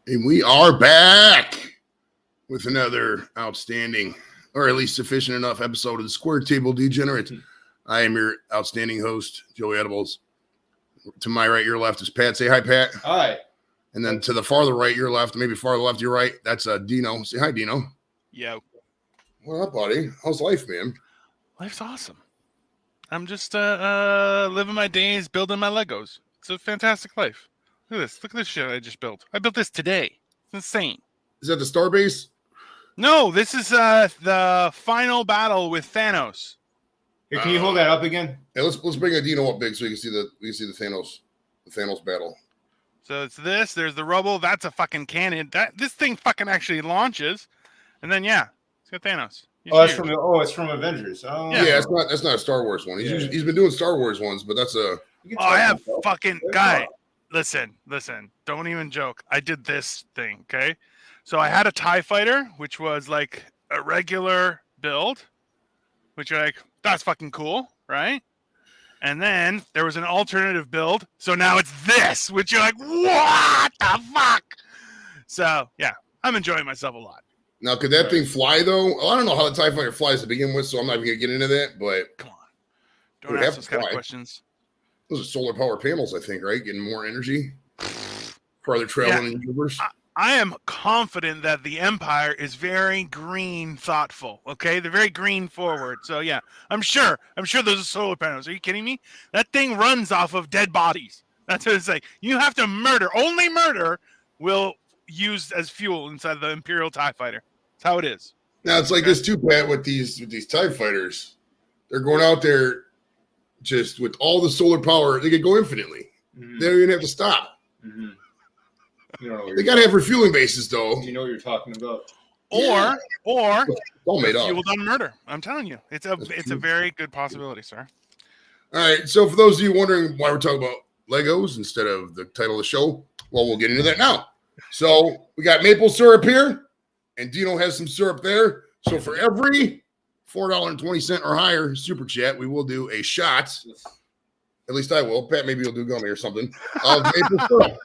And we are back with another outstanding, or at least sufficient enough episode of the Square Table Degenerate. I am your outstanding host, Joey Edibles. To my right, your left is Pat. Say hi, Pat. Hi. And then to the farther right, your left, maybe farther left, your right, that's Dino. Say hi, Dino. Yo. What up, buddy? How's life, man? Life's awesome. I'm just living my days, building my Legos. It's a fantastic life. Look at this. Look at this shit I just built. I built this today. It's insane. Is that the Starbase? No, this is the final battle with Thanos. Here, can you hold that up again? Hey, let's bring a Dino up big so we can see the Thanos battle. So it's this. There's the rubble. That's a fucking cannon. This thing fucking actually launches, and then it's got Thanos. It's from Avengers. Oh, yeah. That's not a Star Wars one. He's been doing Star Wars ones, but that's a. I have fucking guy. Listen. Don't even joke. I did this thing. Okay, so I had a TIE fighter, which was like a regular build, which you're like, that's fucking cool, right? And then there was an alternative build, so now it's this, which you're like, what the fuck? So yeah, I'm enjoying myself a lot. Now, could that thing fly though? Well, I don't know how the TIE fighter flies to begin with, so I'm not even gonna get into that. But come on, don't ask those kind of questions. Those are solar power panels, I think, right? Getting more energy, farther traveling in the universe. I am confident that the Empire is very green thoughtful. Okay, they're very green forward. So yeah, I'm sure those are solar panels. Are you kidding me? That thing runs off of dead bodies. That's what it's like. You have to murder. Only murder will use as fuel inside the Imperial TIE fighter. That's how it is. Now it's like this too, Pat, with these TIE fighters. They're going out there just with all the solar power. They could go infinitely. Mm-hmm. They don't even have to stop. Mm-hmm. They got to have refueling bases, though. You know what you're talking about. Or all made up. Fueled on murder. I'm telling you, it's a very good possibility, sir. All right. So for those of you wondering why we're talking about Legos instead of the title of the show, well, we'll get into that now. So we got maple syrup here, and Dino has some syrup there. So for every $4.20 or higher super chat, we will do a shot. At least I will. Pat, maybe you'll do gummy or something of maple syrup.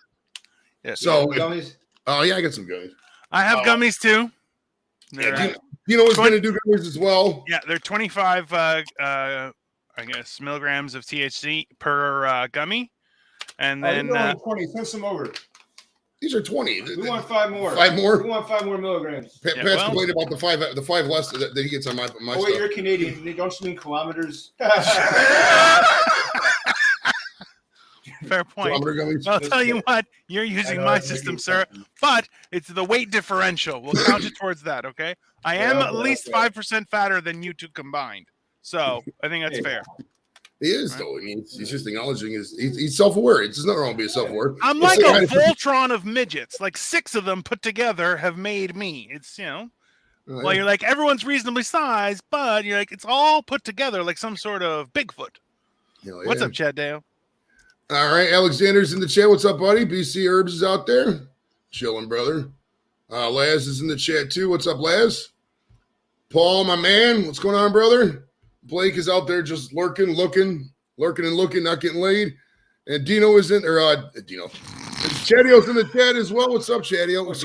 Yeah. So gummies. Oh yeah, I got some gummies. I have gummies too. Dino is going to do gummies as well. Yeah, they're 25 I guess milligrams of THC per gummy, and then 20. Send some over. These are 20. We want 5 more. 5 more. We want 5 more milligrams. Pat's complaining about the five less that he gets on my Oh wait, stuff. you're Canadian. Don't you mean kilometers? Fair point. I'll tell you what, you're using my system, sir, but it's the weight differential. We'll count it towards that, okay? I am at least 5% fatter than you two combined, so I think that's fair. He is, though. I mean, he's just acknowledging he's self-aware. It's nothing wrong with being self-aware. I'm like a Voltron of midgets. Like 6 of them put together have made me. It's, well, you're like, everyone's reasonably sized, but you're like, it's all put together like some sort of Bigfoot. What's up, Chad Dale? All right, Alexander's in the chat. What's up, buddy? BC Herbs is out there. Chilling, brother. Laz is in the chat, too. What's up, Laz? Paul, my man. What's going on, brother? Blake is out there just lurking, and looking, not getting laid. And Dino is in, Dino. Chadio's in the chat as well. What's up, Chadio? What's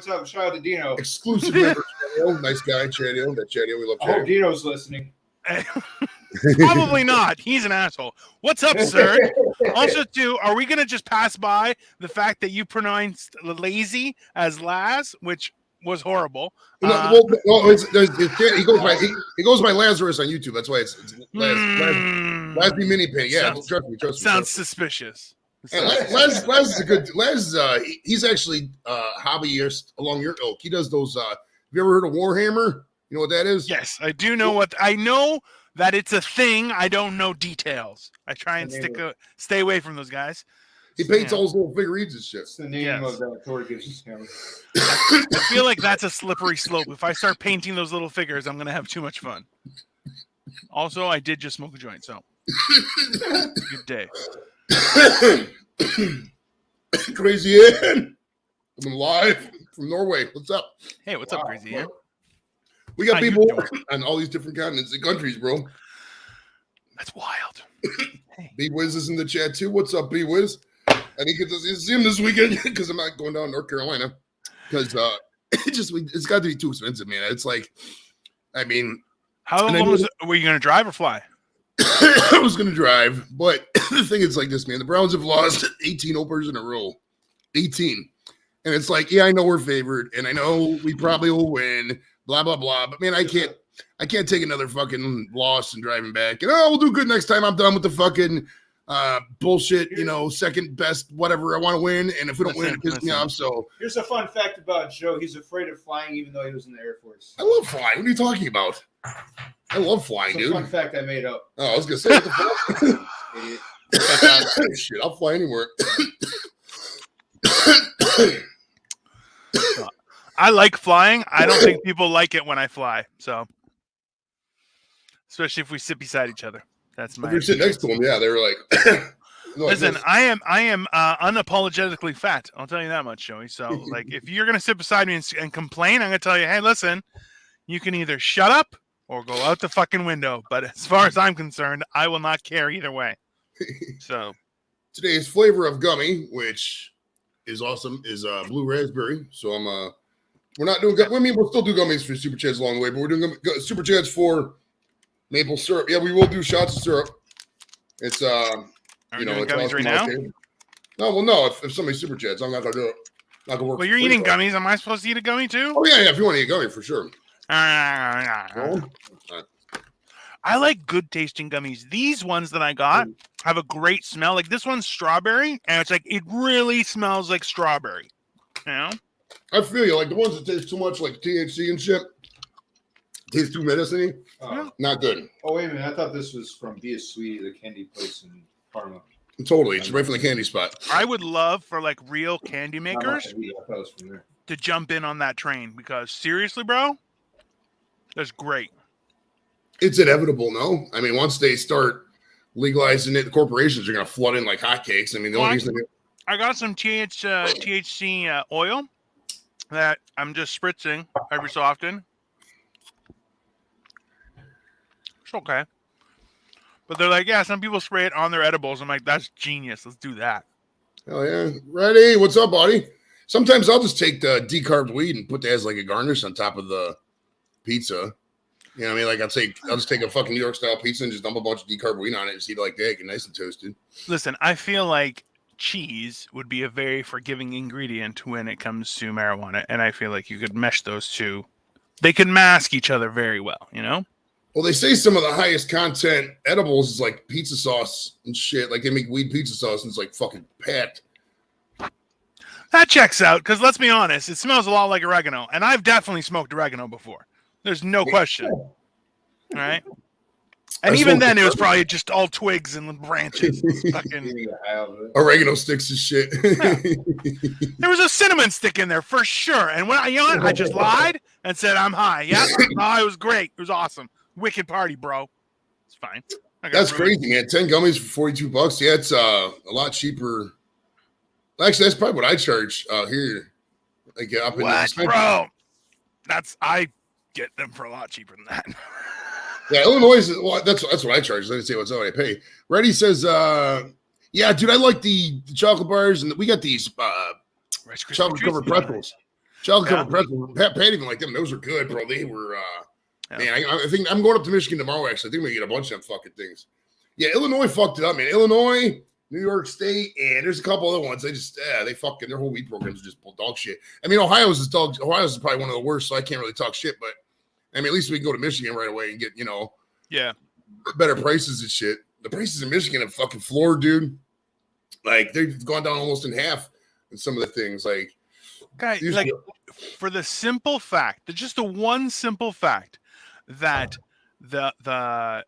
up? Shout out to Dino. Exclusive member, Chadio. Nice guy, Chadio. That Chadio, we love Chadio. I hope Dino's listening. Probably not. He's an asshole. Well, sir? Also, too, are we going to just pass by the fact that you pronounced lazy as Laz, which was horrible? He goes by Lazarus on YouTube. That's why it's Laz Mini Pain. Yeah, trust me. Sounds suspicious. Les is a good. He's actually hobbyist along your ilk. He does those. Have you ever heard of Warhammer? You know what that is? Yes, I do know I know that it's a thing. I don't know details. I try and stay away from those guys. He paints all those little figurines and shit. It's the name of that Thor gives his hammer. I feel like that's a slippery slope. If I start painting those little figures, I'm going to have too much fun. Also, I did just smoke a joint, so good day. Crazy Ann. I'm live from Norway. What's up? Hey, what's up, Crazy Ann? We got people on all these different continents and countries, bro. That's wild. Hey. B-Wiz is in the chat too. What's up, B-Wiz? I think it's see him this weekend because I'm not going down to North Carolina because it's got to be too expensive, man. It's like, I mean, How long were you going to drive or fly? I was going to drive, but the thing is like this, man. The Browns have lost 18 overs in a row, 18, and it's like, yeah, I know we're favored, and I know we probably will win, blah blah blah. But man, I can't take another fucking loss and driving back. And we'll do good next time. I'm done with the fucking bullshit. Second best, whatever. I want to win, and if we don't win, it pisses me off. So here's a fun fact about Joe: he's afraid of flying, even though he was in the Air Force. I love flying. What are you talking about? I love flying, dude. Fun fact I made up. Oh, I was gonna say, what the fuck? Shit, I'll fly anywhere. I like flying. I don't think people like it when I fly. So, especially if we sit beside each other. That's my. If you're sitting next to them, yeah, they were like. Listen, I am unapologetically fat. I'll tell you that much, Joey. So, like, if you're gonna sit beside me and complain, I'm gonna tell you, hey, listen, you can either shut up or go out the fucking window. But as far as I'm concerned, I will not care either way. So, today's flavor of gummy, which is awesome, is blue raspberry. So we're not doing. I mean, we'll still do gummies for super chats along the way, but we're doing super chats for maple syrup. Yeah, we will do shots of syrup. It's are we doing gummies right now? No, well, no. If somebody super chats, I'm not gonna do it. Not gonna work. Well, you're eating gummies. Am I supposed to eat a gummy too? Oh yeah. If you want to eat a gummy, for sure. I like good tasting gummies. These ones that I got have a great smell. Like this one's strawberry, and it's like it really smells like strawberry. You know? I feel you. Like the ones that taste too much like THC and shit, taste too medicine-y. Not good. Oh wait a minute! I thought this was from Be a Sweetie, the candy place in Parma. Totally, it's right from the candy spot. I would love for like real candy makers to jump in on that train because seriously, bro, that's great. It's inevitable, no? I mean, once they start legalizing it, the corporations are going to flood in like hotcakes. I mean, the only reason I got some THC oil that I'm just spritzing every so often. It's okay. But they're like, yeah, some people spray it on their edibles. I'm like, that's genius. Let's do that. Hell yeah. Ready? What's up, buddy? Sometimes I'll just take the decarbed weed and put that as like a garnish on top of the pizza. You know what I mean? Like I'll just take a fucking New York style pizza and just dump a bunch of decarbed weed on it and just eat it like that, get nice and toasted. Listen, I feel like cheese would be a very forgiving ingredient when it comes to marijuana, and I feel like you could mesh those two. They could mask each other very well, you know? Well, they say some of the highest content edibles is like pizza sauce and shit. Like they make weed pizza sauce and it's like fucking packed. That checks out because let's be honest, it smells a lot like oregano, and I've definitely smoked oregano before. There's no question. All right. And even then, it was probably just all twigs and branches. Fucking oregano sticks and shit. Yeah. There was a cinnamon stick in there for sure. And when I just lied and said I'm high. Yeah, it was great. It was awesome. Wicked party, bro. It's fine. That's crazy, man. 10 gummies for $42. Yeah, it's a lot cheaper. Actually, that's probably what I charge here. Like up in what, bro? I get them for a lot cheaper than that. Yeah, Illinois is that's what I charge. Let me say what's what I pay. Reddy says, yeah, dude, I like the chocolate bars, and we got these chocolate covered pretzels. Chocolate covered pretzels. Pat even like them. Those are good, bro. They were man, I think I'm going up to Michigan tomorrow, actually. I think we get a bunch of them fucking things. Yeah, Illinois fucked it up, man. Illinois, New York State, and there's a couple other ones. They just they fucking their whole weed programs are just dog shit. I mean, Ohio's is probably one of the worst, so I can't really talk shit, but I mean, at least we can go to Michigan right away and get, better prices and shit. The prices in Michigan have fucking floored, dude. Like, they've gone down almost in half in some of the things. Like, guys, like, for the simple fact, just the one simple fact that the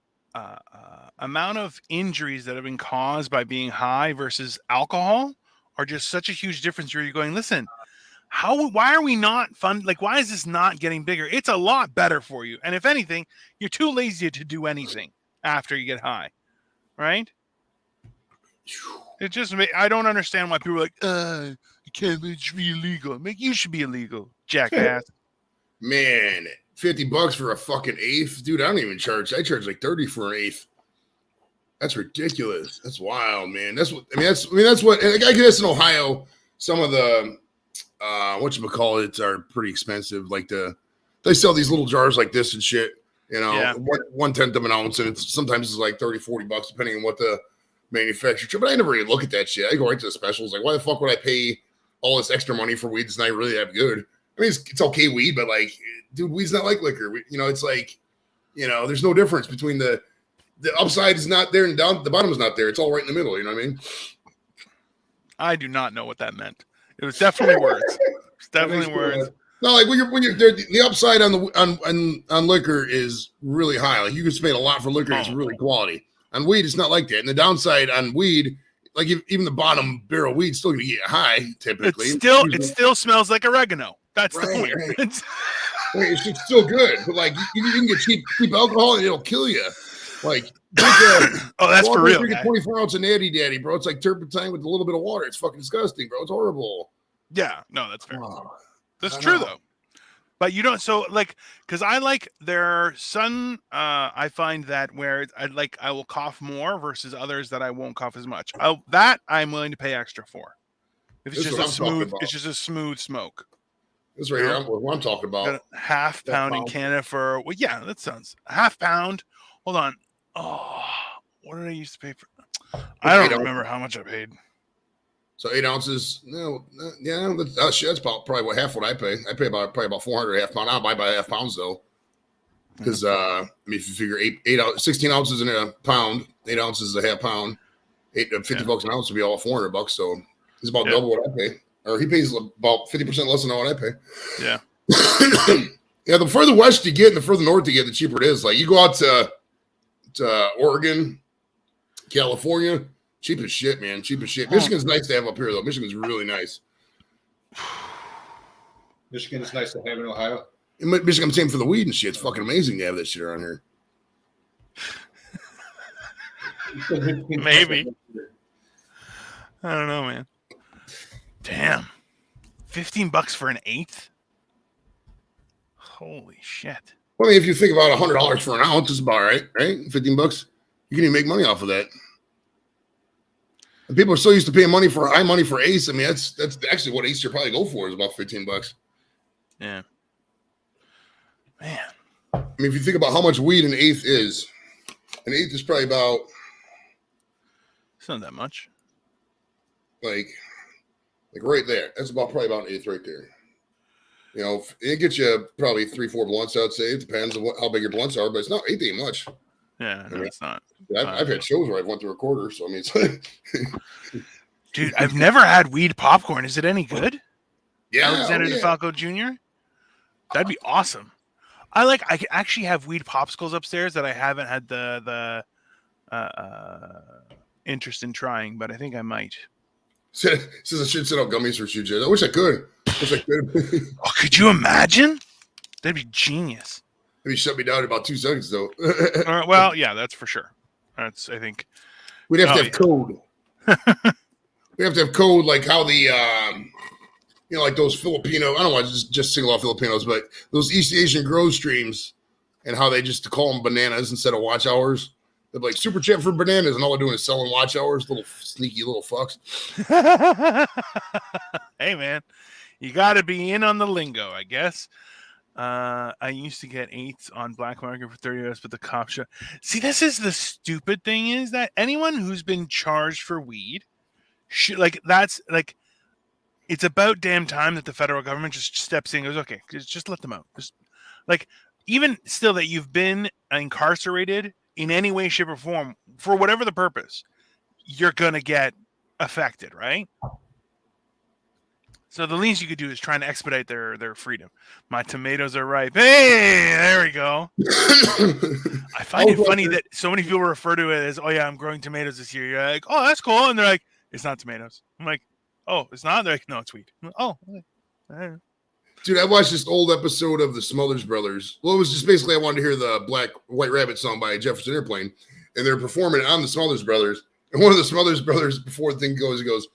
amount of injuries that have been caused by being high versus alcohol are just such a huge difference where you're going, listen, why are we not fun? Like, why is this not getting bigger? It's a lot better for you. And if anything, you're too lazy to do anything after you get high. Right? It just, I don't understand why people are like, you can't be illegal. You should be illegal, jackass. Man, $50 for a fucking eighth? Dude, I don't even charge. I charge like 30 for an eighth. That's ridiculous. That's wild, man. That's what that's what I guess in Ohio, some of the whatchamacallit are pretty expensive. Like they sell these little jars like this and shit, you know, Yeah. 1/10 of an ounce, and it's sometimes like $30-$40 depending on what the manufacturer. But I never really look at that shit. I go right to the specials. Like, why the fuck would I pay all this extra money for weed that's not really that good? I mean, it's okay weed, but like, dude, weed's not like liquor. You know, it's like, you know, there's no difference between the upside is not there and down the bottom is not there. It's all right in the middle. You know what I mean? I do not know what that meant. It was definitely words. It's definitely words. No, like when you're the upside on liquor is really high. Like you can spend a lot for liquor, it's really quality. On weed, it's not like that. And the downside on weed, like even the bottom barrel weed's still gonna get high typically. It still smells like oregano. That's the point. Right. It's still good, but like you can get cheap alcohol and it'll kill you. Like that's for real. Drink a 24-ounce of Natty Daddy, bro. It's like turpentine with a little bit of water. It's fucking disgusting, bro. It's horrible. Yeah, no, that's fair. That's true though. But you don't. So like, because I like their sun. I find that where I will cough more versus others that I won't cough as much. That I'm willing to pay extra for. If it's just a smooth smoke. This right here, what I'm talking about. Got a half pound in Canada for that sounds half pound. Hold on. Oh, what did I used to pay for? I don't remember how much I paid. So 8 ounces. No, yeah, that's probably what half what I pay. I pay probably about 400 a half pound. I'll buy by half pounds though, because I mean, if you figure 16 ounces in a pound, 8 ounces is a half pound. $50 an ounce would be all $400. So it's about double what I pay. Or he pays about 50% less than what I pay. Yeah. Yeah, the further west you get and the further north you get, the cheaper it is. Like you go out to Oregon, California, cheap as shit, man. Cheap as shit. Michigan's nice to have up here, though. Michigan's really nice. Michigan is nice to have in Ohio. In Michigan, I'm saying for the weed and shit. It's fucking amazing to have that shit around here. Maybe. I don't know, man. Damn. $15 for an eighth? Holy shit. Well, I mean, if you think about $100 for an ounce, it's about right? $15. You can even make money off of that. And people are so used to paying high money for Ace. I mean, that's actually what Ace should probably go for is about $15. Yeah. Man. I mean, if you think about how much weed an eighth is probably about. It's not that much. Like right there. That's probably about an eighth right there. You know, it gets you probably 3-4 blunts, I'd say. It depends on how big your blunts are, but it's not eighth ain't much. Yeah, no, it's not. I've had shows where I've went through a quarter, so I mean, it's like dude, I've never had weed popcorn. Is it any good? Yeah, Alexander DeFalco Jr. That'd be awesome. I can actually have weed popsicles upstairs that I haven't had the interest in trying, but I think I might. Says I should set up gummies for CJ. I wish I could. Oh, could you imagine? That'd be genius. Maybe shut me down in about 2 seconds, though. Well, yeah, that's for sure. I think we'd have to have code. We have to have code like how the like those Filipino. I don't want to just single out Filipinos, but those East Asian grow streams and how they just call them bananas instead of watch hours. They're like super chat for bananas, and all they're doing is selling watch hours. Little sneaky little fucks. Hey, man, you got to be in on the lingo, I guess. I used to get eighths on black market for $30, but the cop shop. See, this is the stupid thing: is that anyone who's been charged for weed, it's about damn time that the federal government just steps in and goes, okay, just let them out. Just even still that you've been incarcerated in any way, shape, or form for whatever the purpose, you're gonna get affected, right? So the least you could do is try and expedite their freedom. My tomatoes are ripe. Hey, there we go. I find it funny that so many people refer to it as, oh yeah, I'm growing tomatoes this year. You're like, oh, that's cool. And they're like, it's not tomatoes. I'm like, oh, it's not? They're like, no, it's weed. Like, oh, okay. Dude, I watched this old episode of the Smothers Brothers. Well, it was just basically I wanted to hear the White Rabbit song by Jefferson Airplane, and they're performing it on the Smothers Brothers. And one of the Smothers Brothers, before the thing goes, he goes,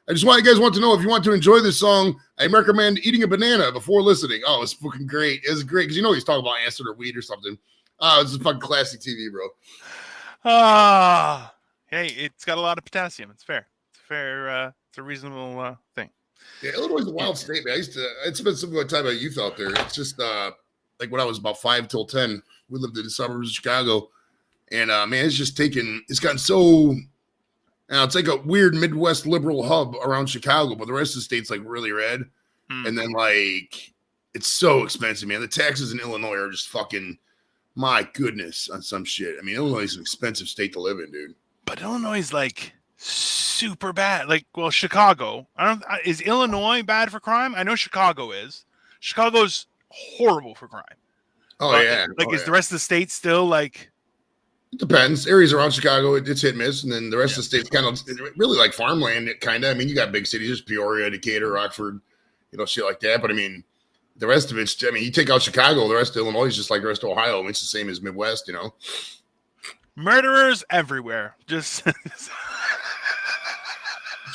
I just want you guys to know if you want to enjoy this song, I recommend eating a banana before listening. Oh, it's fucking great. It's great because he's talking about acid or weed or something. Oh, it's a fucking classic TV, bro. Ah, Hey, it's got a lot of potassium. It's fair. It's fair. It's a reasonable thing. Yeah, Illinois is a wild state, man. I spent some of my time at youth out there. It's just like when I was about 5 till 10, we lived in the suburbs of Chicago. And man, it's gotten so, it's like a weird Midwest liberal hub around Chicago, but the rest of the state's like really red. And then like, it's so expensive, man. The taxes in Illinois are just fucking, my goodness, on some shit. I mean, Illinois is an expensive state to live in, dude. But Illinois is like super bad. Like, well, Chicago. Is Illinois bad for crime? I know Chicago is. Chicago's horrible for crime. Oh, but, yeah. Like, is the rest of the state still like? It depends. Areas around Chicago, it's hit and miss, and then the rest of the state's kind of really like farmland. Kind of. I mean, you got big cities, Peoria, Decatur, Rockford, shit like that. But I mean, the rest of it's. I mean, you take out Chicago, the rest of Illinois is just like the rest of Ohio. It's the same as Midwest, Murderers everywhere. Just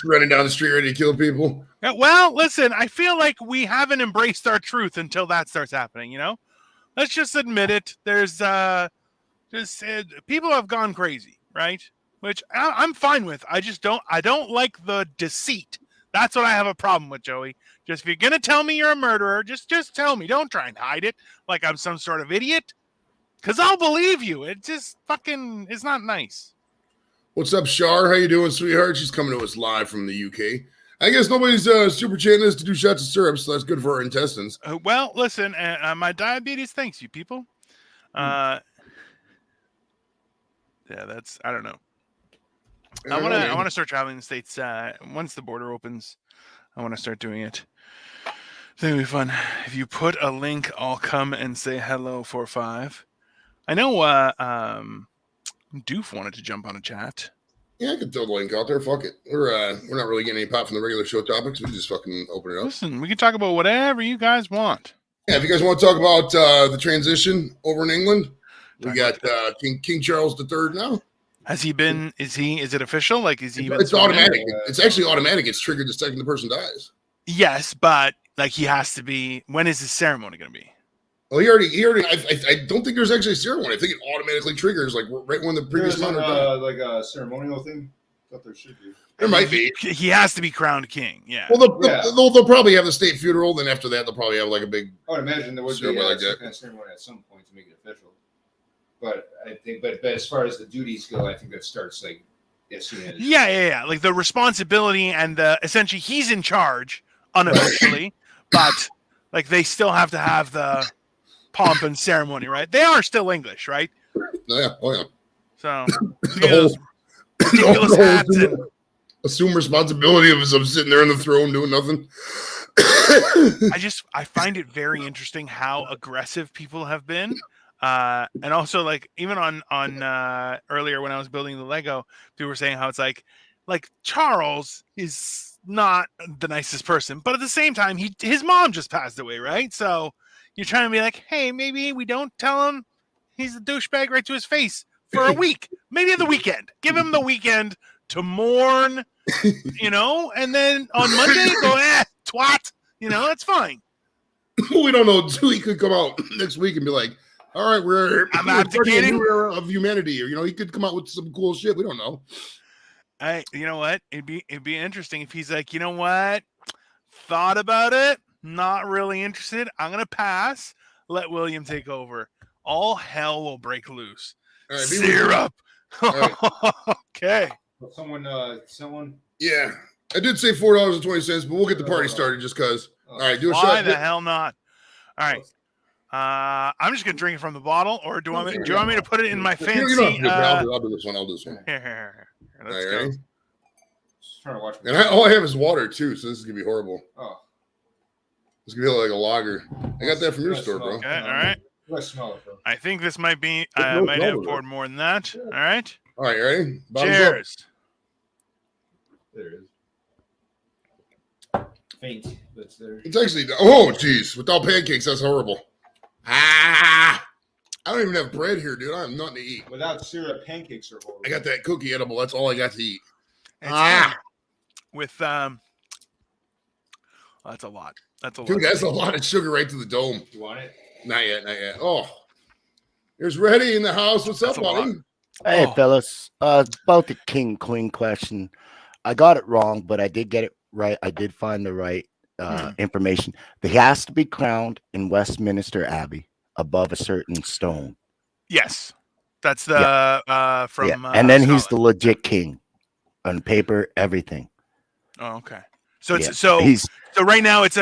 running down the street ready to kill people. Yeah, well, listen. I feel like we haven't embraced our truth until that starts happening. Let's just admit it. There's people have gone crazy, right? Which I'm fine with. I don't like the deceit. That's what I have a problem with, Joey. Just if you're gonna tell me you're a murderer, just tell me. Don't try and hide it like I'm some sort of idiot. Cause I'll believe you. It just fucking is not nice. What's up, Shar? How you doing, sweetheart? She's coming to us live from the UK. I guess nobody's super chatting us to do shots of syrup, so that's good for our intestines. Well, listen, my diabetes thanks you, people. Yeah, that's I don't know. I want to start traveling the States once the border opens. I want to start doing it. I think it'll be fun. If you put a link, I'll come and say hello for 5. I know Doof wanted to jump on a chat. Yeah, I could throw the link out there. Fuck it. We're not really getting any pop from the regular show topics. We can just fucking open it up. Listen, we can talk about whatever you guys want. Yeah, if you guys want to talk about the transition over in England, we got King Charles III now. Has he been? Is it official? Like, is he? It's automatic. It's actually automatic. It's triggered the second the person dies. Yes, but like he has to be. When is his ceremony going to be? Well, he already. I don't think there's actually a ceremony. I think it automatically triggers like right when the previous month. Like a ceremonial thing. I thought there should be. There might be. He has to be crowned king. Yeah. Well, they'll probably have the state funeral. Then after that, they'll probably have like a big. I would imagine there would be like some kind of ceremony at some point to make it official. But I think, but as far as the duties go, I think that starts like as soon as. Yeah. Like the responsibility and essentially he's in charge unofficially, but like they still have to have the pomp and ceremony, right? They are still English, right? Yeah. Oh yeah. So ridiculous hats and assume responsibility of sitting there on the throne doing nothing. I find it very interesting how aggressive people have been. And also like even on earlier when I was building the Lego, people were saying how it's like Charles is not the nicest person, but at the same time his mom just passed away, right? So you're trying to be like, hey, maybe we don't tell him he's a douchebag right to his face for a week, maybe the weekend. Give him the weekend to mourn, and then on Monday go, twat, that's fine. We don't know. He could come out next week and be like, all right, we're abdicating a new era of humanity, or he could come out with some cool shit. We don't know. You know what? It'd be interesting if he's like, you know what? Thought about it. Not really interested. I'm gonna pass. Let William take over. All hell will break loose. All right, syrup. Right. Okay. Someone. Yeah, I did say $4.20, but we'll get the party started just because. All right, do a shot. Why the hell not? All right. I'm just gonna drink it from the bottle, or do you want me to put it in my fancy? I'll do this one. Here. Let's all go. Right. Just trying to watch. And all I have is water too, so this is gonna be horrible. Oh. It's gonna be like a lager. I got that from your store, bro. Okay, all right. Let's smell it, bro. I think this might be. I might have poured more than that. All right. All right, ready? Bottoms Cheers. Up. There it is. Faint, but it's there. It's actually. Oh, geez. Without pancakes, that's horrible. I don't even have bread here, dude. I have nothing to eat. Without syrup, pancakes are horrible. I got that cookie edible. That's all I got to eat. With that's a lot. That's a lot. Dude, that's a lot of sugar right to the dome. You want it? Not yet. Oh, there's Reddy in the house. What's up, buddy? Hey, Oh. fellas. About the king queen question. I got it wrong, but I did get it right. I did find the right information. He has to be crowned in Westminster Abbey above a certain stone. Yes, that's the Yeah. from And then he's Scotland. the legit king on paper, everything. Oh, okay. So Yeah. it's so He's right now it's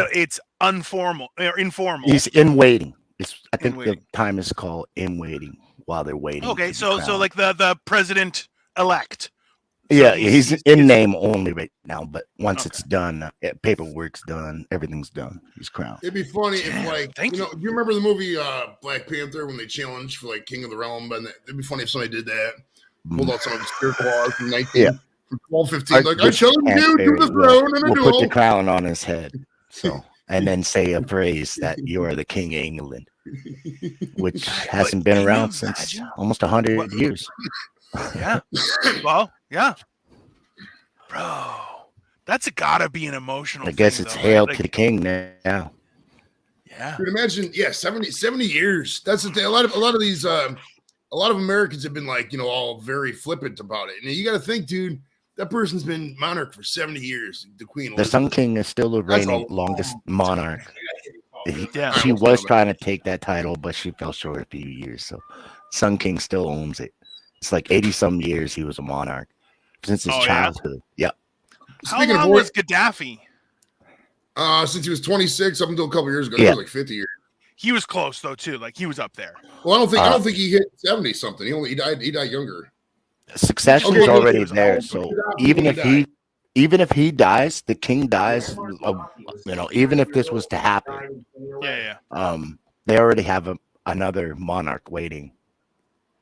informal or informal he's in waiting. I in think the waiting. time is called in waiting while they're waiting Okay, to be so crowned. like the president elect. So Yeah, he's in he's- name only right now, but once Okay. it's done, paperwork's done, everything's done. He's crowned. It'd be funny Damn, if, like, thank you know, do you remember the movie Black Panther when they challenged for like King of the Realm? And it'd be funny if somebody did that, pulled out some of his spiritual art from 1215, like I challenge you to the throne in a We'll put the duel. crown on his head, so and then say a phrase that you are the king of England, which hasn't been can you around since imagine? almost 100 years. Yeah. Well, yeah. Bro, that's gotta be an emotional I guess thing, it's though, hail right? to the king now. Yeah. Dude, imagine, 70 years. That's the thing. A lot of these a lot of Americans have been like, you know, all very flippant about it. And you got to think, dude, that person's been monarch for 70 years. The Queen The Sun Elizabeth. King is still the That's reigning all. longest monarch. Yeah. She was trying to take that title, but she fell short a few years. So Sun King still owns it. It's like 80 some years he was a monarch since his Oh, yeah? childhood. Yeah. How Speaking of long was Gaddafi? since he was 26 up until a couple years ago, Yeah. that was like 50 years. He was close though too. Like he was up there. Well, I don't think he hit 70 something. He died younger. Succession Okay, is he already was there. old, So but even he if he dies, the king dies. You know, even if this was to happen, Yeah. they already have another monarch waiting.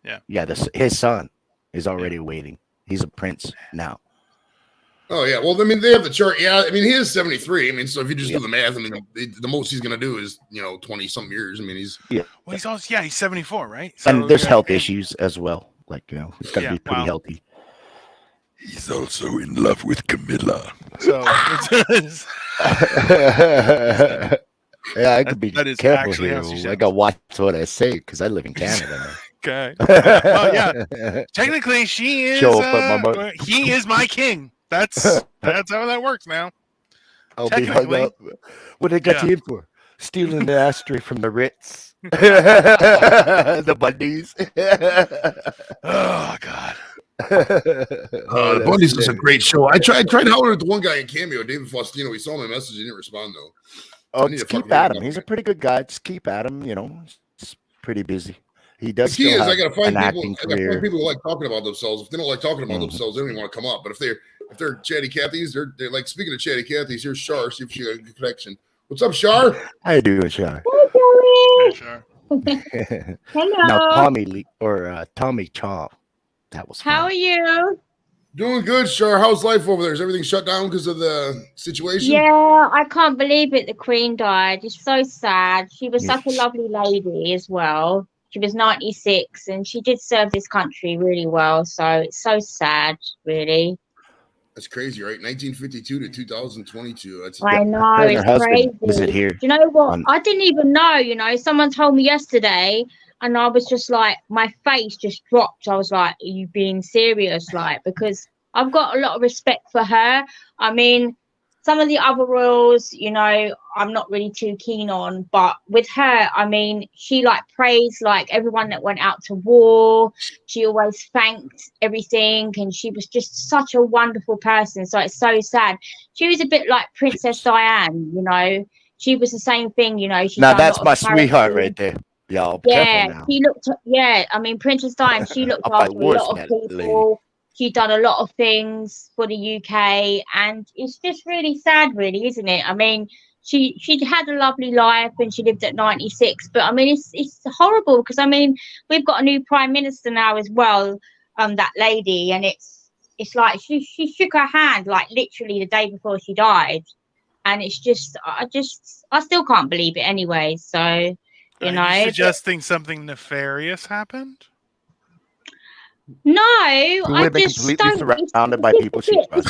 Yeah. Yeah. His son is already waiting. He's a prince now. Oh yeah, well, I mean, they have the chart. Yeah, I mean, he is 73. I mean, so if you just Yeah. do the math, I mean, the most he's gonna do is 20 something years. I mean, he's Well, he's also he's 74, right? So, And there's yeah. health issues as well. Like, he's got to Yeah, be pretty wow. healthy. He's also in love with Camilla. So Yeah, I could be that is careful actually here. how she I sounds. got to watch what I say because I live in Canada okay. now. Well, yeah. Technically, she is. Show up at my money. He is my king. That's how that works now. I'll be hung Technically. up. What they got Yeah. you in for? Stealing the ashtray from the Ritz. The Bundys. Oh God. the Bundy's is a great show. I tried hollering at the one guy in Cameo, David Faustino. We saw my message, he didn't respond though. Oh, I need just to fucking keep at look him. up. He's a pretty good guy. Just keep at him. He's pretty busy. He The does key still is I have gotta find an people. acting I gotta career. find people who like talking about themselves. If they don't like talking about Mhm. themselves, they don't even want to come up. But if they're chatty Cathy's, they're like, speaking of chatty Cathy's, here's Shar. See if she got a good connection. What's up, Shar? How you doing, Shar? Yeah, sure. Now, Tommy Chaw. That was How fun. are you? Doing good, Shar. How's life over there? Is everything shut down because of the situation? Yeah, I can't believe it. The Queen died. It's so sad. She was such a Yes. lovely lady as well. She was 96 and she did serve this country really well. So it's so sad, really. That's crazy, right? 1952 to 2022. That's I know, Her and her it's husband visit crazy. here. Do you know what? on- I didn't even know, someone told me yesterday and I was just like, my face just dropped. I was like, are you being serious? Like, because I've got a lot of respect for her. I mean, some of the other royals, I'm not really too keen on, but with her, I mean, she praised everyone that went out to war. She always thanked everything, and she was just such a wonderful person. So it's so sad. She was a bit like Princess Diane, She was the same thing, She's Now, done a that's lot my of sweetheart charities. right there. Y'all, be Yeah, careful now. she looked. Yeah, I mean, Princess Diane. She looked I'll fight after a wars, lot of man, people. She done a lot of things for the UK, and it's just really sad, really, isn't it? I mean, she had a lovely life, and she lived at 96. But I mean, it's horrible because I mean, we've got a new prime minister now as well. That lady, and it's like she shook her hand like literally the day before she died, and it's just I still can't believe it anyway. So. Are you suggesting something nefarious happened? No, She I would have been just completely don't. surrounded by It's people just she a bit-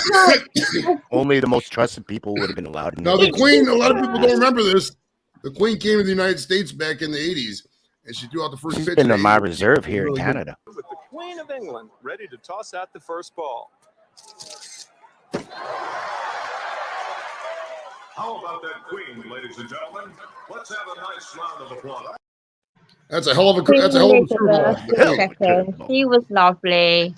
it's trusted. like- Only the most trusted people would have been allowed in. Now, the It's Queen, a just, lot of people don't remember this. The Queen came to the United States back in the 80s, and she threw out the first She's pitch. been in in my 80s. reserve here in Really good. Canada. Queen of England, ready to toss out the first ball. How about that queen, ladies and gentlemen? Let's have a nice round of applause. That's a hell of a Queen curveball. Elizabeth II. She was lovely.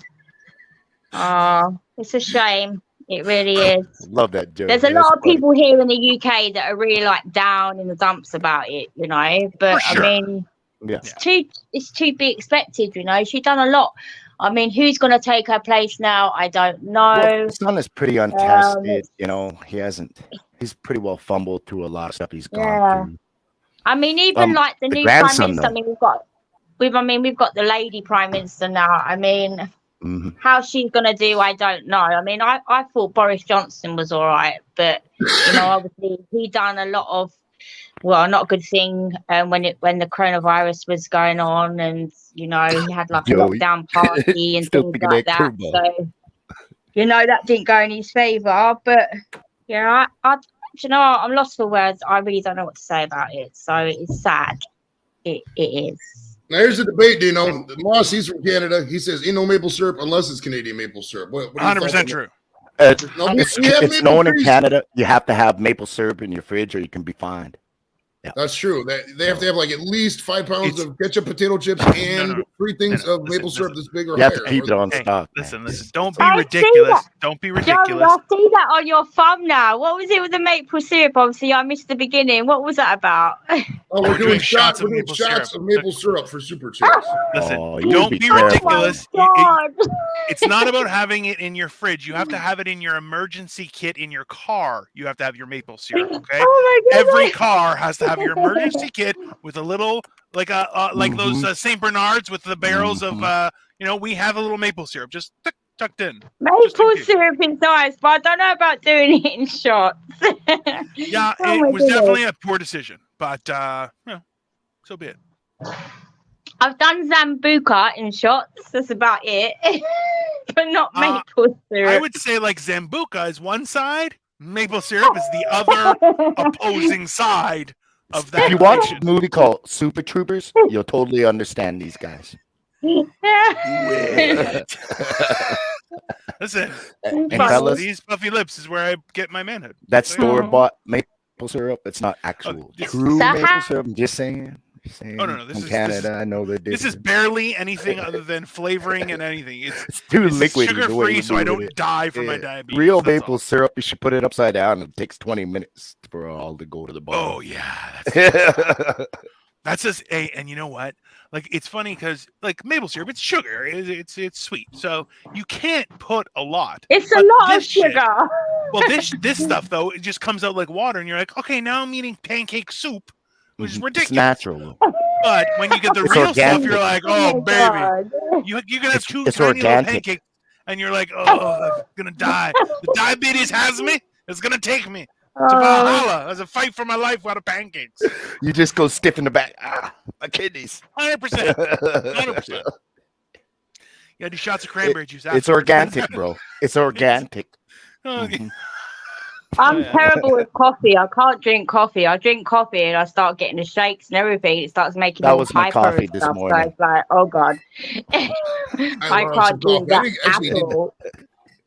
Oh, it's a shame. It really is. Love that joke. There's a That's lot of funny. people here in the UK that are really like down in the dumps about it, you know. But For sure. I mean, Yeah. it's to be expected, you know. She's done a lot. I mean, who's going to take her place now? I don't know. Well, his son is pretty untested. You know, he's pretty well fumbled through a lot of stuff he's gone through. I mean, even like the new prime grandson, minister. I mean, we've got the lady prime minister now. I mean, how she's gonna do, I don't know. I mean, I thought Boris Johnson was all right, but you know, obviously he done a lot of, well, not a good thing when the coronavirus was going on, and you know, he had like a lockdown party and Still things thinking like that that. curveball. So you know, that didn't go in his favour. But yeah, you know, I'm lost for words. I really don't know what to say about it. So it's sad. It is. Now here's the debate, Dino. Moss, he's from Canada. He says ain't no maple syrup unless it's Canadian maple syrup. What 100% true. It's known in Canada. You have to have maple syrup in your fridge, or you can be fined. Yeah. That's true. They have to have like at least 5 pounds of ketchup, potato chips, and 3 things of maple syrup this big or You have to higher. keep it on stock. Listen. Don't be ridiculous. Don't be Joey, ridiculous. I see that on your thumb now. What was it with the maple syrup? Obviously, I missed the beginning. What was that about? Oh, we're doing shots of maple syrup for super chats. Listen, Oh, don't be ridiculous. Oh It's not about having it in your fridge. You have to have it in your emergency kit in your car. You have to have your maple syrup. Okay. Oh my goodness. Every car has to have your emergency kit with a little like those Saint Bernards with the barrels of you know, we have a little maple syrup just tucked in. Maple syrup is nice, but I don't know about doing it in shots. Yeah, Oh my it was definitely goodness. a poor decision, but you know, so be it. I've done Zambuca in shots. That's about it, but not maple syrup. I would say like Zambuca is one side, maple syrup is the other opposing side of that. If you watch a movie called Super Troopers, you'll totally understand these guys. Listen, And fellas, these puffy lips is where I get my manhood. that So, store-bought maple syrup, it's not actual true So maple how- syrup. I'm just saying. Oh, no, this From is- Canada, I know that This is barely anything other than flavoring and anything. It's too this is liquid. sugar free, so I don't die from my diabetes. Real That's maple syrup, you should put it upside down. It takes 20 minutes for all to go to the bottom. Oh yeah, that's just and you know what? Like it's funny because like maple syrup, it's sugar, it's sweet, so you can't put a lot. It's a But lot of this shit- sugar. Well, this stuff though, it just comes out like water, and you're like, okay, now I'm eating pancake soup, which is It's ridiculous. natural. But when you get the It's real stuff, organic. you're like, Oh oh my baby, God. you can have two it's tiny little organic. pancakes, and you're like, oh, I'm gonna die. The diabetes has me. It's gonna take me to Valhalla. There's a fight for my life out of pancakes. You just go stiff in the back. My kidneys. 100%. 100%. Yeah, do shots of cranberry juice. It's afterwards. organic, bro. It's organic. Okay. I'm terrible with coffee. I can't drink coffee. I drink coffee and I start getting the shakes and everything. It starts making That me was my hyper coffee and this stuff. morning. So it's like, oh God. I love can't some do coffee. I that actually at did all.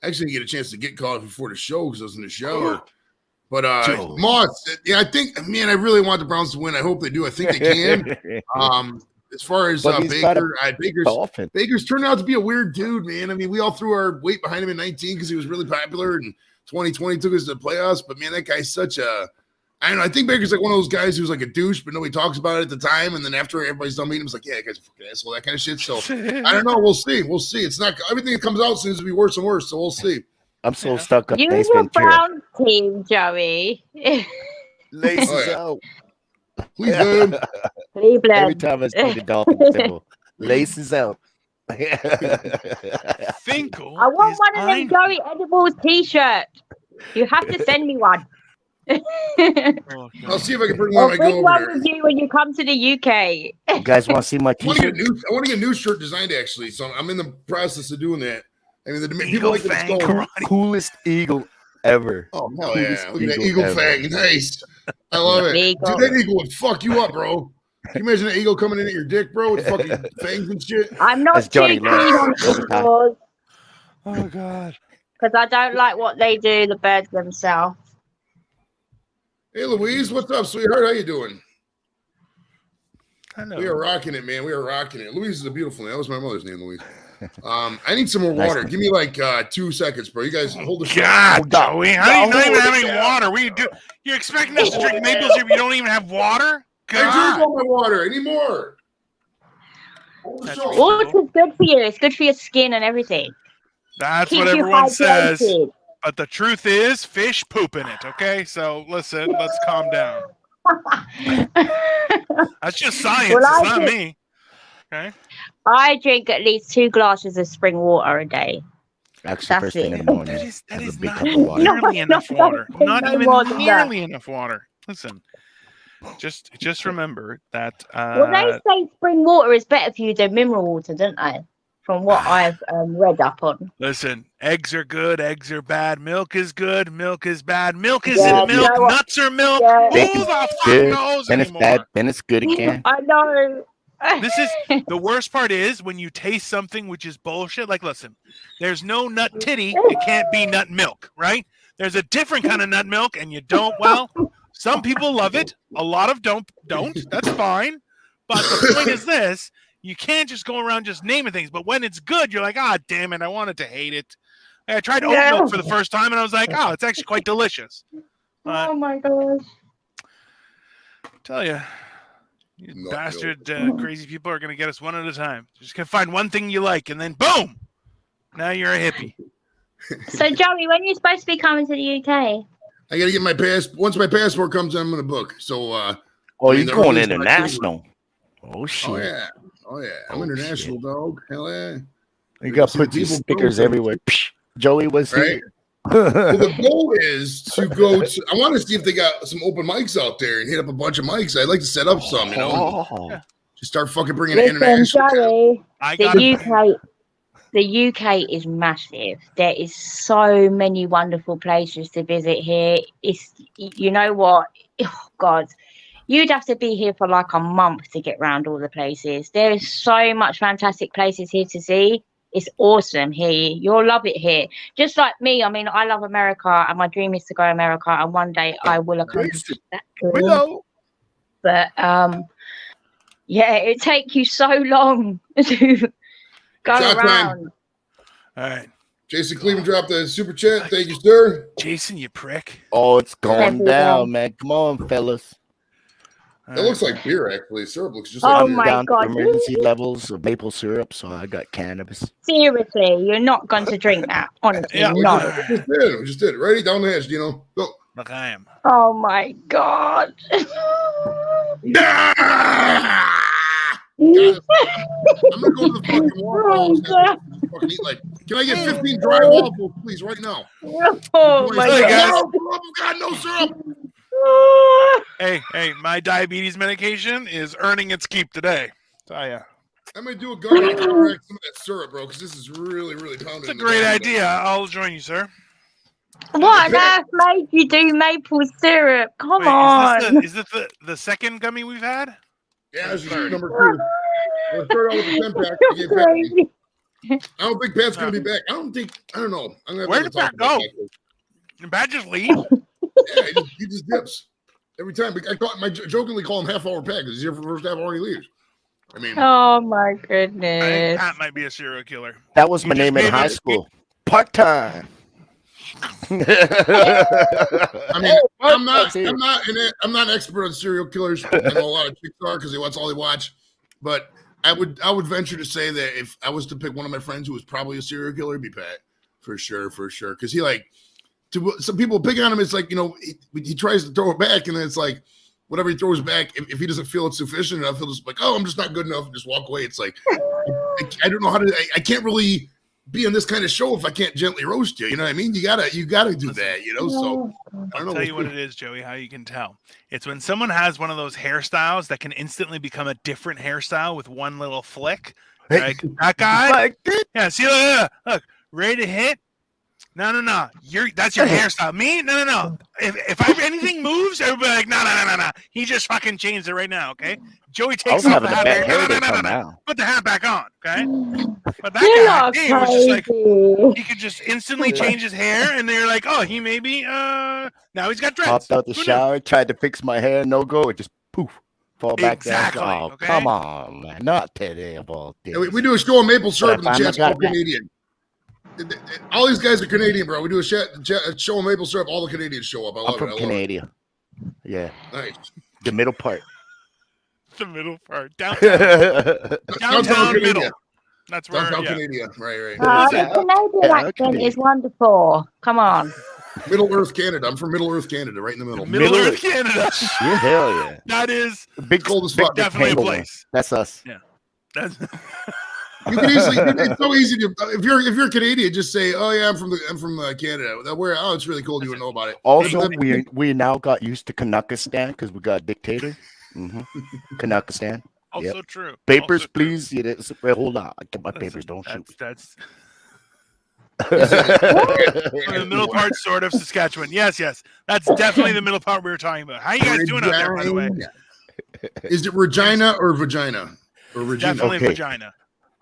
I actually didn't get a chance to get coffee before the show because I was in the shower. But Joe. Moss, yeah, I think, man, I really want the Browns to win. I hope they do. I think they can. As far as But he's got Baker, Dolphin. Baker's turned out to be a weird dude, man. I mean, we all threw our weight behind him in 19 because he was really popular, and 2020 took us to the playoffs. But man, that guy's such a, I don't know. I think Baker's like one of those guys who's like a douche, but nobody talks about it at the time, and then after everybody's done meeting him, it's like, yeah, that guy's a fucking asshole, that kind of shit. So I don't know. We'll see. We'll see. It's not everything that comes out seems to be worse and worse. So we'll see. I'm so stuck up. You Ace were Ventura. Brown team, Joey. Laces Oh, yeah. out. Cleveland. Every Cleveland. time I see the Dolphin symbol, laces out. Finkel. I want is one of them behind Joey Edibles t-shirts. You have to send me one. you. Oh, I'll God. see if I can bring one I'll when I go bring over one there. with you when you come to the UK. You guys want to see my I want to t-shirt? get a new shirt designed actually. So I'm in the process of doing that. I mean, people Eagle like that Fang it's going. karate. Coolest eagle ever. Oh hell Coolest yeah! Look at that eagle eagle ever. fang, nice. I love it. Eagle. Dude, that eagle would fuck you up, bro. Can you imagine an eagle coming in at your dick, bro, with fucking fangs and shit? I'm not That's too Johnny keen on eagles Oh God. because I don't like what they do, the birds themselves. Hey, Louise, what's up, sweetheart? How you doing? Hello. We are rocking it, man. We are rocking it. Louise is a beautiful name. That was my mother's name, Louise. I need some more Nice water. name. Give me like 2 seconds, bro. You guys hold the shot. God, Joey, how do you not even have any it water? What are you do? You're expecting us to drink maple syrup? You don't even have water? I drink God. all my water. I need more. Hold the That's shot. Water's good for you. It's good for your skin and everything. That's Keeps what you everyone says. hydrated. But the truth is, fish poop in it. Okay, so listen, let's calm down. That's just science. Well, It's not me. Okay. I drink at least 2 glasses of spring water a day. Actually, That's first thing it. in the morning. That have is a big not cup of water. nearly enough water. Not no even more than that. nearly enough water. Listen, just remember that. Well, they say spring water is better for you than mineral water, don't they? From what I've read up on. Listen, eggs are good, eggs are bad, milk is good, milk is bad, milk isn't Yeah, milk, you know what? nuts are milk. Yeah. Who Bacon's the fuck good, knows then it's anymore? bad, then it's good again. I know. This is the worst part is when you taste something which is bullshit. Like, listen, there's no nut titty. It can't be nut milk, right? There's a different kind of nut milk, and you don't. Well, some people love it. A lot of don't. That's fine. But the point is this: you can't just go around just naming things. But when it's good, you're like, ah, damn it, I wanted to hate it. I tried oat milk for the first time, and I was like, oh, it's actually quite delicious. Oh my gosh. Tell you. You Nut bastard crazy people are going to get us one at a time. Just going to find one thing you like, and then boom! Now you're a hippie. So, Joey, when are you supposed to be coming to the UK? I got to get my once my passport comes in, I'm going to book. So, Oh, I mean, you're the going earliest international. Oh, shit. oh yeah, oh yeah, I'm Oh, international, dog. Hell yeah. You got to See put the these people stickers prove it. everywhere. Psh, Joey was Right? here. Well, the goal is to go to. I want to see if they got some open mics out there and hit up a bunch of mics. I'd like to set up some, you know, Oh. just start fucking bringing in Listen, international. Joey, I the got UK is massive. There is so many wonderful places to visit here. It's, you know what? Oh, God, you'd have to be here for like a month to get round all the places. There is so much fantastic places here to see. It's awesome here. You'll love it here. Just like me. I mean, I love America, and my dream is to go to America, and one day I will accomplish that dream. Hello. But yeah, it takes you so long to go Shot time. around. All right. Jason Cleveland dropped the super chat. Thank you, sir. Jason, you prick. Oh, it's going Every down, day. man. Come on, fellas. All That looks like beer, actually. Syrup looks just Oh like beer. my Down to God. emergency levels of maple syrup, so I got cannabis. Seriously, you're not going to drink that. Honestly, Yeah. We no. just did it. Ready? Down the hatch, Dino. Go. Look, I am. Oh my God. God, I'm gonna go to the fucking Oh Waffle God. House and fucking eat like. Can I get 15 dry waffles, please, right now? Oh my Hey, God. guys. No, for the love of God, no syrup. Hey, my diabetes medication is earning its keep today. Tell ya. I'm gonna do a gummy to counteract some of that syrup, bro, because this is really, really pounding. It's a great idea. I'll join you, sir. What on earth made you do maple syrup? Come Wait, on. is this the second gummy we've had? Yeah, this is Third. number 2. Let's start out with the 10 pack. I gave Pat- Crazy. I don't think Pat's gonna be back. I don't know. I'm gonna Where have did to talk Pat about go? that. Did Pat just leave? Yeah, he just dips every time. I jokingly call him half-hour Pat because he's here for the first half hour and he leaves. I mean, Oh my I think goodness. Pat might be a serial killer. That was You my just name in gave high him- school. Part time. I mean, I'm not an expert on serial killers. I know a lot of chicks are because that's all they watch. But I would venture to say that if I was to pick one of my friends who was probably a serial killer, it'd be Pat for sure. Because he some people pick on him. It's like, you know, he tries to throw it back, and then it's like whatever he throws back. If he doesn't feel it's sufficient enough, he'll just like, oh, I'm just not good enough, and just walk away. It's like I don't know how to. I can't really be on this kind of show if I can't gently roast you. You know what I mean? You gotta do that. You know. So I don't I'll know. tell you what it is, Joey, how you can tell. It's when someone has one of those hairstyles that can instantly become a different hairstyle with one little flick. Like that guy. Like this. Yeah, see, look, ready to hit. No. That's your hairstyle. Me? No. If anything moves, everybody like, no. He just fucking changed it right now, okay? Joey I takes was off having the a hat. bad hair day No. come now. Put the hat back on, okay? But that You guy, are he was just like, crazy. he could just instantly change his hair, and they're like, oh, he maybe now he's got dreads. Hopped out the Who knew? shower, tried to fix my hair, no go. It just poof, fall back Exactly, down. Oh, okay? come on, man. Not today of all days. We do a show on maple syrup in the I chat's got called that. Canadian. All these guys are Canadian, bro. We do a show on maple syrup. All the Canadians show up. I I'm love from it. I love Canada. Yeah, it. Nice. the middle part. The middle part. Downtown Downtown middle. Canada. That's where, Downtown yeah. Canada. Right. The Canadian accent is wonderful. Come on. Middle Earth, Canada. I'm from Middle Earth, Canada, right in the middle. Middle Middle Earth, Canada. Yeah, hell yeah. That is Big Cold as big fuck. definitely a penguin. place. That's us. That's You can easily. It's so easy to. If you're Canadian, just say, "Oh yeah, I'm from Canada." Where? Oh, it's really cool. You would know about it. Also, we now got used to Kanakistan because we got a dictator. Kanakistan. also Yep. true. Papers, Also true. please. Wait, hold on. Get my Listen, papers. Don't shoot. That's me. the middle part, sort of Saskatchewan. Yes. That's definitely the middle part we were talking about. How you guys doing out there, by the way? Is it Regina or Vagina or Regina? Definitely Okay. vagina.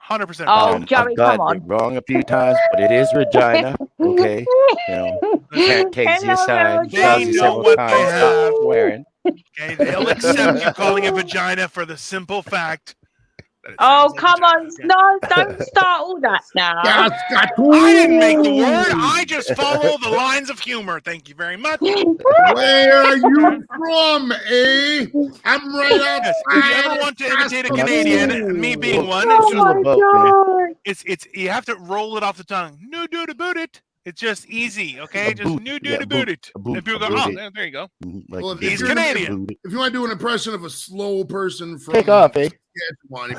100%. Oh, vagina. Joey, I've got come on. it wrong a few times, but it is Regina. Okay, can't take your side. They Tells you know several what times. they Stop have. swearing. Okay, they'll accept you calling it vagina for the simple fact. That it Oh, sounds like come on. vagina. No, don't start all that now. I didn't make the word. I just follow the lines of humor. Thank you very much. Where are you from, eh? I'm right Yes, if you outside. ever want to imitate a Saskatoon. Canadian, me being one, Oh it's just my about, man? God. it's you have to roll it off the tongue. No do to boot it. It's just easy, okay? A Just boot. no do Yeah, to a boot boot. it. A boot. And people A go, boot oh, it. there you go. Like Well, He's you're Canadian. If you want to do an impression of a slow person from Take off, eh? Saskatchewan,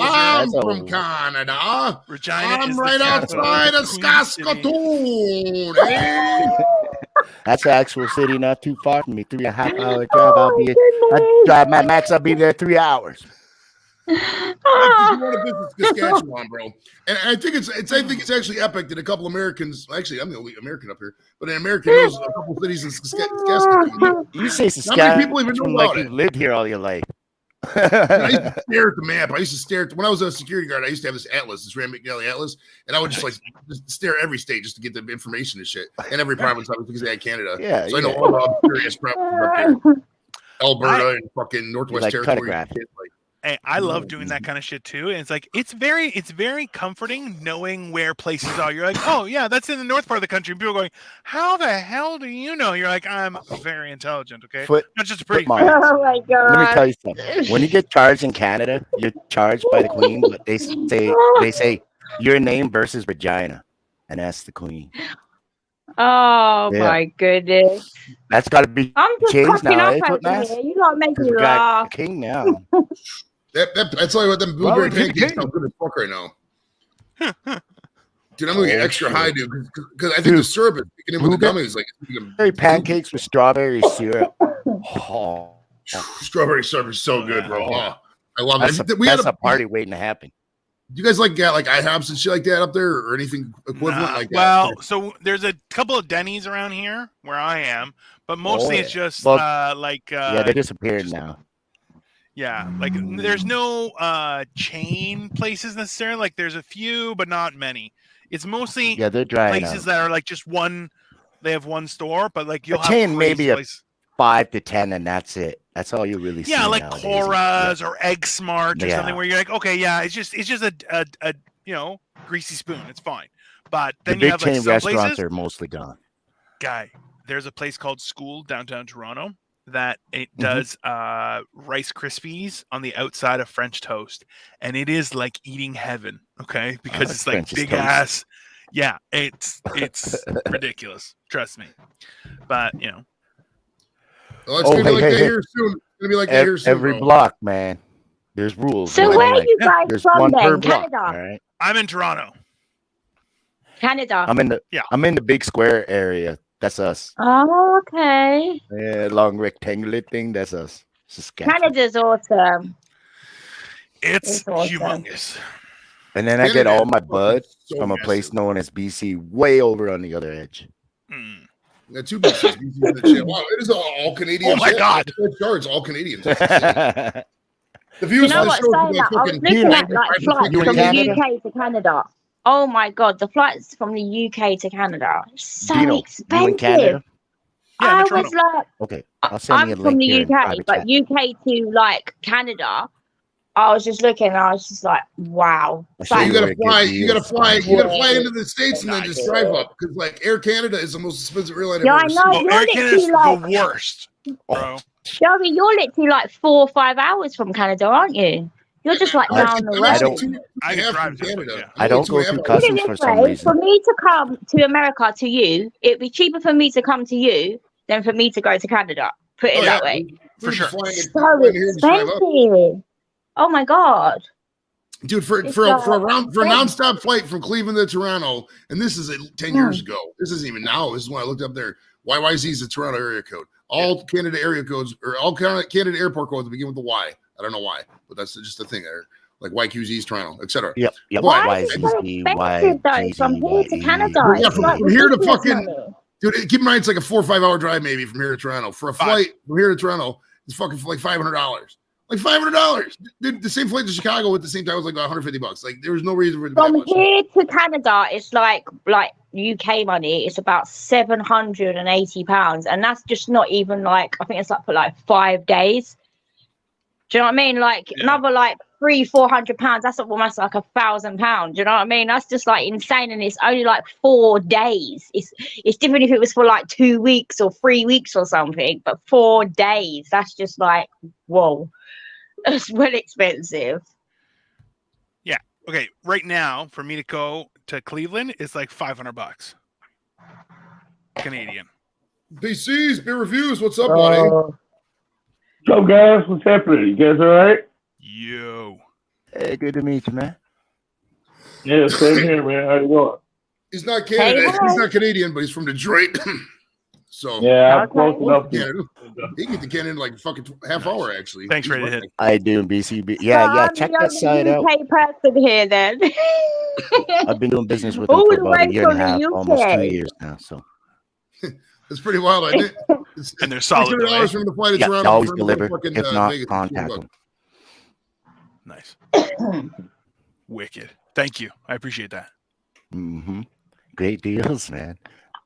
I'm That's from all. Canada. Regina is I'm the right capital outside of Queen City. Saskatoon, eh? That's the actual city, not too far from me. 3.5 hour drive. Oh, I drive my max. I'll be there 3 hours. If you want to visit Saskatchewan, bro, and I think it's actually epic that a couple Americans. Actually, I'm the only American up here, but an American knows a couple cities in Saskatchewan. You say How Saskatchewan many people even know like about you've it? lived here all your life. I used to stare at the map. I used to stare at when I was a security guard. I used to have this atlas, this Rand McNally atlas, and I would just stare at every state just to get the information and shit, and every province obviously because they had Canada. Yeah, so I know all the obscurious provinces up there. Alberta and fucking Northwest like Territory. cartography. Like, Hey, I love doing that kind of shit too. And it's like it's very comforting knowing where places are. You're like, oh yeah, that's in the north part of the country. And people are going, how the hell do you know? You're like, I'm very intelligent, okay? Not just a pretty foot face. marks. Oh my God. Let me tell you something. When you get charged in Canada, you're charged by the Queen, but they say your name versus Regina, and that's the Queen. Oh Yeah. my goodness. That's got to be I'm just changed cracking now, up eh, over Footmass? here. You lot make Because me we got laugh. a king now. I tell you what, them blueberry Well, it's pancakes okay. sound good as fuck right now. Dude, I'm gonna get Oh, extra shit. high, dude, because I think Dude, the syrup is kicking in with the blueberry- gummies. Like Strawberry pancakes with strawberry syrup. Oh, strawberry syrup is so good, bro. Oh, I love that's it. a, We had that's a party waiting to happen. Do you guys like got like IHOPs and shit like that up there, or anything equivalent Nah, like that? well, so there's a couple of Denny's around here where I am, but mostly Oh, it's just well, yeah, they disappeared now. Yeah, like there's no chain places necessarily. Like there's a few, but not many. It's mostly Yeah, they're drying places out. that are like just one. They have one store, but like you'll A have chain crazy maybe a places. 5 to 10, and that's it. That's all you really see. Yeah, like nowadays. Cora's or Egg Smart or Yeah. something where you're like, okay, yeah, it's just a greasy spoon. It's fine. But The then you big have like chain some restaurants places. are mostly gone. Guy, there's a place called School downtown Toronto that it Mhm. does Rice Krispies on the outside of French toast, and it is like eating heaven. Okay, because like it's like French's big toast. ass. Yeah, it's ridiculous. Trust me. But Oh, it's Oh, gonna be hey, like hey, that hey. here soon. It's gonna be like that here soon, Every bro. block, man. There's rules. So man. where are Like, you guys there's from one per then? block. Canada. All right. I'm in Toronto. Canada. I'm in the Yeah. I'm in the big square area. That's us. Oh, okay. Yeah, long rectangular thing. That's us. Saskatchewan. Canada's awesome. It's It's awesome. humongous. And then I get Canada all is my fucking bud so from a massive. place known as BC, way over on the other edge. Mm. We got 2 BCs. BCs in the chat. Wow, it is all Canadian. Oh my chat. God. Charts all Canadians. You The You views know for the what, show saying is that, I was fucking looking at like 95% flights You in from the Canada? UK to Canada. Oh my god, the flights from the UK to Canada are so Dino, you in expensive. Canada? Yeah, I'm I in was Toronto. like, Okay, I'll send you a I'm from link the here in UK, private but chat. UK to like Canada, I was just looking, and I was just like, wow. I'll It's show So like, you you gotta where good fly. You gotta deals fly. are. You gotta fly into the States and then Nice. just drive up because like Air Canada is the most expensive airline I've yeah, I ever know. seen. Oh, You're Air Canada's literally like, the worst, bro. Joey, you're literally like 4 or 5 hours from Canada, aren't you? You're just like I'm down actually, the I'm road. actually don't- 2 I and a can half drive from to it, Canada. yeah. I'm I only don't 2 go and a half through hours. Put it customs this for some way, reason. for me to come to America to you, it'd be cheaper for me to come to you than for me to go to Canada. Put it Oh, that yeah. way. For sure. So Flying here and just drive up. expensive. Oh my god. Dude, for It's a like- nonstop flight from Cleveland to Toronto, and this is 10 years ago. This isn't even now. This is when I looked up there. YYZ is the Toronto area code. All Canada area codes or all Canada airport codes begin with the Y. I don't know why, but that's just the thing there. Like YQZ's Toronto, etc. Yep. Why Why is it so YZZ, expensive though from here to Canada? Well, yeah, It's from like here to ridiculous fucking- money. Dude, keep in mind it's like a 4 or 5 hour drive maybe from here to Toronto. For a flight from here to Toronto, it's fucking like $500. Like $500. Dude, the same flight to Chicago at the same time was like $150. Like there was no reason for it to be that From much. here to Canada, it's like UK money. It's about £780, and that's just not even like, I think it's like for like 5 days. Do you know what I mean? Like another like £300-400. That's almost like £1,000. Do you know what I mean? That's just like insane, and it's only like 4 days. It's different if it was for like 2 weeks or 3 weeks or something, but 4 days. That's just like whoa. It's well expensive. Okay, right now for me to go to Cleveland is like $500 Canadian. BC's beer reviews. What's up, buddy? What's up, guys? What's happening? You guys all right? Yo. Hey, good to meet you, man. Yeah, same here, man. How you doing? He's not Canada. Hey, He's not Canadian, but he's from Detroit. So Yeah, I'm Okay. close enough to. Canada. He can get to Canada in like fucking half hour actually. Thanks, He's Ready to right Hit. I do in BCB. So Yeah, I'm check the that site only out. UK person here then. I've been doing business with them All for the about way a year and a from the half, UK. almost 2 years now. So It's pretty wild, isn't it? It's And they're solid, though, eh? $600 from the flight to yeah, Toronto. they always from deliver. fucking, If not, Vegas. contact them. Nice. Wicked. Thank you. I appreciate that. Mm-hmm. Great deals, man.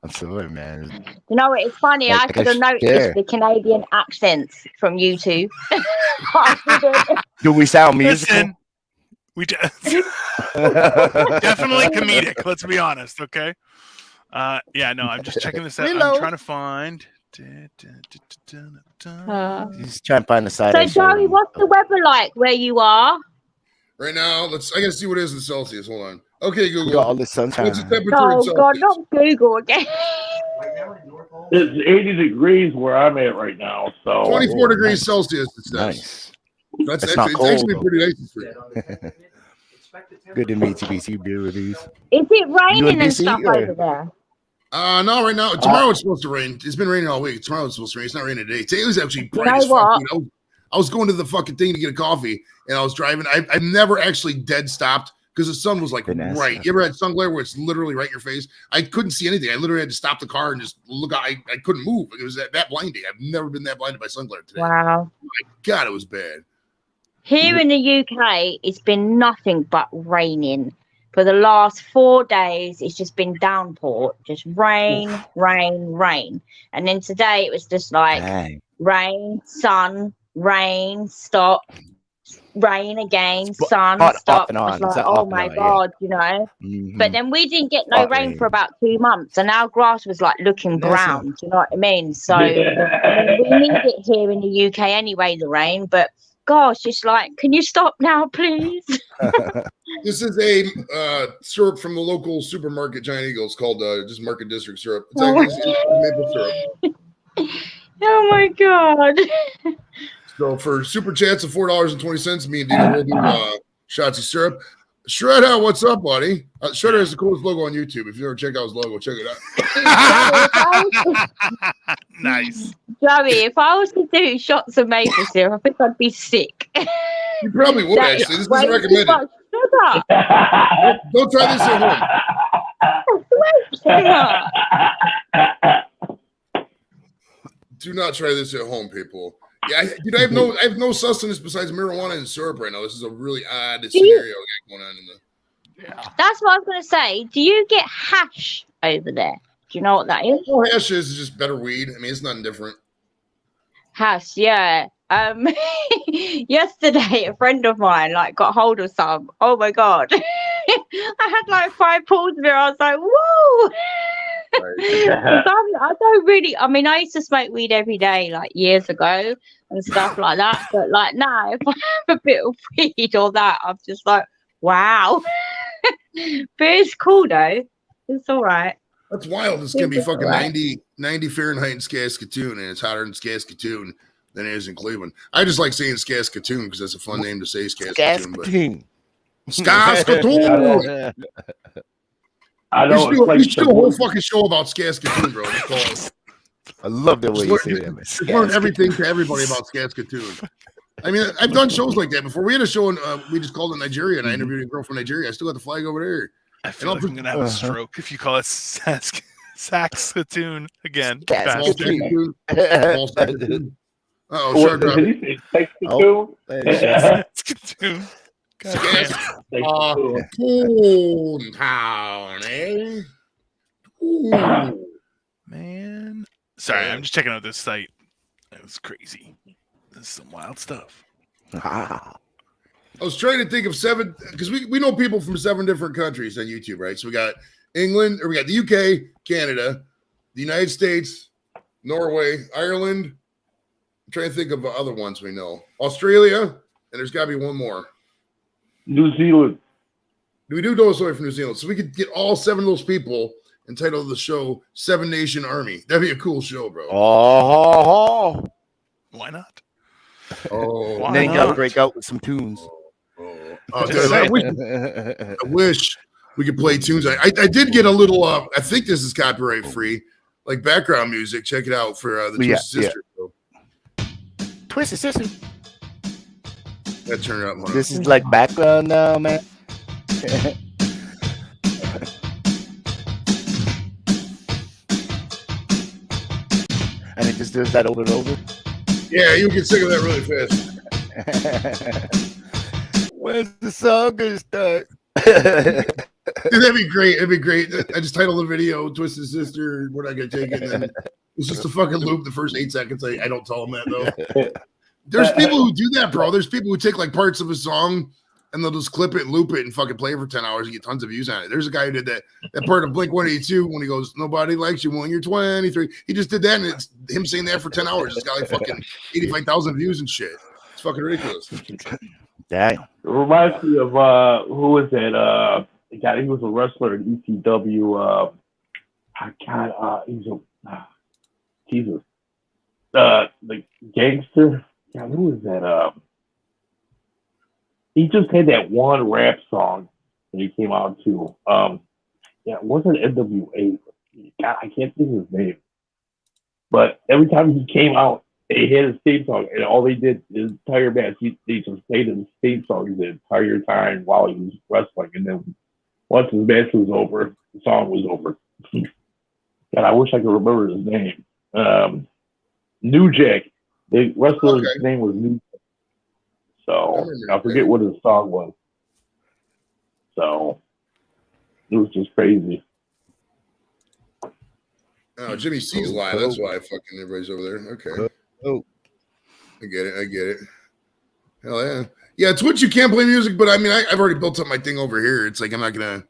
I'm sorry, man. You know what? It's funny. Like, I should have noticed share. the Canadian accents from you two. I didn't. Do we sound musical? Listen, we definitely comedic. Let's be honest, okay? Yeah, no, I'm just checking this out. Reload. I'm trying to find. He's trying to find the site. So, I showed Joey, him. what's the weather like where you are? Right now, I gotta see what it is in Celsius. Hold on. Okay, We got Google. all the sunshine. What's the temperature in Oh, Celsius? God, not Google again. It's 80 degrees where I'm at right now. So 24 degrees nice. Celsius. It says. Nice. That's It's actually, not it's cold, actually though. pretty nice. This week. Good to meet you, BC Beer Reviews. Is it You in raining and BC, stuff or- over there? No, right now. Tomorrow it's supposed to rain. It's been raining all week. Tomorrow it's supposed to rain. It's not raining today. Today was actually bright know as fuck. what? dude. I was going to the fucking thing to get a coffee, and I was driving. I've never actually dead stopped because the sun was like Vanessa. right. You ever had sun glare where it's literally right in your face? I couldn't see anything. I literally had to stop the car and just look. I couldn't move. It was that blinding. I've never been that blinded by sun glare today. Wow. God, it was bad. Here in the UK, it's been nothing but raining. For the last 4 days, it's just been downpour. Just rain, rain, rain. And then today, it was just like Dang. rain, sun, rain, stop, rain again, sun, off stop. and I on. was like, It's oh off my and on, yeah. God, you know. Mhm. But then we didn't get no Hot rain rain. for about 2 months. And our grass was like looking That's brown. Do you know what I mean? So Yeah. we need it here in the UK anyway, the rain. But gosh, it's like, can you stop now, please? This is a syrup from the local supermarket, Giant Eagle. It's called just Market District syrup. It's Oh. actually it's maple syrup. Oh my God. So for super chats of $4.20, me and Dino will do shots of syrup. Shredder, what's up, buddy? Shredder has the coolest logo on YouTube. If you ever check out his logo, check it out. Nice. Joey, if I was to do shots of maple syrup, I think I'd be sick. You probably would That actually. This way is too recommended. much Never. Don't try this at home. Do not try this at home, people. Yeah, dude, I have no sustenance besides marijuana and syrup right now. This is a really odd scenario going on in the. That's what I was gonna say. Do you get hash over there? Do you know what that is? All hash is just better weed. I mean, it's nothing different. Hash, yeah. Yesterday a friend of mine like got hold of some. Oh my god. I had like 5 pulls of it. I was like, whoa. I don't really, I mean, I used to smoke weed every day like years ago and stuff like that, but like now if I have a bit of weed or that, I'm just like, wow. But it's cool though. It's all right. That's wild. It's gonna be fucking 90 Fahrenheit in Saskatoon, and it's hotter in Saskatoon than it is in Cleveland. I just like saying Saskatoon because that's a fun name to say, Saskatoon. Saskatoon. I know. You should do a whole fucking show about Saskatoon, bro. I love the way you say that. Just learn everything to everybody about Saskatoon. I mean, I've done shows like that before. We had a show in, we just called it Nigeria, and I interviewed a girl from Nigeria. I still got the flag over there. I feel like I'm gonna have a stroke if you call it Saskatoon again. Saskatoon. Oh, sure. Did he say Saskatoon? Saskatoon. Saskatoon town, eh? Ooh. Man. Sorry, I'm just checking out this site. It was crazy. This is some wild stuff. I was trying to think of 7 because we know people from 7 different countries on YouTube, right? So we got England, or we got the UK, Canada, the United States, Norway, Ireland. I'm trying to think of other ones we know. Australia, and there's got to be one more. New Zealand. We do know a story from New Zealand, so we could get all 7 of those people and title the show 7 Nation Army. That'd be a cool show, bro. Oh, why not? Oh, and then you gotta break out with some tunes. Dude, I wish we could play tunes. I did get a little. I think this is copyright free, like background music. Check it out for the Twisted Sister. Twisted Sister. That turned out. This is like background now, man. And it just does that over and over. Yeah, you get sick of that really fast. Where's the song gonna start? Dude, that'd be great. It'd be great. I just titled the video "Twisted Sister." We're not gonna take it. And then it's just a fucking loop. The first 8 seconds. I don't tell them that though. There's people who do that, bro. There's people who take like parts of a song and they'll just clip it, loop it, and fucking play it for 10 hours and get tons of views on it. There's a guy who did that part of Blink 182 when he goes, "Nobody likes you when you're 23." He just did that, and it's him saying that for 10 hours. It's got like fucking 85,000 views and shit. It's fucking ridiculous. Dang. It reminds me of who was it? God, he was a wrestler in ECW. He's a Jesus. The gangster. God, who was that? He just had that one rap song that he came out to. It wasn't NWA. God, I can't think of his name. But every time he came out, they had his theme song, and all they did his entire match, they just played his theme song the entire time while he was wrestling. And then once his match was over, the song was over. God, I wish I could remember his name. New Jack. The wrestler's name was New Jack. So I forget what his song was. So it was just crazy. Oh, Jimmy C's live. That's why fucking everybody's over there. Okay. I get it. Hell yeah. Yeah, Twitch, you can't play music, but I mean, I've already built up my thing over here. It's like I'm not going to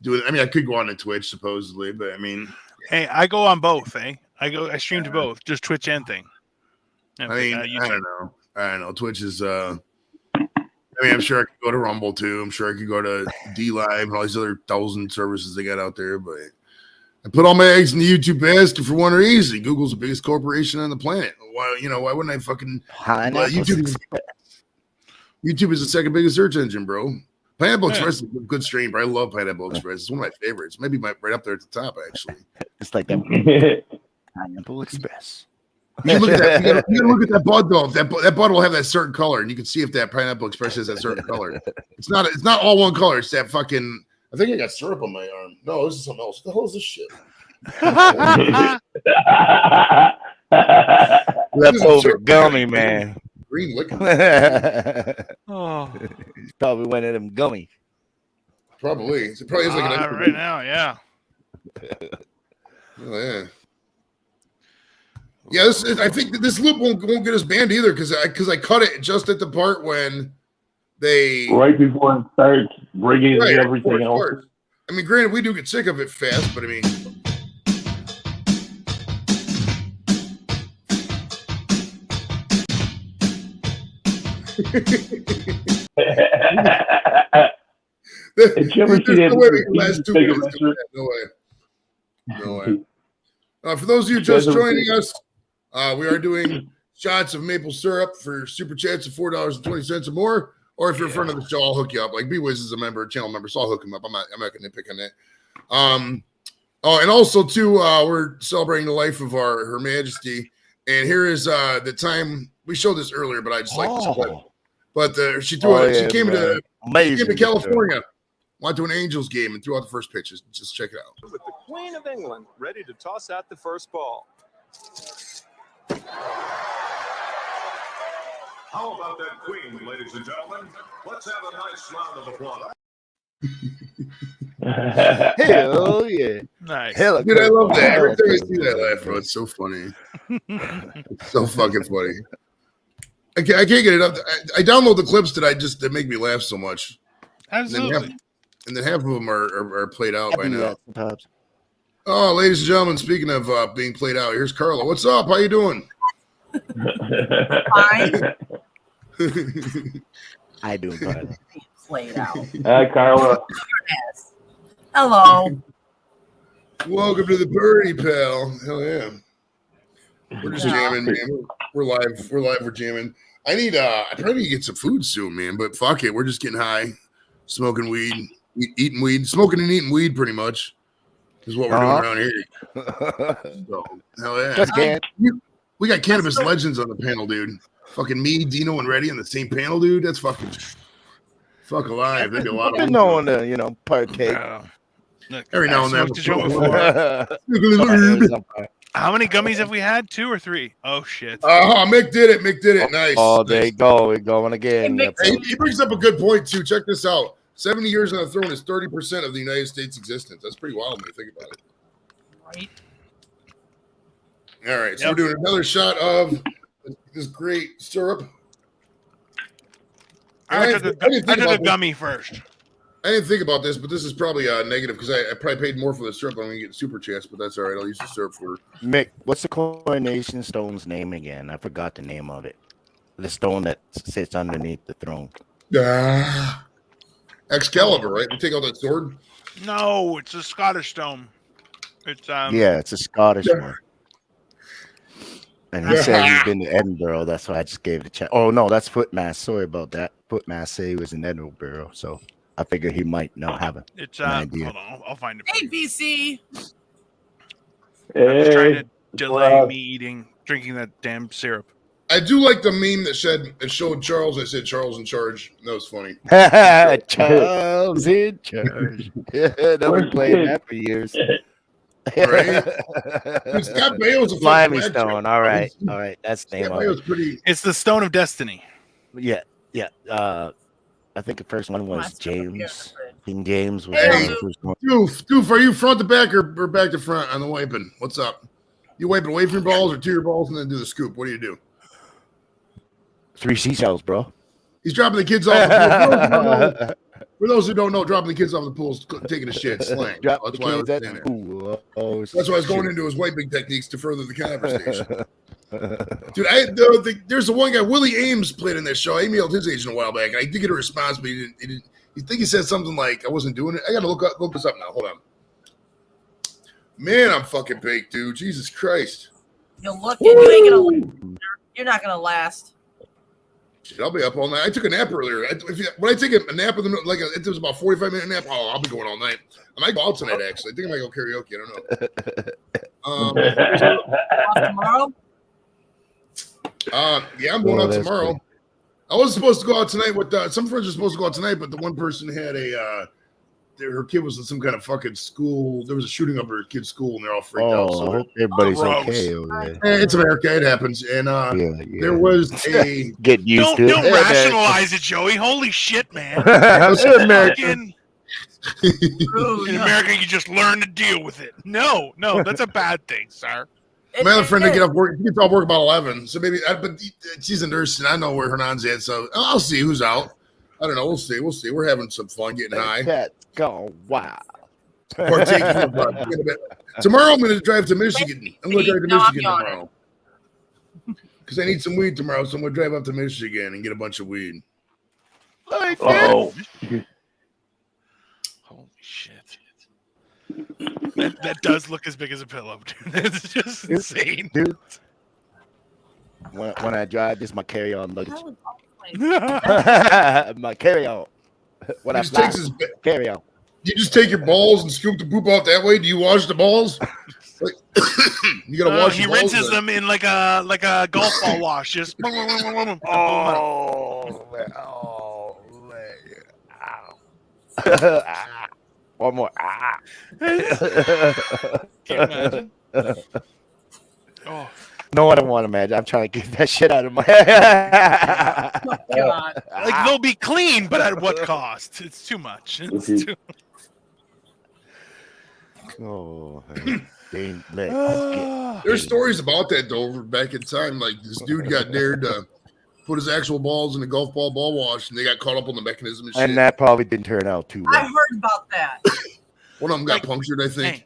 do it. I mean, I could go on to Twitch, supposedly, but I mean. Hey, I go on both, eh? I stream to both, just Twitch and thing. I mean, I don't know. Twitch is, I mean, I'm sure I could go to Rumble too. I'm sure I could go to D Live and all these other 1,000 services they got out there. But I put all my eggs in the YouTube basket for one reason. Google's the biggest corporation on the planet. Why wouldn't I fucking YouTube is the second biggest search engine, bro. Pineapple Express is a good stream, bro. I love Pineapple Express. It's one of my favorites. Maybe right up there at the top, actually. It's like that. Pineapple Express. You can look at that. You gotta look at that bud though. That bud will have that certain color, and you can see if that Pineapple Express has that certain color. It's not all one color. It's that fucking. I think I got syrup on my arm. No, this is something else. What the hell is this shit? Leftover gummy, man. Green liquor. Oh, He's probably one of them gummy. Probably. It probably is like an right now, yeah. Oh, yeah. Yeah, I think that this loop won't get us banned either because I cut it just at the part when they right before it starts bringing in everything else. I mean, granted, we do get sick of it fast, but I mean. Did you ever see that? No way. No way. For those of you just joining us, we are doing shots of maple syrup for super chats of $4.20 or more. Or if you're a friend of the show, I'll hook you up. Like B-Wiz is a channel member, so I'll hook him up. I'm not gonna nitpick on that. Oh, and also too, we're celebrating the life of Her Majesty. And here is the time we showed this earlier, but I just like this clip. But she threw it. She came to California, went to an Angels game, and threw out the first pitch. Just check it out. With the Queen of England ready to toss out the first ball. How about that queen, ladies and gentlemen? Let's have a nice round of applause. Hell yeah. Nice. Hell, dude, I love that. Every time I see that laugh, bro, it's so funny. It's so fucking funny. I can't get it up. I download the clips that make me laugh so much. Absolutely. And then half of them are played out by now. Sometimes. Oh, ladies and gentlemen, speaking of being played out, here's Carla. What's up? How you doing? Fine. I do, Carla. Played out. Hi, Carla. Hello. Welcome to the party, pal. Hell yeah. We're just jamming, man. We're live. We're jamming. I probably need to get some food soon, man. But fuck it, we're just getting high, smoking weed, eating weed, smoking and eating weed, pretty much is what we're doing around here. So, hell yeah. Just can't. We got cannabis legends on the panel, dude. Fucking me, Dino, and Reddy on the same panel, dude. That's fuck alive. There'd be a lot of no one to, partake. Every now and then. How many gummies have we had? 2 or 3? Oh shit. Mick did it. Nice. Oh, there you go. We're going again. He brings up a good point too. Check this out. 70 years on the throne is 30% of the United States' existence. That's pretty wild when you think about it. Right. All right, so we're doing another shot of this great syrup. I took a gummy first. I didn't think about this, but this is probably negative because I probably paid more for the syrup. I'm going to get super chats, but that's all right. I'll use the syrup for. Mick, what's the coronation stone's name again? I forgot the name of it. The stone that sits underneath the throne. Excalibur, right? You take out that sword? No, it's a Scottish stone. It's it's a Scottish one. And he said he's been to Edinburgh. That's why I just gave it a check. Oh no, that's Footmass. Sorry about that. Footmass said he was in Edinburgh, so I figured he might not have an idea. Hold on, I'll find it. ABC. I'm just trying to delay me drinking that damn syrup. I do like the meme that showed Charles. I said Charles in charge. That was funny. Charles in charge. They've been playing that for years. Right? Scott Bale's a Slimy stone. All right. That's the name of it. It's the Stone of Destiny. Yeah. I think the first one was James. King James was the first one. Doof, are you front to back or back to front on the wiping? What's up? You wiping away from your balls or to your balls and then do the scoop? What do you do? 3 seashells, bro. He's dropping the kids off the pool. For those who don't know, dropping the kids off the pool is taking a shit. Slang. That's why I was saying that. That's why I was going into his wiping techniques to further the conversation. Dude, there's the one guy, Willie Ames, played in this show. I emailed his agent a while back. I did get a response, but he didn't. You think he said something like, I wasn't doing it? I got to look this up now. Hold on. Man, I'm fucking baked, dude. Jesus Christ. You're looking. You ain't gonna. You're not gonna last. Shit, I'll be up all night. I took a nap earlier. When I take a nap with them, it was about 45-minute nap. Oh, I'll be going all night. I might go out tonight, actually. I think I might go karaoke. I don't know. Off tomorrow? Yeah, I'm going out that's tomorrow. good. I wasn't supposed to go out tonight with some friends were supposed to go out tonight, but the one person had her kid was in some kind of fucking school. There was a shooting up at her kid's school, and they're all freaked out. Oh, So I hope everybody's Gross. okay over there. it's America, it happens. And Yeah. there was a Get used to Don't it. rationalize it, Joey. Holy shit, man. American. In America, you just learn to deal with it. No, that's a bad thing, sir. my other friend to get off work. He gets off work about 11. So maybe, but she's a nurse, and I know where Hernan's at. So I'll see who's out. I don't know. We'll see. We're having some fun, getting high. Let's go. Wow. Partaking of, tomorrow I'm going to drive to Michigan. I'm going to drive to Michigan tomorrow because I need some weed tomorrow. So I'm going to drive up to Michigan and get a bunch of weed. Oh, Holy shit. That does look as big as a pillow, dude. It's just insane. Dude. When I drive, this is my carry-on luggage. My carry-on. When I He just fly, takes his carry-on. You just take your balls and scoop the poop out that way. Do you wash the balls? Like, you gotta wash. He the balls rinses them in like a golf ball wash. Just One more. Can't imagine. Oh. No, I don't want to imagine. I'm trying to get that shit out of my head. God. Like they'll be clean, but at what cost? It's too much. It's too... Oh, There's stories about that though. Back in time, like this dude got dared to put his actual balls in a golf ball wash, and they got caught up on the mechanism and shit. And that probably didn't turn out too well. I heard about that. One of them got punctured, I think. Hey,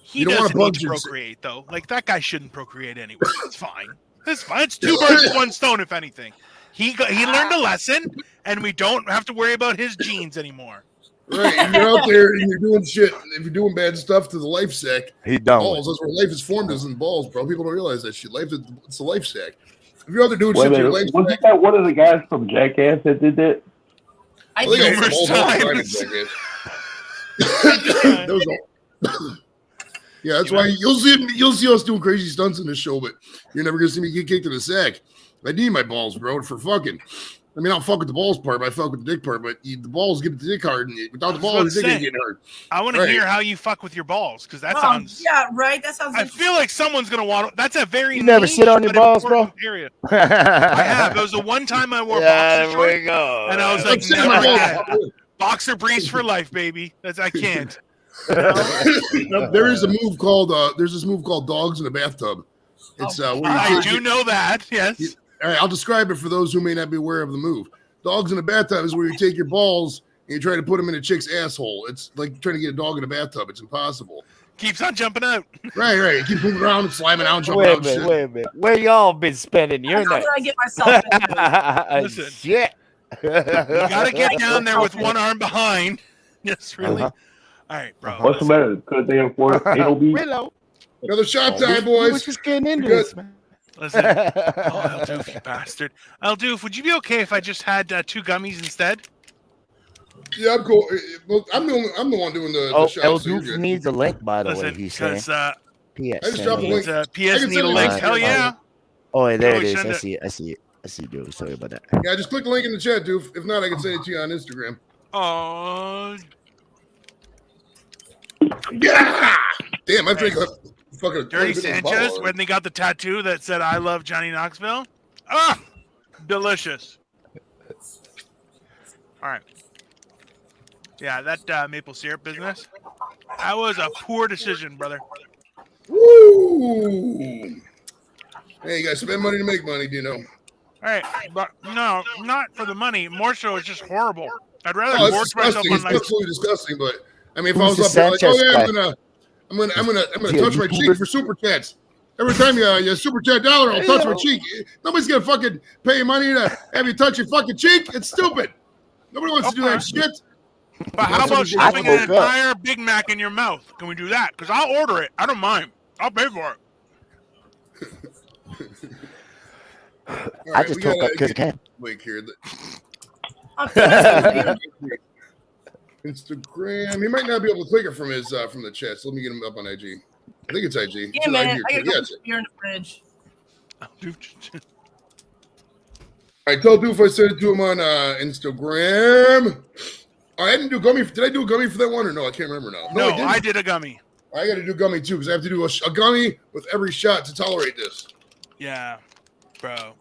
he You don't doesn't wanna need to punch procreate, though. Like, that guy shouldn't procreate anyway. It's fine. It's fine. It's 2 birds with 1 stone, if anything. He learned a lesson, and we don't have to worry about his genes anymore. Right, and you're out there and you're doing shit. If you're doing bad stuff to the life sack, He don't. balls. That's where life is formed, is in balls, bro. People don't realize that shit. It's the life sack. If you're out there doing wait a shit to your minute. life Wasn't sack, that one of the guys from Jackass that did that? I think I think hit Numerous balls all the time in times. Jackass. Those all- Yeah, that's why you'll see us doing crazy stunts in this show, but you're never gonna see me get kicked in the sack. I need my balls, bro, for fucking. I mean, I'll fuck with the balls part, but I fuck with the dick part. But the balls get the dick hard, and without the balls, the dick ain't getting hard. I want to hear how you fuck with your balls, because that sounds. Yeah, right. That sounds. I feel like someone's gonna want. That's a very. You never niche sit on your but balls, bro? important area. I have. It was the one time I wore boxer There we shorts, go. and I was like, Sit in my never balls. again. Boxer briefs for life, baby. I can't. There is a move called there's this move called dogs in a bathtub. It's where you I do know that. Yes. All right, I'll describe it for those who may not be aware of the move. Dogs in a bathtub is where you take your balls and you try to put them in a chick's asshole. It's like trying to get a dog in a bathtub. It's impossible. Keeps on jumping out. Right. You keep moving around and slamming out, jumping Wait a out. minute, Shit. wait a minute. Where y'all been spending your How night? did I get myself into? Listen. Shit. You gotta get down there with one arm behind. Yes, really. Uh-huh. All right, bro. What's the matter? Because they enforce anal beat? Willow. Another shot time, We was boys. just getting into Good. this, man. Listen. Oh, Eldoof, you bastard. Eldoof, would you be okay if I just had 2 gummies instead? Yeah, I'm cool. Well, I'm the one doing the Oh, shots. El so you're Doof good. needs a link, by the way. Listen, He's saying. because PS. I just dropped a link. PS I need can a send link. it. Hell yeah. Oh, there it Joey, is. send I it. see it. I see, dude. Sorry about that. Yeah, just click the link in the chat, dude. If not, I can send it to you on Instagram. Oh, Yeah! Damn, I drink a fucking Dirty 20 minutes Sanchez, bottle. when they got the tattoo that said "I love Johnny Knoxville." Ah, delicious. All right. Yeah, that maple syrup business. That was a poor decision, brother. Woo! Hey, you gotta spend money to make money, Dino. All right, but no, not for the money. More so, it's just horrible. I'd rather Oh, it's force myself disgusting. on It's like. absolutely disgusting. But I mean, if Who's I was the up there like, oh Sanchez yeah, guy? I'm gonna Yeah, touch my cheek for super chats. Every time you super chat $1, I'll touch my cheek. Nobody's gonna fucking pay money to have you touch your fucking cheek. It's stupid. Nobody wants to do that shit. But how about I shoving an spoke up. entire Big Mac in your mouth? Can we do that? Because I'll order it. I don't mind. I'll pay for it. All I right, just we took gotta up because I get- can. Link here. I'm feeling Instagram. He might not be able to click it from the chat. So let me get him up on IG. I think it's IG. Yeah, It's man. IG. I gotta Yeah, go it's put beer in the fridge. I told Doof I sent it to him on Instagram. I didn't do gummy. Did I do a gummy for that one or no? I can't remember now. No, I didn't. I did a gummy. I got to do gummy too because I have to do a gummy with every shot to tolerate this. Yeah, bro.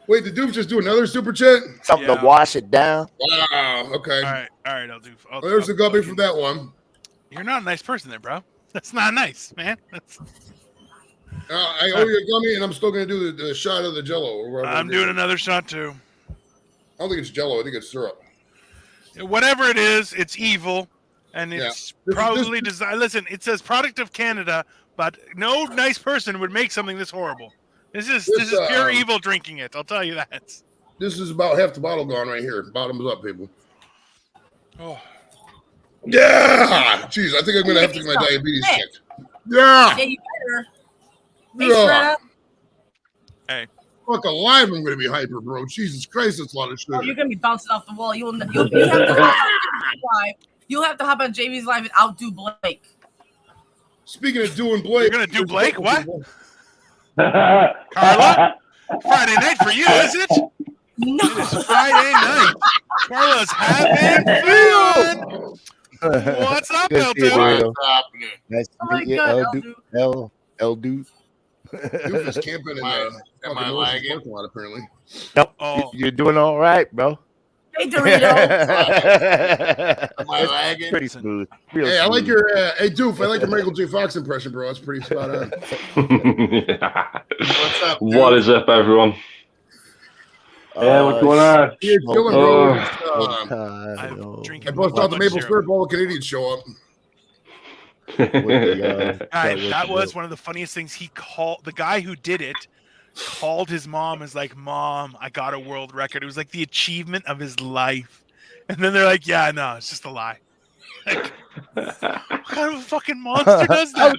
Wait, did Doof just do another super chat? Something to wash it down. Wow. Okay. All right. I'll do. Well, there's a gummy from that one. You're not a nice person there, bro. That's not nice, man. That's. I owe you a gummy, and I'm still going to do the shot of the Jello. Or whatever I'm doing another shot too. I don't think it's Jello. I think it's syrup. Whatever it is, it's evil, and it's probably designed. Listen, it says product of Canada, but no nice person would make something this horrible. This is pure evil drinking it. I'll tell you that. This is about half the bottle gone right here. Bottoms up, people. Oh. Yeah. Jeez, I think I'm going to have to get my diabetes checked. Yeah, you better. Hey, Yeah. Hey. Fuck alive, I'm going to be hyper, bro. Jesus Christ, that's a lot of shit. Oh, you're going to be bouncing off the wall. You have to hop on Jamie's live. You'll have to hop on Jamie's live and outdo Blake. Speaking of doing Blake. You're going to do Blake? What? Carla? Friday night for you, is it? No. It is Friday night. Carla's having fun. What's up, Elton? Nice to meet you, El Dude. Doof is camping in the fucking North parking lot, apparently. Nope. Oh. You're doing all right, bro. Hey, Dorito. Am I lagging? Pretty smooth. Real Hey, I like smooth. your hey Doof. I like your Michael J. Fox impression, bro. That's pretty spot on. What's up? Dude? What is up, everyone? Yeah, what's going on? You're chilling, bro. I'm drinking. I bust out the maple syrup. syrup. All the Canadians show up. That was one of the funniest things. The guy who did it called his mom as like, "Mom, I got a world record." It was like the achievement of his life. And then they're like, "Yeah, no, it's just a lie." Like, what kind of a fucking monster does that?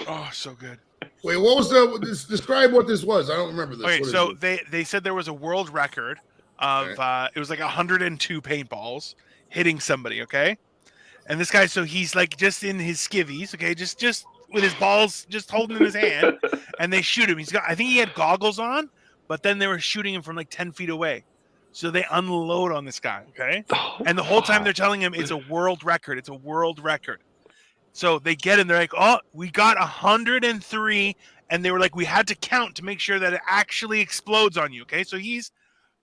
Oh, so good. Wait, what was describe what this was? I don't remember this. Okay, What is so it? they said there was a world record of it was like 102 paintballs hitting somebody, okay? And this guy, so he's like just in his skivvies, okay, just with his balls just holding in his hand, and they shoot him. I think he had goggles on, but then they were shooting him from like 10 feet away. So they unload on this guy, okay? And the whole time they're telling him it's a world record. It's a world record. So they get him. They're like, "Oh, we got 103," and they were like, "We had to count to make sure that it actually explodes on you." Okay, so he's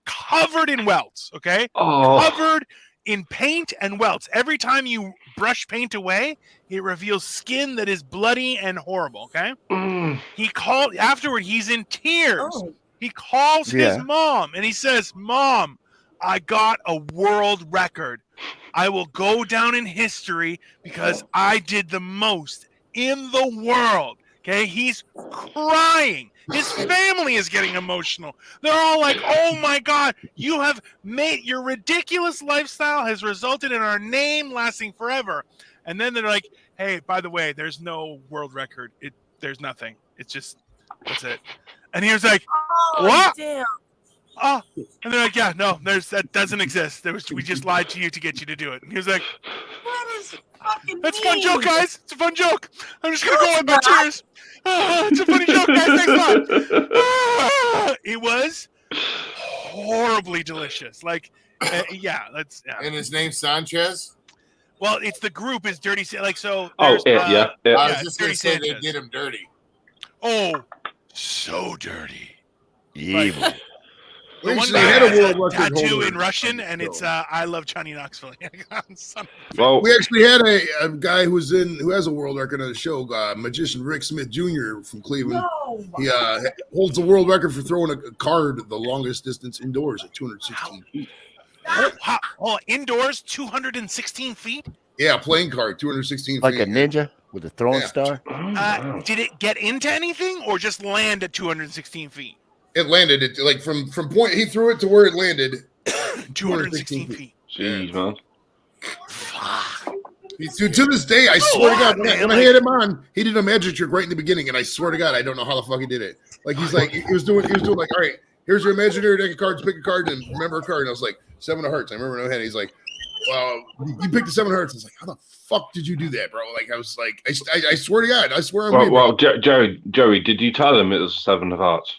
covered in welts. Okay, covered in paint and welts. Every time you brush paint away, it reveals skin that is bloody and horrible. Okay, he called afterward. He's in tears. Oh. He calls his mom and he says, "Mom, I got a world record. I will go down in history because I did the most in the world." Okay, he's crying. His family is getting emotional. They're all like, "Oh my God, you have made your ridiculous lifestyle has resulted in our name lasting forever." And then they're like, "Hey, by the way, there's no world record. There's nothing. It's just that's it." And he was like, "What?" Damn. Oh, and they're like, "Yeah, no, that doesn't exist. We just lied to you to get you to do it." And he was like, That is fucking "That's a fun mean. joke, guys. It's a fun joke. I'm just gonna go with my tears. It's a funny joke, guys. Thanks a lot." It was horribly delicious. Like, yeah, that's. Yeah. And his name's Sanchez? Well, it's the group is Dirty. Like, so. Oh, there's, I was just Dirty going to say they Sanchez. did him dirty. Oh, so dirty. Evil. The one Actually, guy had a has world a record tattoo holder. in Russian, and it's "I love Johnny Knoxville." Well, We actually had a guy who has a world record on the show, magician Rick Smith Jr. from Cleveland. No. He holds the world record for throwing a card the longest distance indoors at 216 feet. Indoors, 216 feet. Yeah, playing card, 216 Like feet. a ninja with a throwing star. Did it get into anything, or just land at 216 feet? It landed it like from point he threw it to where it landed. 216 feet. Jeez, man. Dude, to this day, I swear to God, when I had him on, he did a magic trick right in the beginning, and I swear to God, I don't know how the fuck he did it. Like he was doing like, "All right, here's your imaginary deck of cards, pick a card and remember a card." And I was like, 7 of hearts. I remember in my head, he's like, you picked the 7 of hearts. I was like, how the fuck did you do that, bro? Like, I was like, I swear to God, I swear on me, bro. Joey, did you tell him it was 7 of hearts?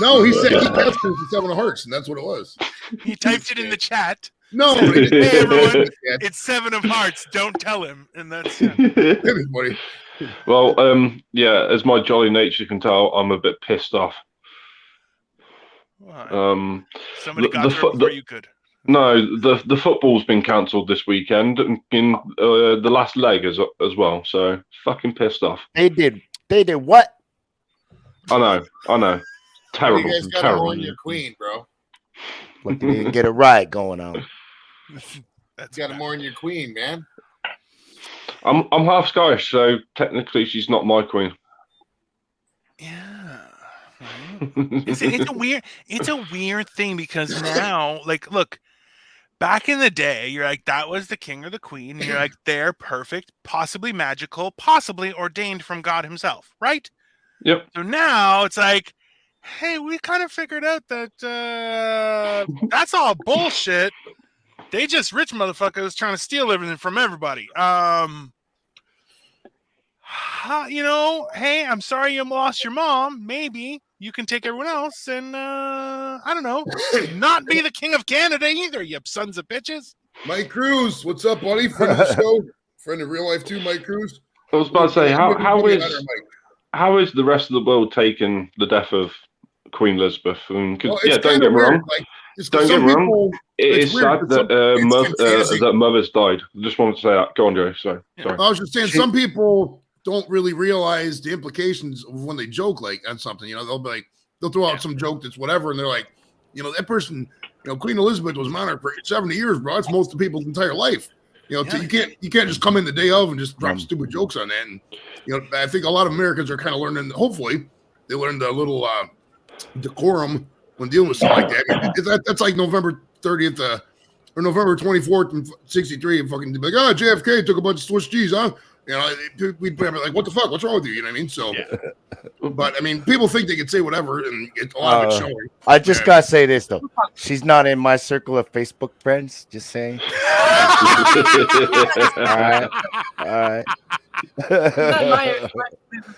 No, he said he guessed it was the 7 of hearts, and that's what it was. He typed it in the chat. No, said, hey everyone, it's 7 of hearts. Don't tell him, and that's everybody. Well, as my jolly nature can tell, I'm a bit pissed off. Somebody got there before you could. No, the football's been cancelled this weekend in the last leg as well. So fucking pissed off. They did what? I know. Terrible. You guys got to mourn your queen, bro. Look, you didn't get a riot going on. That's got to mourn your queen, man. I'm half Scottish, so technically she's not my queen. Yeah. It's a weird thing because now, like, look, back in the day, you're like, that was the king or the queen, and you're like, they're perfect, possibly magical, possibly ordained from God himself, right? Yep. So now it's like, hey, we kind of figured out that that's all bullshit. They just rich motherfuckers trying to steal everything from everybody. Hey, I'm sorry you lost your mom. Maybe you can take everyone else and, I don't know, not be the king of Canada either, you sons of bitches. Mike Cruz, what's up, buddy? Friend of the show. Friend of real life, too, Mike Cruz. I was about to say, how is the rest of the world taking the death of Queen Elizabeth? Don't get me wrong. Don't get me wrong. It is sad that mother's died. I just wanted to say that. Go on, Joe. Sorry. I was just saying, some people don't really realize the implications of when they joke like on something. They'll throw out some joke that's whatever, and they're like, that person, Queen Elizabeth was monarch for 70 years, bro. It's most of people's entire life. You can't just come in the day of and just drop stupid jokes on that. And I think a lot of Americans are kind of learning. Hopefully, they learned a little decorum when dealing with something like that. That's like November 30th or November 24th and 63, and fucking be like, JFK took a bunch of Swiss cheese, huh? We'd be like, what the fuck? What's wrong with you? You know what I mean? So, but I mean, people think they can say whatever, and a lot of it's showing. I just gotta say this though, she's not in my circle of Facebook friends. Just saying. All right. My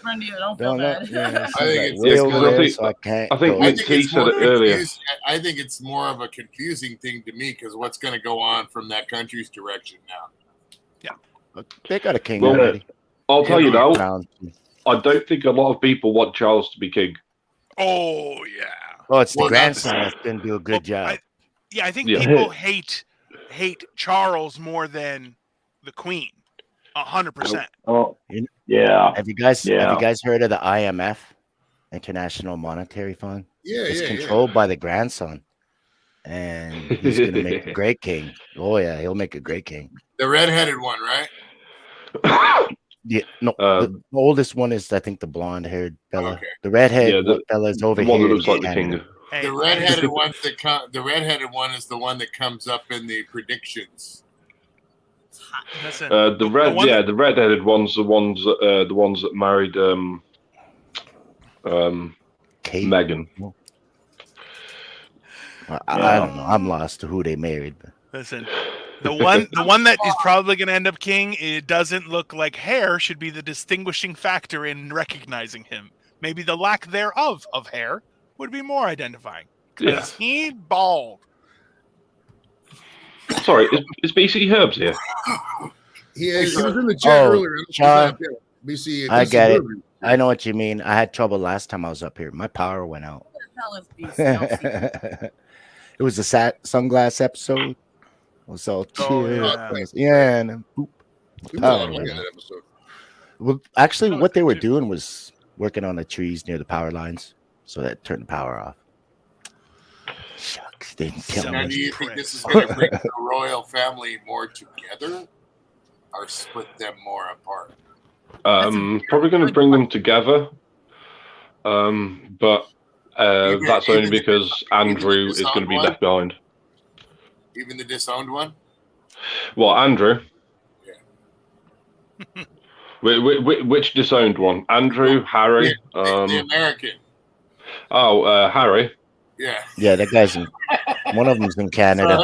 friend either. Don't feel bad. I think it's more of a confusing thing to me because what's going to go on from that country's direction now? They got a king Well, already. I'll tell you now, I don't think a lot of people want Charles to be king. Oh, yeah. Oh, it's the grandson that's going to do a good job. I think people hate Charles more than the Queen. 100%. Oh, yeah. Have you guys heard of the IMF, International Monetary Fund? It's controlled by the grandson. And he's going to make a great king. Oh, yeah, he'll make a great king. The redheaded one, right? Yeah, no, the oldest one is, I think, the blonde-haired fella. Okay. The redhead fella is over here. One that looks like the king. The redheaded one the redheaded one is the one that comes up in the predictions. The redheaded ones, the ones that married Meghan. I don't know. I'm lost to who they married. But. Listen, the one that is probably going to end up king, it doesn't look like hair should be the distinguishing factor in recognizing him. Maybe the lack thereof of hair would be more identifying. Because he's bald. Sorry, is BC Herbs here? He was in the chat earlier. Sean, BC, I get it. I know what you mean. I had trouble last time I was up here. My power went out. It was a sunglass episode. It was all cheers. And then boop. Power went out. Well, actually, what they were doing was working on the trees near the power lines, so that turned the power off. Shucks, they didn't tell me. Now, do you think this is going to bring the royal family more together, or split them more apart? Probably going to bring them together, but that's only because Andrew is going to be left behind. Even the disowned one? Well, Andrew. Yeah. Which disowned one? Andrew, Harry? The American. Harry. Yeah. Yeah, that guy's one of them's in Canada.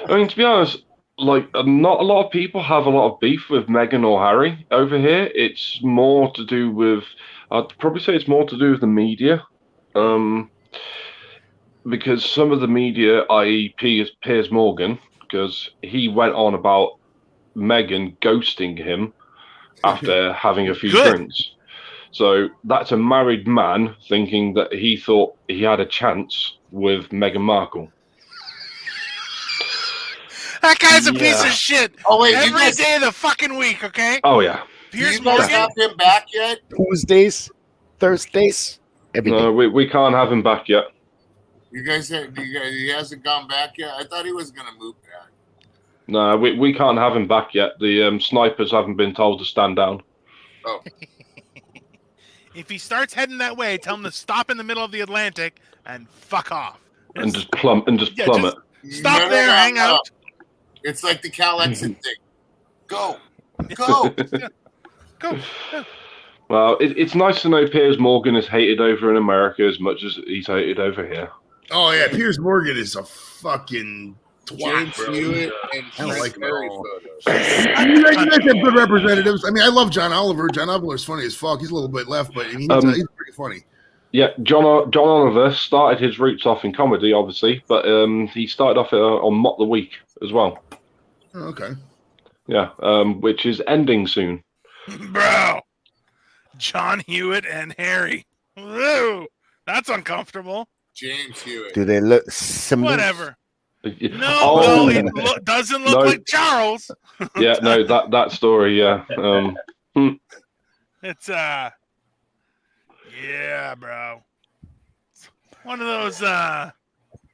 I mean, to be honest, like not a lot of people have a lot of beef with Meghan or Harry over here. It's more to do with, I'd probably say it's more to do with the media, because some of the media, i.e. Piers Morgan, because he went on about Meghan ghosting him after having a few drinks. So that's a married man thinking that he thought he had a chance with Meghan Markle. That guy's a piece of shit. Oh wait, every day of the fucking week, okay? Oh yeah. Piers Do you guys Morgan. have him back yet? Tuesdays, Thursdays, every day. No, we can't have him back yet. You guys, he hasn't gone back yet. I thought he was gonna move back. No, we can't have him back yet. The snipers haven't been told to stand down. Oh. If he starts heading that way, tell him to stop in the middle of the Atlantic and fuck off. And just plummet. Stop there, hang out. It's like the Cal Exit thing. Go. Go. Go. Well, it's nice to know Piers Morgan is hated over in America as much as he's hated over here. Oh yeah, Piers Morgan is a fucking twat, James bro. Hewitt and I don't like him at Harry all. photos. You guys have good representatives. I mean, I love John Oliver. John Oliver's funny as fuck. He's a little bit left, but I mean, he's pretty funny. Yeah, John Oliver started his roots off in comedy, obviously, but he started off on Mock the Week as well. Oh, okay. Yeah, which is ending soon. Bro. John Hewitt and Harry. Woo! That's uncomfortable. James Hewitt. Do they look similar? Whatever. No, it doesn't look like Charles. Yeah, no, that story, yeah. It's yeah, bro. It's one of those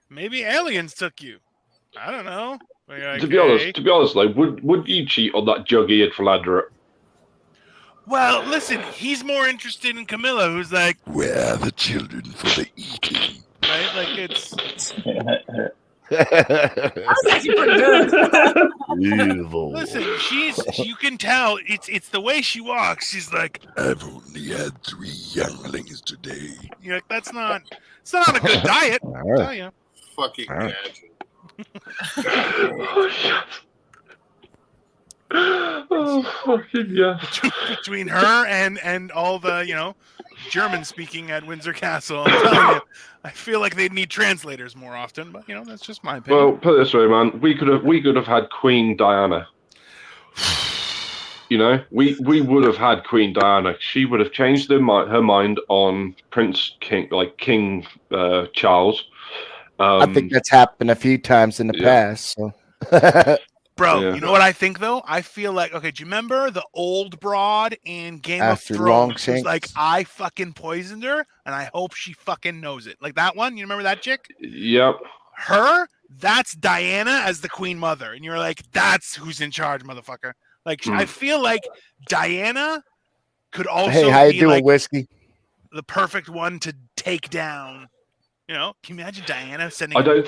maybe aliens took you. I don't know. Like, To be honest, though, would you cheat on that jug-eared philanderer? Well, listen, he's more interested in Camilla, who's like, where are the children for the eating? Right? Like it's That's actually pretty good. Evil. Listen, you can tell it's the way she walks. She's like, I've only had 3 younglings today. You're like, it's not a good diet, I'll tell you. Fucking gadget. Oh, fucking yeah. Between her and all the, German speaking at Windsor Castle, I'm telling you, I feel like they'd need translators more often, but that's just my opinion. Well, put it this way, man. We could have had Queen Diana. We would have had Queen Diana. She would have changed her mind on King Charles. I think that's happened a few times in the past. So. Bro, you know what I think though? I feel like, okay, do you remember the old broad in Game of Thrones? Who's like, I fucking poisoned her, and I hope she fucking knows it. Like that one? You remember that chick? Yep. Her? That's Diana as the Queen Mother, and you're like, that's who's in charge, motherfucker. Like, I feel like Diana could also hey, how you be doing, like Whiskey? the perfect one to take down. Can you imagine Diana sending? I don't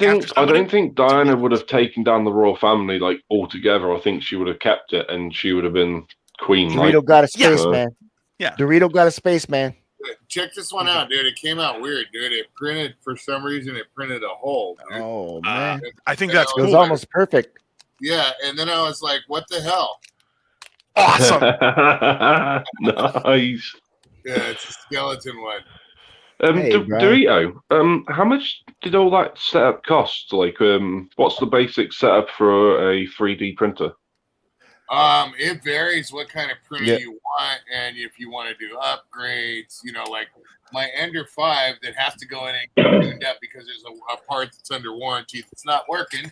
think Diana would have taken down the royal family like altogether. I think she would have kept it, and she would have been queen. Dorito got a spaceman. Yeah. Dorito got a spaceman. Check this one out, dude. It came out weird, dude. It printed for some reason. It printed a hole. Dude. Oh man, I think that's cool. It was almost perfect. Yeah, and then I was like, "What the hell?" Awesome. Nice. Yeah, it's a skeleton one. Dorito, how much did all that setup cost? Like, what's the basic setup for a 3D printer? It varies what kind of printer you want, and if you want to do upgrades, like my Ender 5 that has to go in and get cleaned up because there's a part that's under warranty that's not working.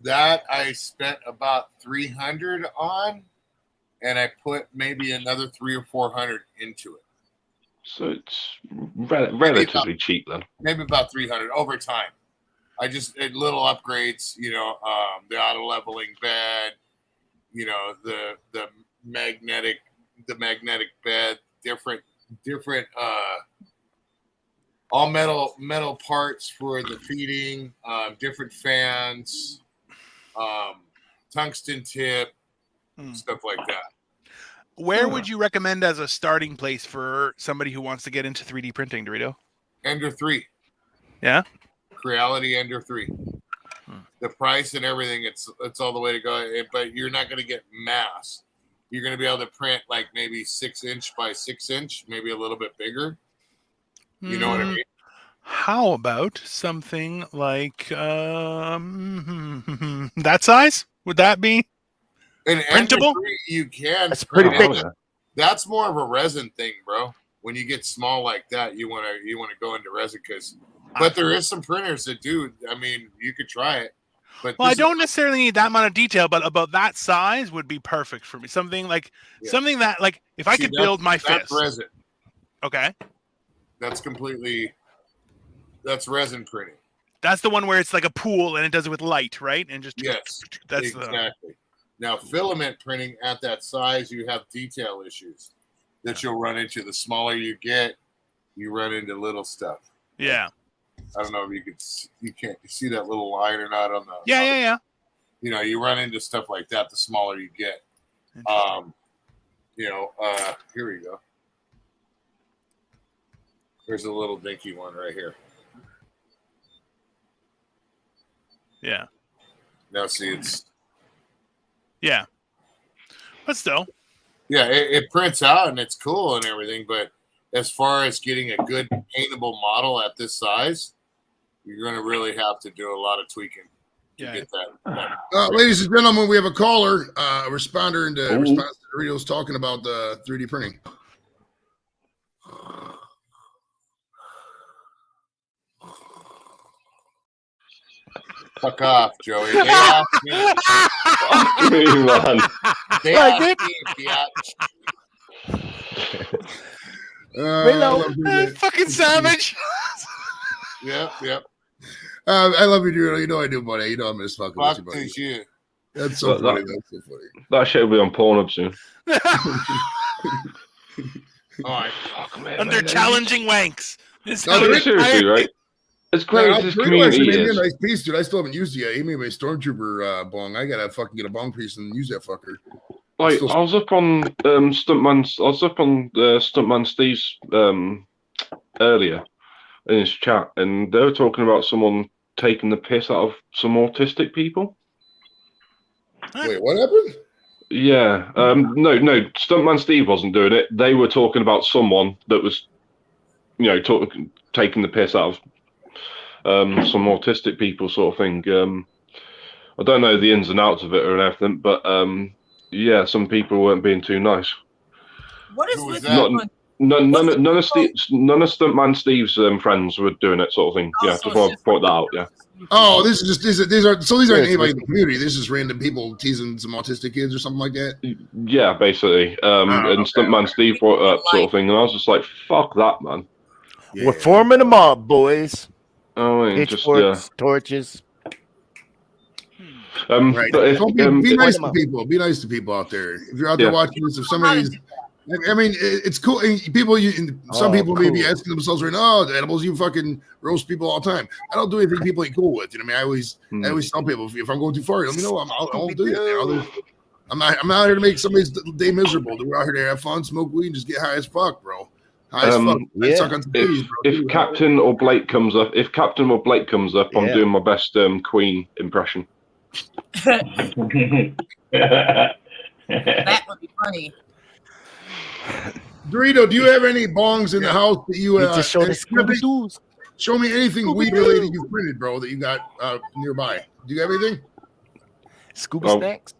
That I spent about $300 on, and I put maybe another $300 or $400 into it. So it's relatively cheap then. Maybe about $300 over time. I just little upgrades, the auto leveling bed, the magnetic bed, different all metal parts for the feeding, different fans, tungsten tip, stuff like that. Where would you recommend as a starting place for somebody who wants to get into 3D printing, Dorito? Ender 3. Yeah? Creality Ender 3. The price and everything, it's all the way to go. But you're not going to get mass. You're going to be able to print like maybe 6-inch by 6-inch, maybe a little bit bigger. You know what I mean? How about something like that size? Would that be printable? You can. That's pretty big. That's more of a resin thing, bro. When you get small like that, you want to go into resin but there is some printers that do. I mean, you could try it. But I don't necessarily need that amount of detail, but about that size would be perfect for me. Something like something that like if I could build my fist. That's resin. Okay. That's resin printing. That's the one where it's like a pool and it does it with light, right? And just that's exactly. Now filament printing at that size, you have detail issues that you'll run into. The smaller you get, you run into little stuff. Yeah. I don't know if you can't see that little line or not on the. Yeah. You know, you run into stuff like that the smaller you get. Here we go. There's a little dinky one right here. Yeah. Now see it's. Yeah. But still. Yeah, it prints out and it's cool and everything, but as far as getting a good paintable model at this size, you're going to really have to do a lot of tweaking to get that. Ladies and gentlemen, we have a caller, a responder in response to Doritos talking about the 3D printing. Fuck off, Joey. They asked me. Fuck me, man. They asked me, biatch. Fucking savage. Yep. I love you, Drew. You know I do, buddy. You know I'm just fucking with you, buddy. Shit. That's so funny. That's so funny. That shit will be on Pornhub soon. All right. Under challenging wanks. Seriously, right? It's great. This community made me a is. nice piece, dude. I still haven't used it yet. He made me a Stormtrooper bong. I gotta fucking get a bong piece and use that fucker. Like I was up on Stuntman Steve's earlier in his chat, and they were talking about someone taking the piss out of some autistic people. Wait, what happened? Yeah, no, Stuntman Steve wasn't doing it. They were talking about someone that was, taking the piss out of some autistic people, sort of thing. I don't know the ins and outs of it or anything, but yeah, some people weren't being too nice. What is with that? None of Stuntman Steve's friends were doing it, sort of thing. Yeah, just want to point that out. Yeah. Oh, these aren't anybody in the community. This is random people teasing some autistic kids or something like that. Yeah, basically. And Stuntman Steve brought it up, sort of thing, and I was just like, "Fuck that, man." Yeah. We're forming a mob, boys. Oh, pitchforks, torches. Right. Be nice to people. Be nice to people out there. If you're out there watching this, if somebody's, I mean, it's cool. People, some people may be asking themselves right now, "Oh, edibles, you fucking roast people all the time." I don't do anything people ain't cool with. You know what I mean? I always tell people if I'm going too far, let me know. I won't do it. I'm not out here to make somebody's day miserable. We're out here to have fun, smoke weed, and just get high as fuck, bro. If Captain or Blake comes up, I'm doing my best Queen impression. That would be funny. Dorito, do you have any bongs in the house that you just show the Scooby-Doos? Show me anything weed related you printed, bro, that you got nearby. Do you have anything? Scooby snacks?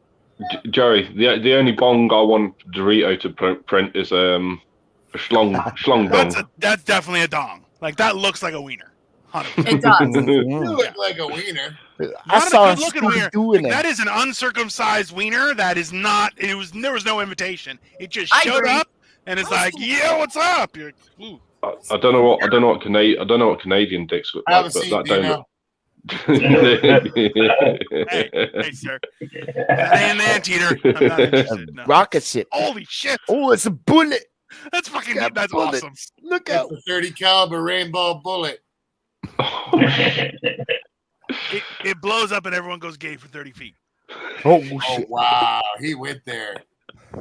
Jerry, the only bong I want Dorito to print is a schlong bong. That's definitely a dong. Like that looks like a wiener. 100%. It does. You look like a wiener. I saw a good-looking wiener. doing That is an uncircumcised wiener. That is not. There was no invitation. It just I showed agree. up and it's like, yeah, what's up? You're like, ooh. I don't know what Canadian dicks look like, but that don't look. hey, sir. That ain't an anteater. I'm not interested. No. Rocket ship. Holy shit. Oh, it's a bullet. That's fucking. Got That's bullets. awesome. Look out. It's a 30 caliber rainbow bullet. It blows up and everyone goes gay for 30 feet. Oh, Oh wow, he went there.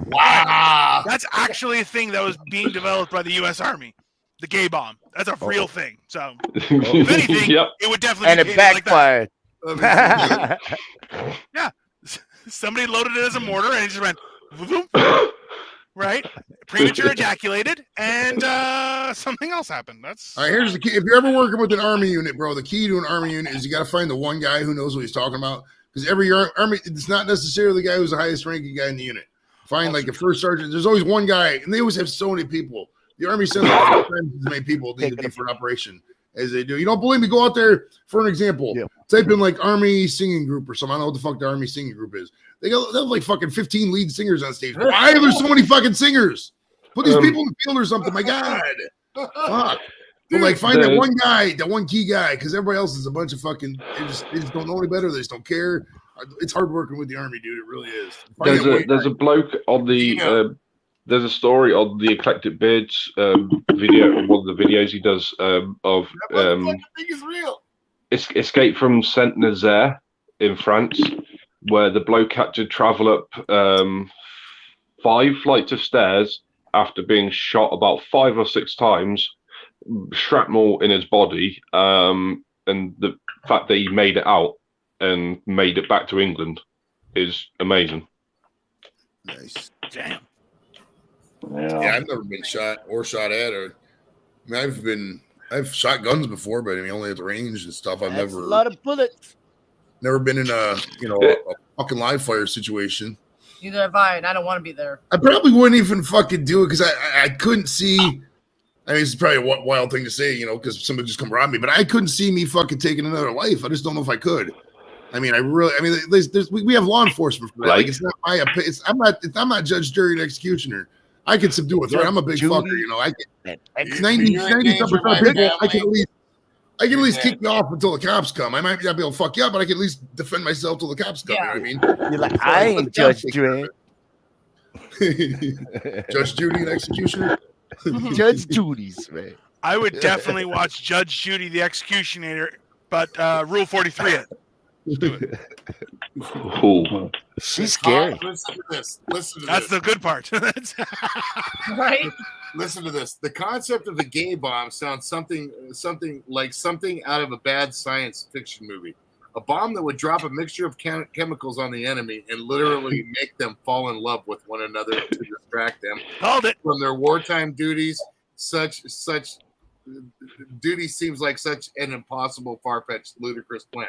Wow. That's actually a thing that was being developed by the U.S. Army. the gay bomb. That's a real thing. So, if anything, it would definitely and be it hated backfired. Like that. Yeah, somebody loaded it as a mortar and it just went, right? Premature ejaculated, and something else happened. That's all right. Here's the key: if you're ever working with an army unit, bro, the key to an army unit is you got to find the one guy who knows what he's talking about. Because every army, it's not necessarily the guy who's the highest ranking guy in the unit. Find like a first sergeant. There's always one guy, and they always have so many people. The army sends like 5 times as many people need to be for an operation as they do. You don't believe me? Go out there for an example. Yeah. Type in like Army Singing Group or something. I don't know what the fuck the Army Singing Group is. They have like fucking 15 lead singers on stage. Why are there so many fucking singers? Put these people in the field or something. My God. Fuck. But like find that one guy, that one key guy, because everybody else is a bunch of fucking. They just don't know any better. They just don't care. It's hard working with the army, dude. It really is. There's a bloke on the. There's a story on the Eclectic Beards video, one of the videos he does of Escape from Saint-Nazaire in France, where the bloke had to travel up 5 flights of stairs after being shot about 5 or 6 times, shrapnel in his body, and the fact that he made it out and made it back to England is amazing. Nice. Damn. Yeah, I've never been shot or shot at, or I mean, I've shot guns before, but I mean only at the range and stuff. I've never a lot of bullets. Never been in a fucking live fire situation. Neither have I, and I don't want to be there. I probably wouldn't even fucking do it because I couldn't see. I mean, it's probably a wild thing to say, because somebody just come rob me, but I couldn't see me fucking taking another life. I just don't know if I could. I mean, we have law enforcement for that. Like, it's not my opinion. I'm not judge, jury, and executioner. I can subdue a threat. I'm a big fucker, I can. 90% people. I can at least keep you off until the cops come. I might not be able to fuck you up, but I can at least defend myself till the cops come. Yeah. You know what I mean? You're like, I ain't Judge Judy. Judge Judy and executioner. Judge Judy's, man. I would definitely watch Judge Judy the Executioner, but Rule 43 it. Let's do it. Cool. She's scary. Listen to this. That's the good part. Right? Listen to this. The concept of the gay bomb sounds something out of a bad science fiction movie. A bomb that would drop a mixture of chemicals on the enemy and literally make them fall in love with one another to distract them from their wartime duties. Such duty seems like such an impossible, far-fetched, ludicrous plan.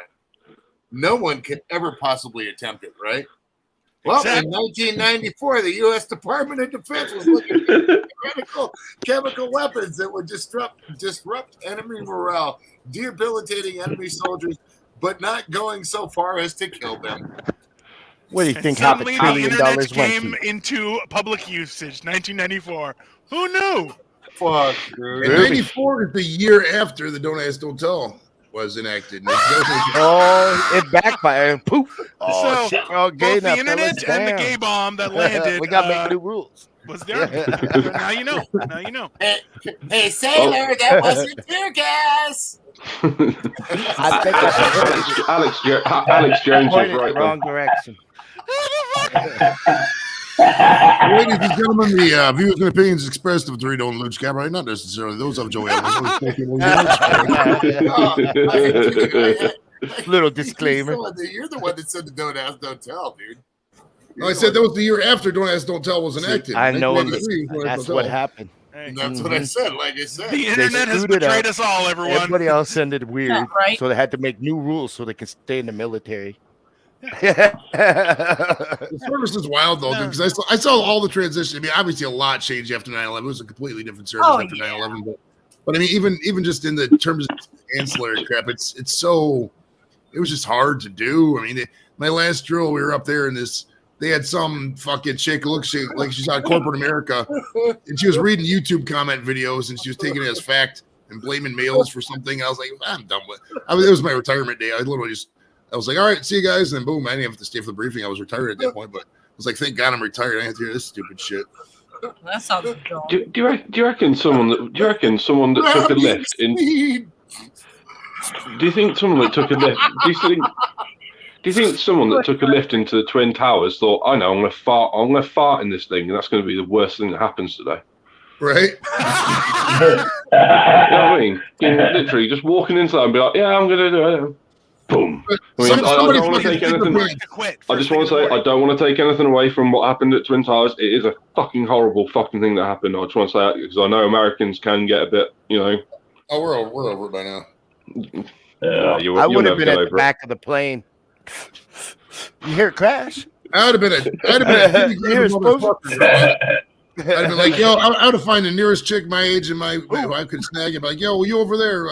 No one could ever possibly attempt it, right? Well, in 1994, the U.S. Department of Defense was looking at chemical weapons that would disrupt enemy morale, debilitating enemy soldiers, but not going so far as to kill them. What do you think? Half $1 trillion went came into public usage, 1994. Who knew? Fuck, dude. And 94 is the year after the Don't Ask, Don't Tell was enacted. It backfired. Poof. Oh, shit. Both the internet and the gay bomb that landed. We got to make new rules. Was there? Now you know. Now you know. Hey, sailor, that wasn't tear gas. Alex Jones was right. Wrong direction. Ladies and gentlemen, the views and opinions expressed of Dorito and Luch Cabaret, not necessarily those of Joey. Little disclaimer. You're the one that said the Don't Ask, Don't Tell, dude. No, I said that was the year after Don't Ask, Don't Tell was enacted. I know. That's what happened. That's what I said. Like I said, the internet has betrayed us all, everyone. Everybody else ended weird, yeah, right? So they had to make new rules so they can stay in the military. The service is wild though, because I saw all the transition. I mean, obviously a lot changed after 9/11. It was a completely different service after 9/11. But I mean, even just in the terms of ancillary crap, it was just hard to do. I mean, my last drill, we were up there in this. They had some fucking chick like she's out of corporate America, and she was reading YouTube comment videos, and she was taking it as fact and blaming males for something. I was like, I'm done with it. It was my retirement day. I was like, all right, see you guys. And boom, I didn't have to stay for the briefing. I was retired at that point, but I was like, thank God I'm retired. I didn't have to hear this stupid shit. That sounds dumb. Do you reckon someone that took a lift in? Do you think someone that took a lift? Do you think someone that took a lift into the Twin Towers thought, I know, I'm gonna fart in this thing, and that's gonna be the worst thing that happens today? Right? You know what I mean? Literally just walking inside and be like, yeah, I'm gonna do it. Boom. I mean, I don't want to take anything. I just want to say I don't want to take anything away from what happened at Twin Towers. It is a fucking horrible fucking thing that happened. I just want to say that because I know Americans can get a bit, you know. Oh, we're over it by now. I would have been at the back of the plane. You hear it crash? I'd have been a I'd have been like, yo, I would have find the nearest chick my age and who I could snag and be like, yo, you over there?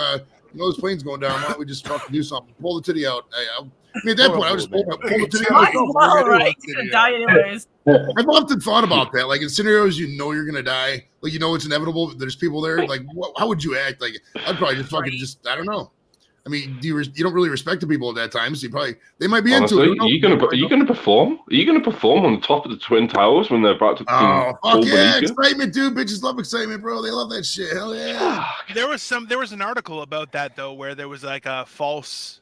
You know this plane's going down. Why don't we just fucking do something? Pull the titty out. I mean, at that point, I would just pull the titty out. Well, right. You're gonna die anyways. I've often thought about that. Like in scenarios, you know you're gonna die. Like you know it's inevitable. There's people there. Like, how would you act? Like I'd probably just fucking I don't know. I mean, you don't really respect the people at that time, so they might be Honestly, into it. Are you gonna perform? Are you gonna perform on the top of the Twin Towers when they're about to? Oh fuck yeah! Excitement, dude. Bitches love excitement, bro. They love that shit. Hell yeah. There was an article about that though, where there was like a false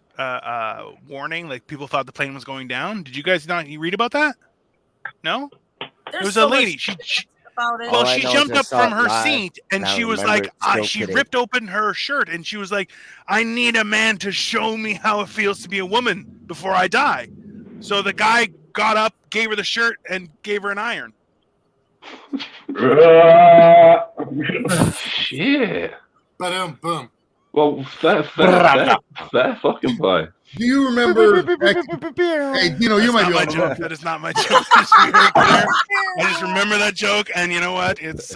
warning, like people thought the plane was going down. Did you guys not read about that? No. There was a lady. She jumped up from her seat and she was like, she ripped open her shirt and she was like, I need a man to show me how it feels to be a woman before I die. So the guy got up, gave her the shirt, and gave her an iron. Shit. Boom. Well, fair fucking play. Do you remember? Hey, Dino, you might be my joke. That is not my joke. I just remember that joke, and you know what? It's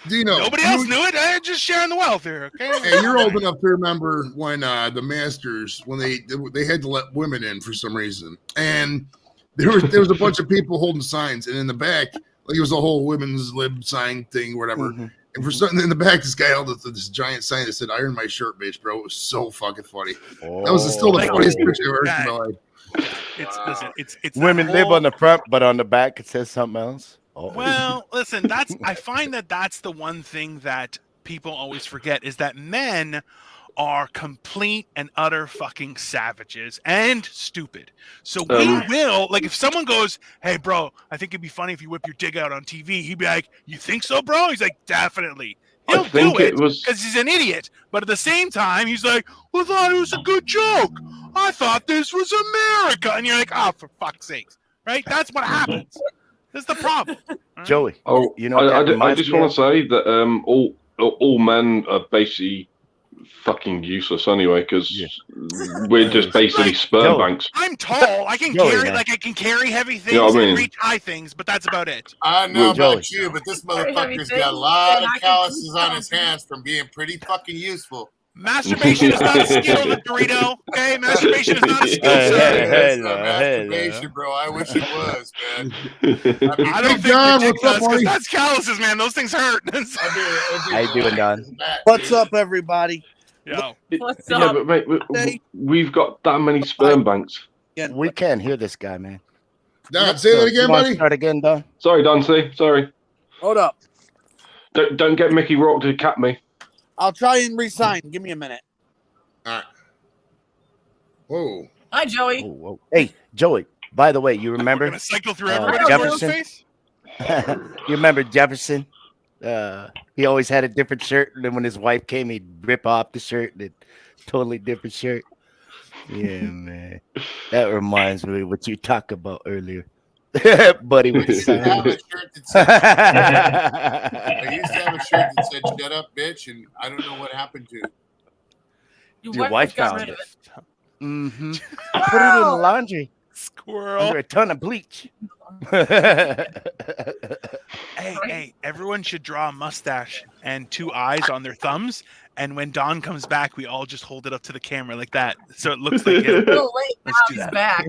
Dino. Nobody else knew it. I'm just sharing the wealth here. Okay. Hey, you're old enough to remember when the Masters, when they had to let women in for some reason, and there was a bunch of people holding signs, and in the back, like it was a whole women's lib sign thing, whatever. Mm-hmm. And for something in the back, this guy held this giant sign that said "Iron my shirt, bitch, bro." It was so fucking funny. That was still the funniest picture I've ever seen in my life. It's women live on the front, but on the back it says something else. Oh. Well, listen, I find that's the one thing that people always forget is that men are complete and utter fucking savages and stupid. So we will, like, if someone goes, hey, bro, I think it'd be funny if you whip your dick out on TV, he'd be like, you think so, bro? He's like, definitely. He'll do it because he's an idiot. But at the same time, he's like, well, I thought it was a good joke. I thought this was America. And you're like, oh, for fuck's sakes. Right? That's what happens. That's the problem. Right? Joey. Oh, you know, I just want to say that all men are basically fucking useless anyway, because we're just basically sperm banks. I'm tall. I can carry heavy things and reach high things, but that's about it. I know about you, but this motherfucker's got a lot of calluses on his hands from being pretty fucking useful. Masturbation is not a skill, Dorito. Okay, masturbation is not a skill. Masturbation, bro. I wish it was, man. I don't think your dick does, because that's calluses, man. Those things hurt. How you doing, Don? What's up, everybody? Yo. What's up? Yeah, but mate, we've got that many sperm banks. We can't hear this guy, man. Don, say that again, buddy. Start again, Don. Sorry, Don. Sorry. Hold up. Don't get Mickey Rourke to cap me. I'll try and resign. Give me a minute. All right. Whoa. Hi, Joey. Whoa. Hey, Joey. By the way, you remember? We're gonna cycle through everybody. Jefferson. You remember Jefferson? He always had a different shirt, and then when his wife came, he'd rip off the shirt and totally different shirt. Yeah, man. That reminds me of what you talked about earlier. Buddy with the sign. I used to have a shirt that said "Shut up, bitch," and I don't know what happened to it. Your wife found it. Mm-hmm. Put it in the laundry. Squirrel. Under a ton of bleach. Hey, everyone should draw a mustache and 2 eyes on their thumbs. And when Don comes back, we all just hold it up to the camera like that. So it looks like him. Oh, wait, now he's back.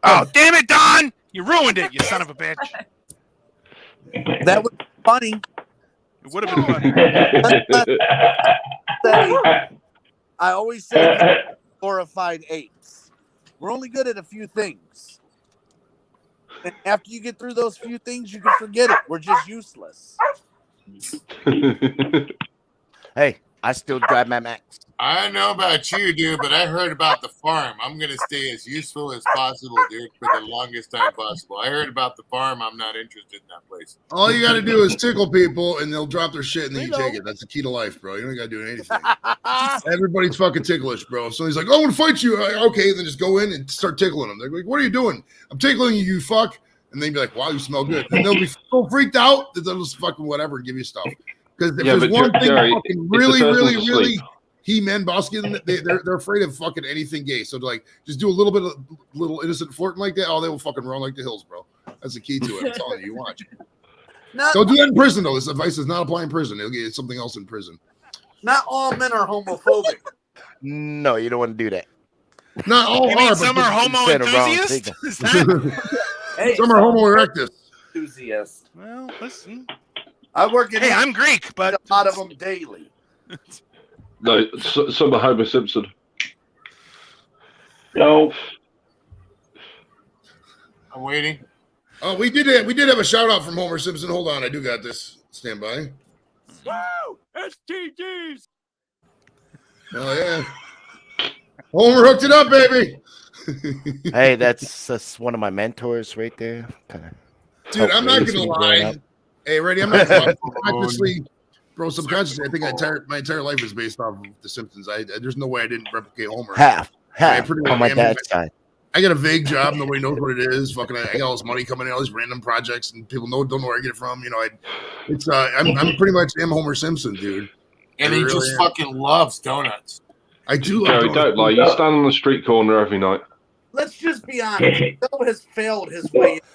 Oh, damn it, Don! You ruined it, you son of a bitch. That was funny. It would have been funny. I always say glorified apes. We're only good at a few things. And after you get through those few things, you can forget it. We're just useless. Hey, I still drive my Max. I don't know about you, dude, but I heard about the farm. I'm gonna stay as useful as possible, dude, for the longest time possible. I heard about the farm. I'm not interested in that place. All you got to do is tickle people, and they'll drop their shit, and then you take it. That's the key to life, bro. You don't got to do anything. Everybody's fucking ticklish, bro. If somebody's like, "Oh, I want to fight you," okay, then just go in and start tickling them. They're like, "What are you doing?" "I'm tickling you, you fuck." And they'd be like, "Wow, you smell good." And they'll be so freaked out that they'll just fucking whatever and give you stuff. Because if there's one thing fucking really he-men Boskin, they're afraid of fucking anything gay. So like, just do a little bit of little innocent flirting like that. Oh, they will fucking run like the hills, bro. That's the key to it. I'm telling you, you watch. Don't do that in prison though. This advice does not apply in prison. They'll get something else in prison. Not all men are homophobic. No, you don't want to do that. Not all You are. mean some are homo enthusiasts? Is that? Hey, some are homo erectus. Enthusiast. Well, listen. I work in. Hey, I'm Greek, but a lot of them daily. No, some are Homer Simpson. No. I'm waiting. Oh, we did have a shout out from Homer Simpson. Hold on, I do got this. Stand by. Woo! STDs! Oh yeah. Homer hooked it up, baby. Hey, that's one of my mentors right there. Dude, I'm not gonna lie. Hey, ready? I'm not consciously, bro. Subconsciously, I think my entire life is based off of The Simpsons. There's no way I didn't replicate Homer. Half on my dad's side. I got a vague job. Nobody knows what it is. Fucking, I got all this money coming in, all these random projects, and people don't know where I get it from. You know, I'm pretty much Homer Simpson, dude. And he really just fucking loves donuts. I do. Jerry, don't lie. You stand on the street corner every night. Let's just be honest. Bill has failed his way into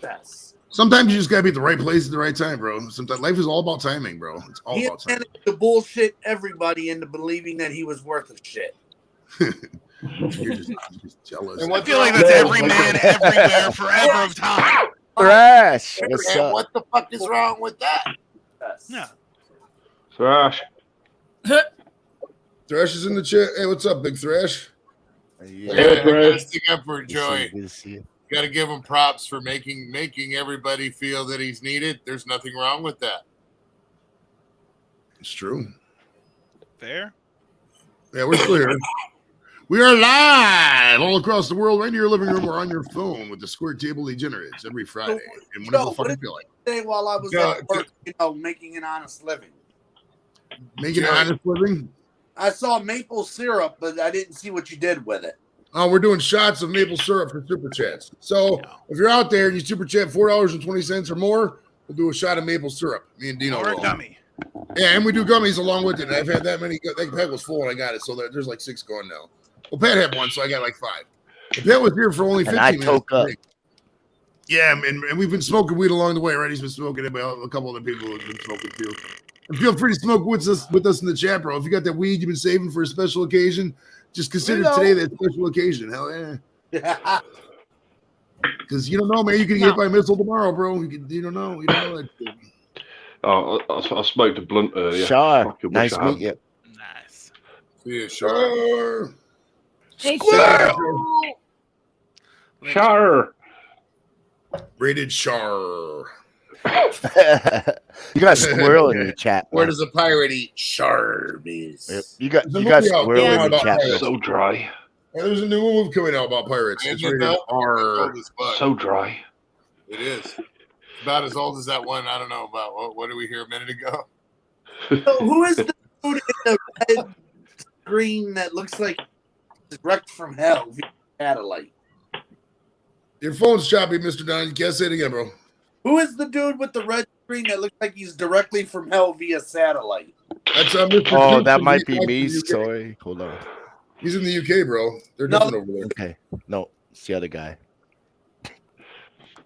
success. Sometimes you just gotta be at the right place at the right time, bro. Sometimes life is all about timing, bro. It's all He about timing. managed to bullshit everybody into believing that he was worth a shit. You're just jealous. I feel like that's every man everywhere forever of time. Thrash. What's up? What the fuck is wrong with that? Yeah. Thrash. Thrash is in the chat. Hey, what's up, Big Thrash? Yeah, stick up for Joey. Good to see you. Got to give him props for making everybody feel that he's needed. There's nothing wrong with that. It's true. Fair. Yeah, we're still here. We are live all across the world, right in your living room or on your phone with the Square Table Degenerates every Friday. And whenever the fuck you feel like. Day while I was at work, making an honest living. Making an honest living? I saw maple syrup, but I didn't see what you did with it. We're doing shots of maple syrup for super chats. So if you're out there and you super chat $4.20 or more, we'll do a shot of maple syrup. Me and Dino. Or a gummy. Yeah, and we do gummies along with it. And I've had that many. That pack was full and I got it. So there's like 6 gone now. Well, Pat had one, so I got like 5. But Pat was here for only 15 minutes. toke up. Yeah, and we've been smoking weed along the way, right? He's been smoking it, but a couple other people have been smoking too. And feel free to smoke with us in the chat, bro. If you got that weed you've been saving for a special occasion, just consider today that special occasion. Hell yeah. Because you don't know, man. You can get hit by a missile tomorrow, bro. You don't know. You don't know that. Oh, I smoked a blunt earlier. Sure. Nice to meet you. Nice. Yeah, sure. Hey, Char. Rated Char. You got squirrel in your chat. Where man. does a pirate eat? Sharbies. Yep. You got squirrel in your chat. So dry. And there's a new movie coming out about pirates. It's rated R. So dry. It is. About as old as that one. I don't know about. What did we hear a minute ago? So who is the dude in the red screen that looks like it's wrecked from hell via satellite? Your phone's choppy, Mr. Don. You can't say it again, bro. Who is the dude with the red screen that looks like he's directly from hell via satellite? That's Mr. Oh, Duke that from might the be UK. me. Sorry. Hold on. He's in the UK, bro. They're different over there. Okay. No, it's the other guy.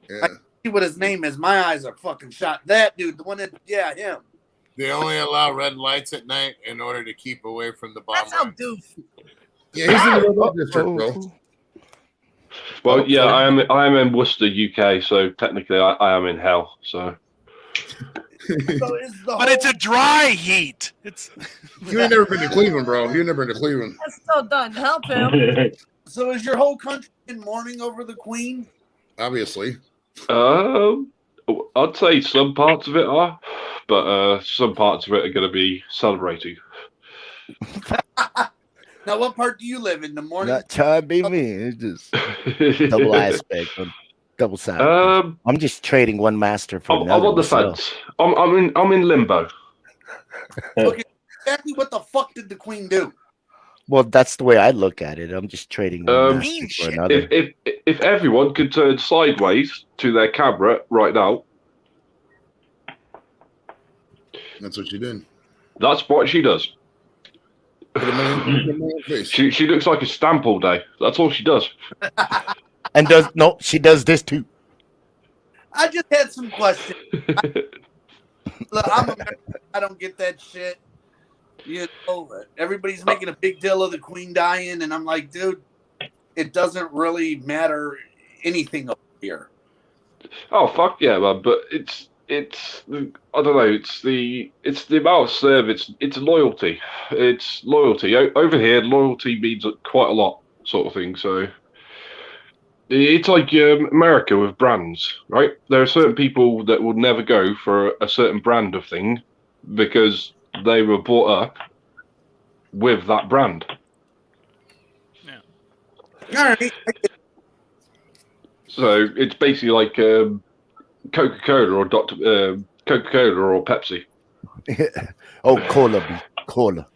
Yeah. See what his name is. My eyes are fucking shot. That dude, the one that, yeah, him. They only allow red lights at night in order to keep away from the bomb. That's how runs. doof. Yeah, he's in the Red Light District, bro. Well, yeah, I am in Worcester, UK, so technically I am in hell. So. But it's a dry heat. It's You ain't never been to Cleveland, bro. You ain't never been to Cleveland. That's so done. Help him. So is your whole country in mourning over the Queen? Obviously. I'd say some parts of it are, but some parts of it are going to be celebrating. Now, what part do you live in? The morning? Not trying to be me. It's just double aspect, double side. I'm just trading one master for another. I'm on the fence. I'm in limbo. Okay, exactly what the fuck did the queen do? Well, that's the way I look at it. I'm just trading one master for another. If everyone could turn sideways to their camera right now. That's what she did. That's what she does. She looks like a stamp all day. That's all she does. And she does this too. I just had some questions. Look, I'm American. I don't get that shit. You know, everybody's making a big deal of the queen dying, and I'm like, dude, it doesn't really matter anything over here. Oh fuck yeah, man! But it's I don't know. It's the amount of service. It's loyalty. It's loyalty over here. Loyalty means quite a lot, sort of thing. So it's like America with brands, right? There are certain people that will never go for a certain brand of thing because they were brought up with that brand. Yeah. All right. So it's basically like Coca-Cola or Coca-Cola or Pepsi. Oh, cola.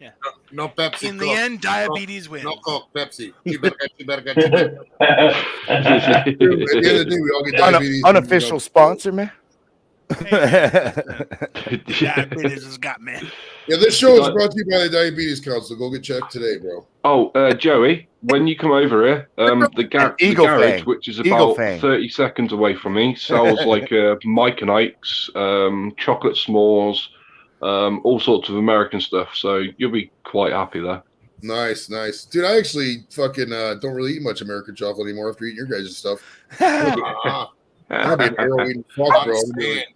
Yeah. No Pepsi. In the end, diabetes wins. No Coke, Pepsi. You better. At the end of the day, we all get diabetes. Unofficial sponsor, man. Diabetes has got me. Yeah, this show is brought to you by the Diabetes Council. Go get checked today, bro. Oh, Joey, when you come over here, the garage, which is about 30 seconds away from me, sells like Mike and Ike's, chocolate s'mores, all sorts of American stuff. So you'll be quite happy there. Nice. Dude, I actually fucking don't really eat much American chocolate anymore after eating your guys' stuff. I'll be an heroin fuck, bro.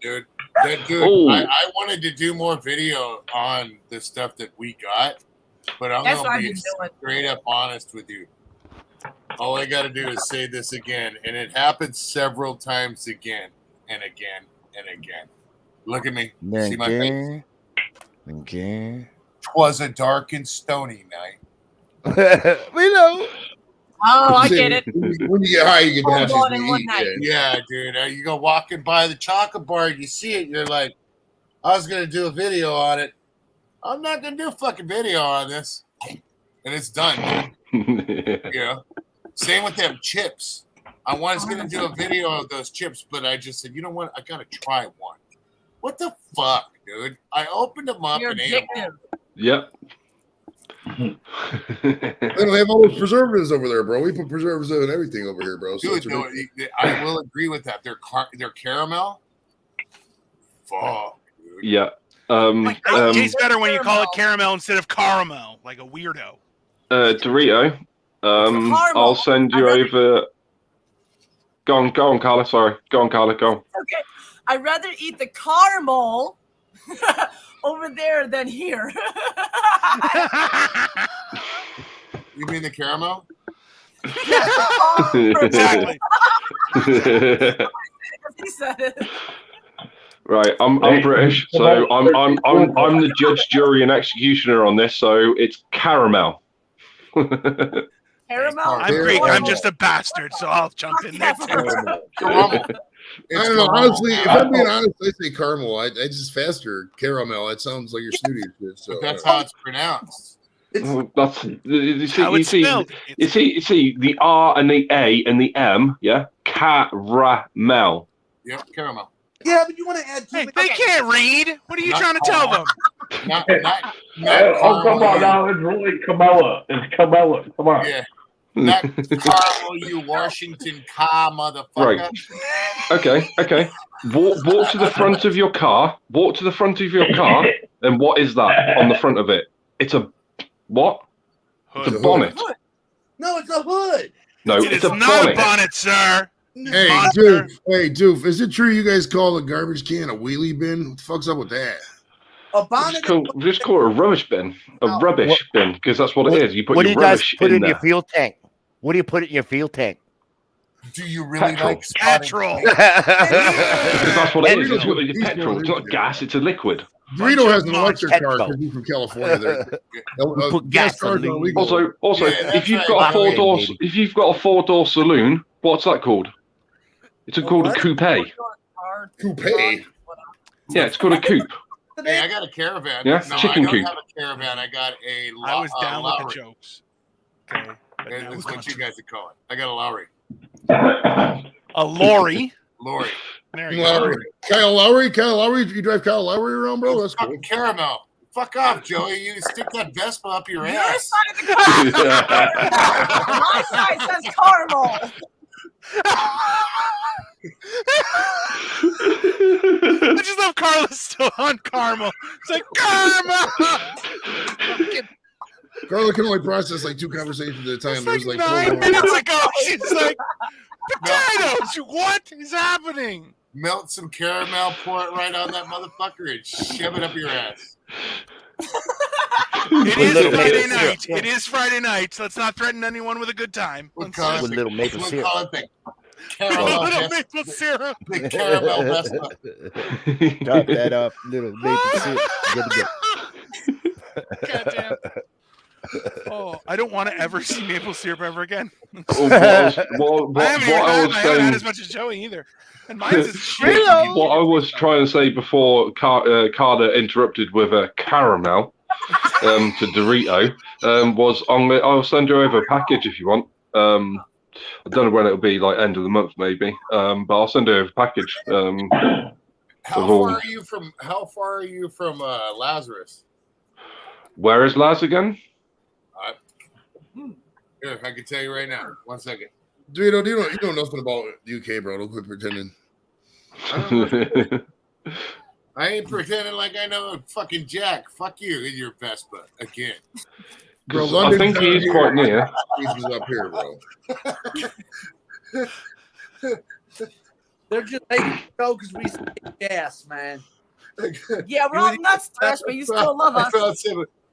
Dude. I wanted to do more video on the stuff that we got, but I'm going to be straight up honest with you. All I got to do is say this again, and it happened several times again and again and again. Look at me. See my face? Again. 'Twas a dark and stony night. We know. Oh, I get it. When you get high, you get nasty. Yeah, dude. You go walking by the chocolate bar, you see it, you're like, I was going to do a video on it. I'm not going to do a fucking video on this. And it's done. You know? Same with them chips. I was going to do a video of those chips, but I just said, you know what? I got to try one. What the fuck, dude? I opened them up and ate them. Yep. They don't have all those preservatives over there, bro. We put preservatives in everything over here, bro. So dude, no, I will agree with that. They're caramel. Fuck, dude. Yeah. It tastes better when you call it caramel instead of caramel, like a weirdo. Dorito. I'll send you over. Go on, Carla. Sorry. Go on, Carla. Go on. Okay. I'd rather eat the caramel over there than here. You mean the caramel? Exactly. He said it. Right, I'm British, so I'm the judge, jury, and executioner on this. So it's caramel. Caramel. I'm Greek. I'm just a bastard, so I'll jump in there. I don't know. Honestly, if I'm being honest, I say caramel. I just faster caramel. It sounds like you're snooty and shit. So that's how it's pronounced. That's you see the R and the A and the M, yeah, caramel. Yep, caramel. Yeah, but you want to add. Hey, they can't read. What are you trying to tell them? Oh, come on now. It's really Camilla. It's Camilla. Come on. Yeah. Not caramel, you Washington car, motherfucker. Right. Okay. Walk to the front of your car. Walk to the front of your car. And what is that on the front of it? It's a what? It's a bonnet. No, it's a hood. No, it's a not a bonnet, sir. Hey, Doof, is it true you guys call a garbage can a wheelie bin? What the fuck's up with that? A bonnet. Just call it a rubbish bin. A rubbish bin, because that's what it is. You put your do you guys rubbish put in there. your fuel tank? What do you put in your fuel tank? Do you really petrol? Because that's what it is. It's petrol. It's not gas. It's a liquid. Dorito has an electric car because he's from California. Gas cars are illegal. Also, if you've got a 4-door saloon, what's that called? It's called a coupe. Coupe. Yeah, it's called a coupe. Hey, I got a caravan. Yeah, no, chicken I don't coop. have a caravan. I got a I was down with the Lowry. jokes. Okay. That's what you guys would call it. I got a Lowry. A lorry. Lowry. There you Lowry. go. Kyle Lowry. You drive Kyle Lowry around, bro? That's cool. Fucking caramel. Fuck off, Joey. You stick that Vespa up your Your ass. side of the car. My side says caramel. I just love Carla's still on caramel. It's like caramel. Carla can only process like 2 conversations at a time. There's like 9 minutes ago, she's like, potatoes. What is happening? Melt some caramel, pour it right on that motherfucker, and shove it up your ass. It is Friday night. It is Friday night. So let's not threaten anyone with a good time. With little maple syrup. Little maple syrup. The caramel Vespa. Drop that up, little maple syrup. Good to go. Goddamn. Oh, I don't want to ever see maple syrup ever again. I haven't had as much as Joey either. And mine's is shit. What I was trying to say before Carter interrupted with a caramel to Dorito was I'll send you over a package if you want. I don't know when it'll be, like end of the month maybe, but I'll send you over a package. How far are you from Lazarus? Where is Laz again? Here, I can tell you right now. 1 second. Dorito, you know nothing about the UK, bro. Don't quit pretending. I ain't pretending like I know fucking Jack. Fuck you in your Vespa again. Bro, I think he is quite near. He's up here, bro. They're just making jokes because we say gas, man. Yeah, we're all nuts, Trash, but you still love us.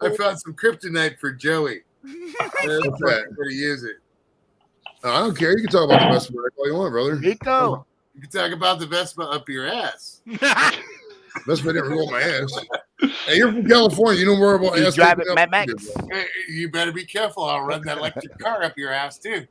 I found some kryptonite for Joey. That's right. I'm gonna use it. I don't care. You can talk about the Vespa all you want, brother. Rico. You can talk about the Vespa up your ass. Vespa didn't roll my ass. Hey, you're from California. You know more about You ass. drive it, Mad Max. Hey, you better be careful. I'll run that electric car up your ass too.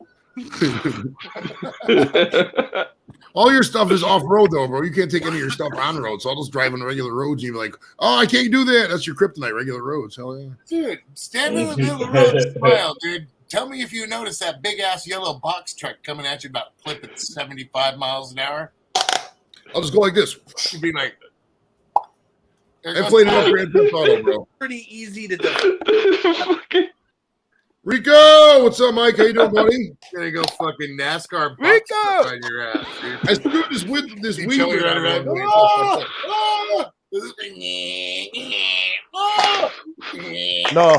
All your stuff is off road though, bro. You can't take any of your stuff on road. So I'll just drive on the regular roads and you're like, oh, I can't do that. That's your kryptonite, regular roads. Hell yeah. Dude, stand in the middle of the road and smile, dude. Tell me if you notice that big ass yellow box truck coming at you about flipping 75 miles an hour. I'll just go like this. You'd be like, I played enough Grand Theft Auto, bro. Pretty easy to do. Rico, what's up, Mike? How you doing, buddy? Gonna go fucking NASCAR Rico on your ass, dude. I screwed this with this weed around. No,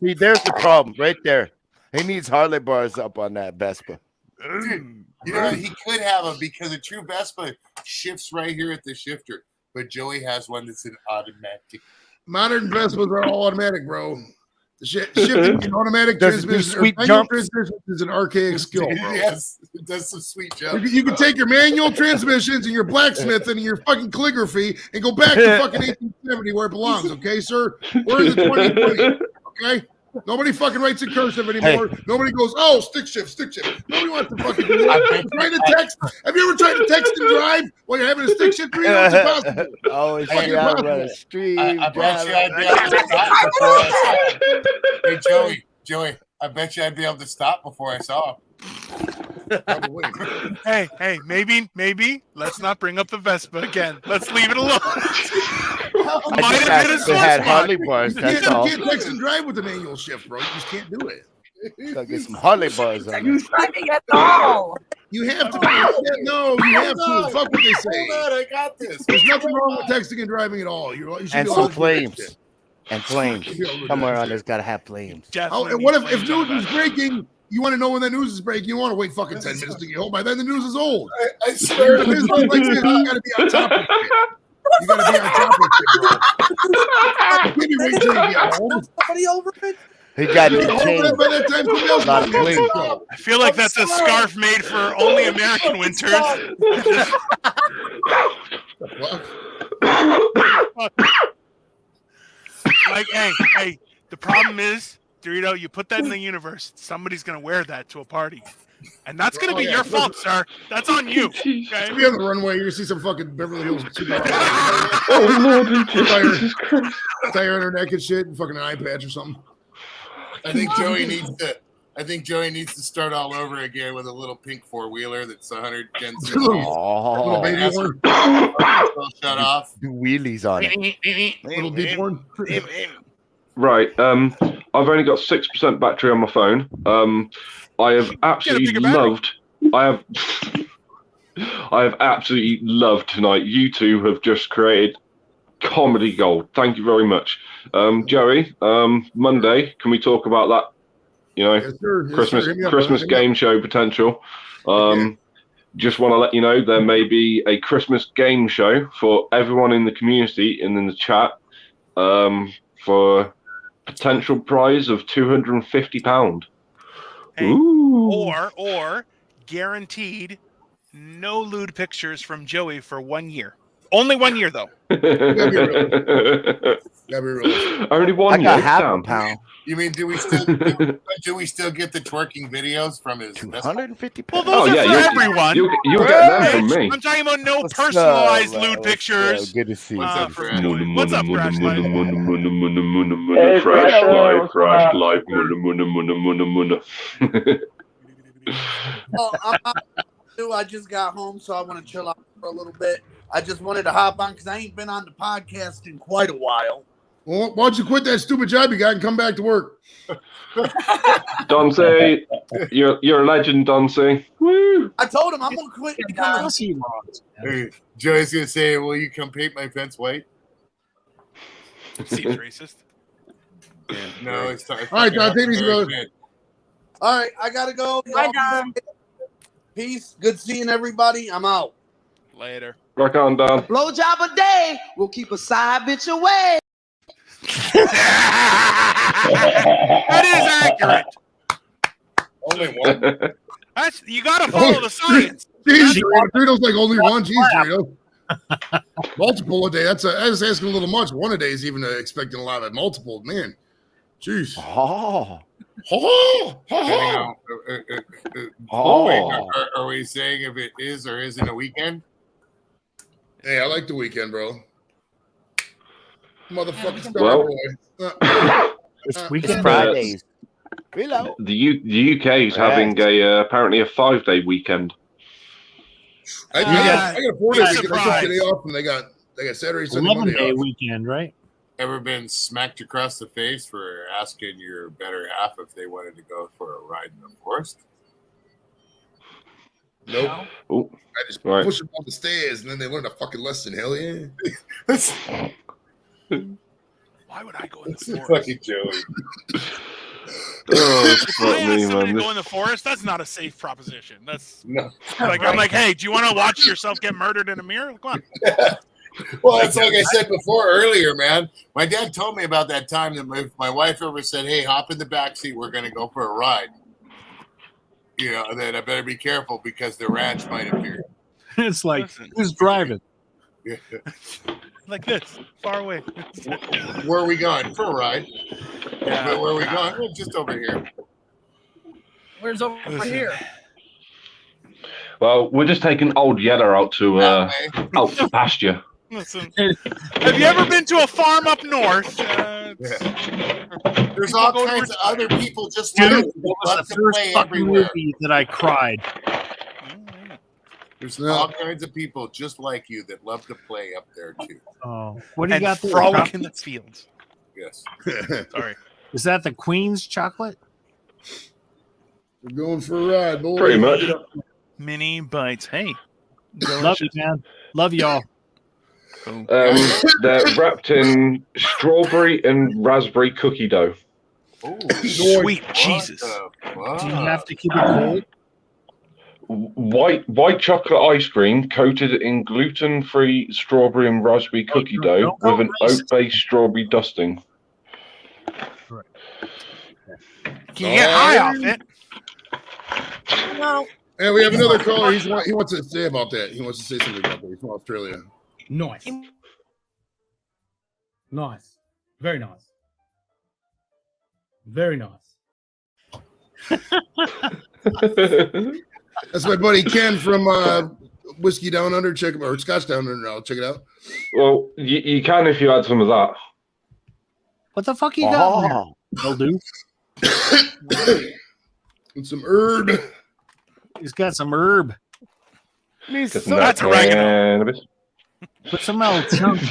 see, there's the problem right there. He needs Harley bars up on that Vespa. Dude, you know, he could have them because a true Vespa shifts right here at the shifter, but Joey has one that's an automatic. Modern Vespas are all automatic, bro. The shifting in automatic transmission, sweet manual jumps. transmission is an archaic skill, bro. Yes, it does some sweet jumps. You can take your manual transmissions and your blacksmith and your fucking calligraphy and go back to fucking 1870 where it belongs, okay, sir? We're in the 2020, okay? Nobody fucking writes in cursive anymore. Hey. Nobody goes, oh, stick shift. Nobody wants to fucking do that. Trying to text. Have you ever tried to text and drive while you're having a stick shift? It's impossible. Oh, it's fucking impossible. I bet you I'd be able to stop. Hey, Joey, I bet you I'd be able to stop before I saw him. Hey, maybe let's not bring up the Vespa again. Let's leave it alone. I just had Harley bars. That's all. You can't text and drive with the manual shift, bro. You just can't do it. Gotta get some Harley bars on You driving at all? You have to. No, you have to. Fuck what they say. Hold on, I got this. There's nothing wrong with texting and driving at all. You should and be some flames. And flames. Somewhere on there's gotta have flames. Oh, and what if news is breaking? You want to know when the news is breaking? You want to wait fucking 10 minutes to get home. By then the news is old. I swear to you got to be on top of it. You got to be on top of it, bro. Maybe wait till you get home. Somebody over it? He got the chain. By that time, somebody else Not clean. I feel like that's a scarf made for only American winters. Like, hey, the problem is, Dorito, you put that in the universe, somebody's gonna wear that to a party. And that's gonna be your fault, sir. That's on you. Okay? To be on the runway, you're gonna see some fucking Beverly Hills supermodel. Oh Lord, Jesus Christ! Tie her on her neck and shit, and fucking an eye patch or something. I think Joey needs to start all over again with a little pink 4-wheeler that's 100 Gen C. Little baby one. Shut off. Do wheelies on it. Little deep one. Right. I've only got 6% battery on my phone. I have absolutely loved. I have absolutely loved tonight. You two have just created comedy gold. Thank you very much, Joey. Monday, can we talk about that? You know, Yes, sir. Yes, Christmas sir. Christmas game show potential. Just want to let you know there may be a Christmas game show for everyone in the community and in the chat for potential prize of £250. Hey, Ooh. or guaranteed no lewd pictures from Joey for 1 year. Only 1 year though. Only 1 I year. got half a pound. You mean do we still get the twerking videos from his 250 Well, pounds. those are for everyone. You'll get them from me. I'm talking about no What's personalized up, lewd man? pictures. Good to see you. What's up, Crash Light? Crash Light. I just got home, so I want to chill out for a little bit. I just wanted to hop on because I ain't been on the podcast in quite a while. Well, why don't you quit that stupid job you got and come back to work? Donce, you're a legend, Donce. Woo! I told him I'm gonna quit. Hey, Joey's gonna say, "Will you come paint my fence white?" Seems racist. No, it's all right, Don. Take it easy, brother. All right, I gotta go. Bye, Don. Peace. Good seeing everybody. I'm out. Later. Rock on, Don. Blowjob a day will keep a side bitch away. That is accurate. Only one. That's you gotta follow the science. Jeez, Dorito's like only one. Jeez, Dorito. Multiple a day. That's asking a little much. One a day is even expecting a lot of multiple. Man, jeez. Are we saying if it is or isn't a weekend? Hey, I like the weekend, bro. Motherfucking Well, It's Fridays. Reload. The UK is having apparently a 5-day weekend. I got 4 days. I took today off, and they got Saturday, Sunday, Monday 11-day off. weekend, right? Ever been smacked across the face for asking your better half if they wanted to go for a ride in the forest? Nope. Oh, I just right. push them off the stairs, and then they learned a fucking lesson. Hell yeah. Why would I go in the It's forest? fucking Joey. Oh, If I ask somebody to man. go in the forest, that's not a safe proposition. That's No. like I'm like, hey, do you want to watch yourself get murdered in a mirror? Come on. Well, it's like I said before earlier, man. My dad told me about that time that if my wife ever said, "Hey, hop in the back seat, we're going to go for a ride." You know, then I better be careful because the ranch might appear. It's like, Listen. who's driving? Yeah. Like this, far away. Where are we going for a ride? Yeah. But where are we going? Well, just over here. Where's over here? Well, we're just taking old Yeller out to pasture. Listen, have you ever been to a farm up north? There's all kinds of other people just like Dude, you what that was love the to first play fucking everywhere. movie that I cried? There's all kinds of people just like you that love to play up there too. Oh, what do you And got there? frolic in the fields. Yes. Sorry. Is that the Queen's chocolate? We're going for a ride, boy. Pretty much. Mini bites. Hey. Love you, man. Love y'all. They're wrapped in strawberry and raspberry cookie dough. Oh, Sweet Jesus. Do you have to keep it cold? White chocolate ice cream coated in gluten-free strawberry and raspberry cookie dough with an oat-based strawberry dusting. Can you get high off it? No. And we have another caller. He wants to say about that. He wants to say something about that. He's from Australia. Nice. Nice. Very nice. Very nice. That's my buddy Ken from Whiskey Down Under. Check him, or Scotch Down Under. I'll check it out. Well, you can if you had some of that. What the fuck you got? Oh. Will do. And some herb. He's got some herb. That's oregano. Put some old chunks.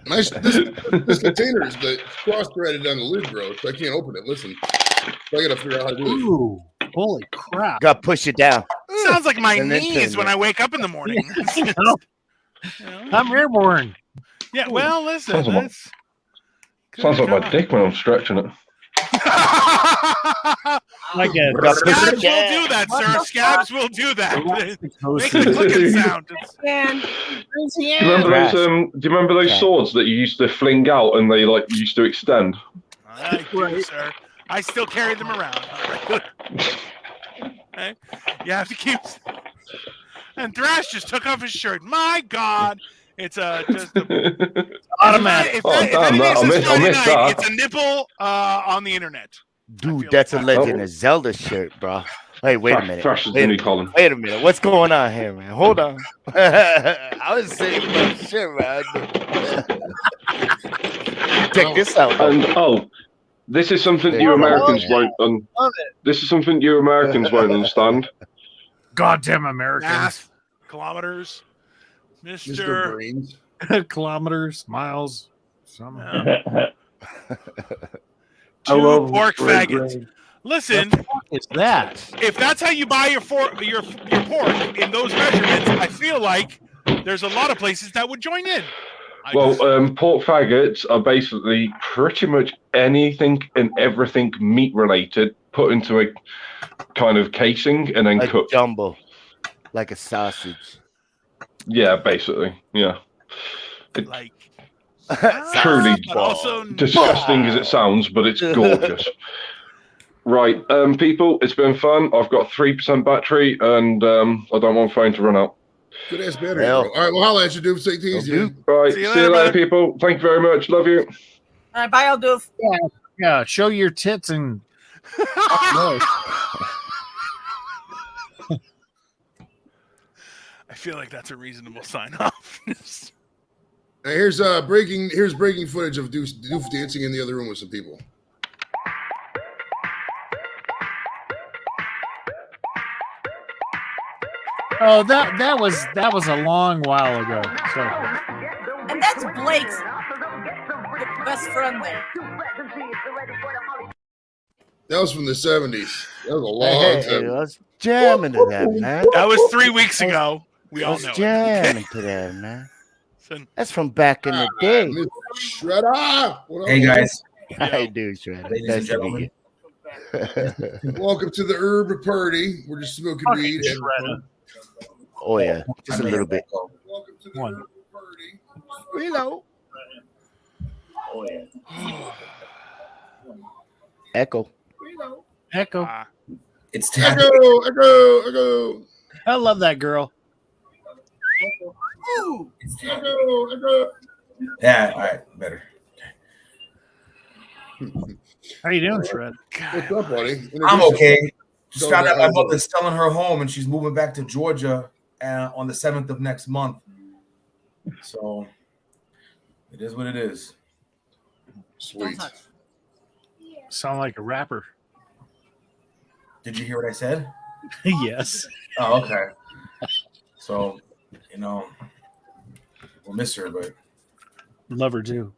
Nice. This container is cross-threaded on the lid, bro. So I can't open it. Listen, so I gotta figure out how to do it. Ooh, holy crap! Got to push it down. Sounds like my And then knees turn when it. I wake up in the morning. I'm airborne. Yeah, well, listen. Sounds like my dick when I'm stretching it. Like a Scabs will do that, sir. Scabs will do that. Make the clicking sound. Do you remember those swords that you used to fling out and they like used to extend? I do, sir. I still carry them around. Okay? You have to keep. And Thrash just took off his shirt. My God, it's just automatic. If anything says Friday night, it's a nipple on the internet. Dude, that's a Legend of Zelda shirt, bro. Hey, wait a minute. Thrash is Wait, new, Colin. wait a minute. What's going on here, man? Hold on. I was saying my shit, man. Check this out. And this is something you Americans won't. This is something you Americans won't understand. Goddamn Americans. Math, kilometers, Mr. Brains. Kilometers, miles, something. Two pork faggots. Listen, what the fuck is that? If that's how you buy your pork in those measurements, I feel like there's a lot of places that would join in. Well, pork faggots are basically pretty much anything and everything meat related put into a kind of casing and then cooked. Jumbo, like a sausage. Yeah, basically. Yeah. Like truly also disgusting as it sounds, but it's gorgeous. Right, people, it's been fun. I've got 3% battery, and I don't want phone to run out. Good ass battery, bro. All right, well, holla at you, dude. Take it easy. Right, see you later, people. Thank you very much. Love you. All right, bye, I'll do. Yeah, show your tits and. I feel like that's a reasonable sign off. Now, here's breaking footage of Doof dancing in the other room with some people. Oh, that was a long while ago. So. And that's Blake's best friend there. That was from the 70s. That was a long time. I was jamming to that, man. That was 3 weeks ago. We all know. Jamming to that, man. That's from back in the day. Shredder. Hey guys. How do, Shredder? Ladies Nice and to meet gentlemen. you. Welcome to the herb party. We're just smoking weed. Oh yeah, just a little bit. Welcome to the herb party. Reload. Oh yeah. Echo. Echo. It's Echo. I love that girl. Yeah, all right, better. How you doing, Shred? What's up, buddy? I'm okay. Just found out my mother's selling her home and she's moving back to Georgia on the 7th of next month. So it is what it is. Sweet. Sound like a rapper. Did you hear what I said? Yes. Oh, okay. So, we'll miss her, but love her too.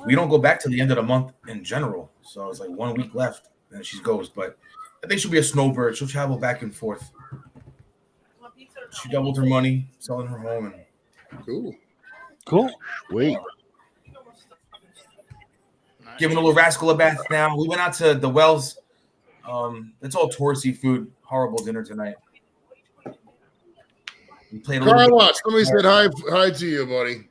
We don't go back to the end of the month in general. So it's like 1 week left and she goes. But I think she'll be a snowbird. She'll travel back and forth. She doubled her money, selling her home. And Cool. Wait. Giving a little rascal a bath now. We went out to the Wells. It's all touristy food. Horrible dinner tonight. We played a Carla, somebody said hi to you, buddy.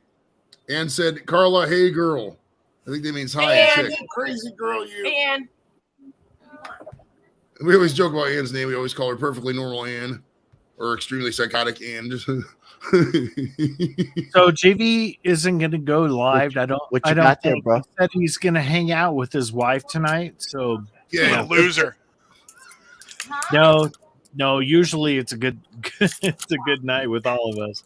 Ann said, Carla, hey girl. I think that means hi. Ann. Crazy girl, you. And We always joke about Ann's name. We always call her perfectly normal Ann or extremely psychotic Ann. Just So JV isn't going to go live. I don't got there, think. bro? He said he's going to hang out with his wife tonight. So Yeah, loser. No. Usually it's a good night with all of us.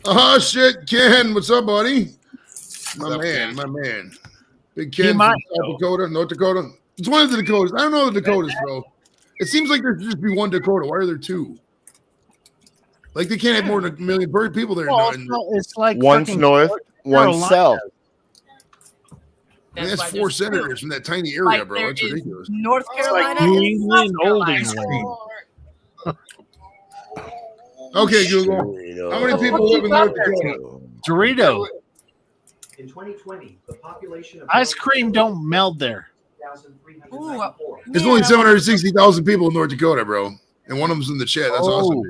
Oh shit, Ken, what's up, buddy? My up, man, Ken? my man. Big He Ken from might South Dakota, North Dakota. It's one of the Dakotas. I don't know the Dakotas, bro. It seems like there should just be one Dakota. Why are there two? Like they can't have more than 1 million people there. Well, it's like One's fucking north, one's Carolina. south. And that's why 4 there's senators from that tiny area, Like, bro. there That's is ridiculous. North It's Carolina like New and England, South Old Carolina. England. Okay, Google. How many people live in North Dakota? Dorito. In 2020, the population of Ice cream don't melt there. Ooh, There's only 760,000 people in North Dakota, bro. And one of them's in the chat. That's awesome.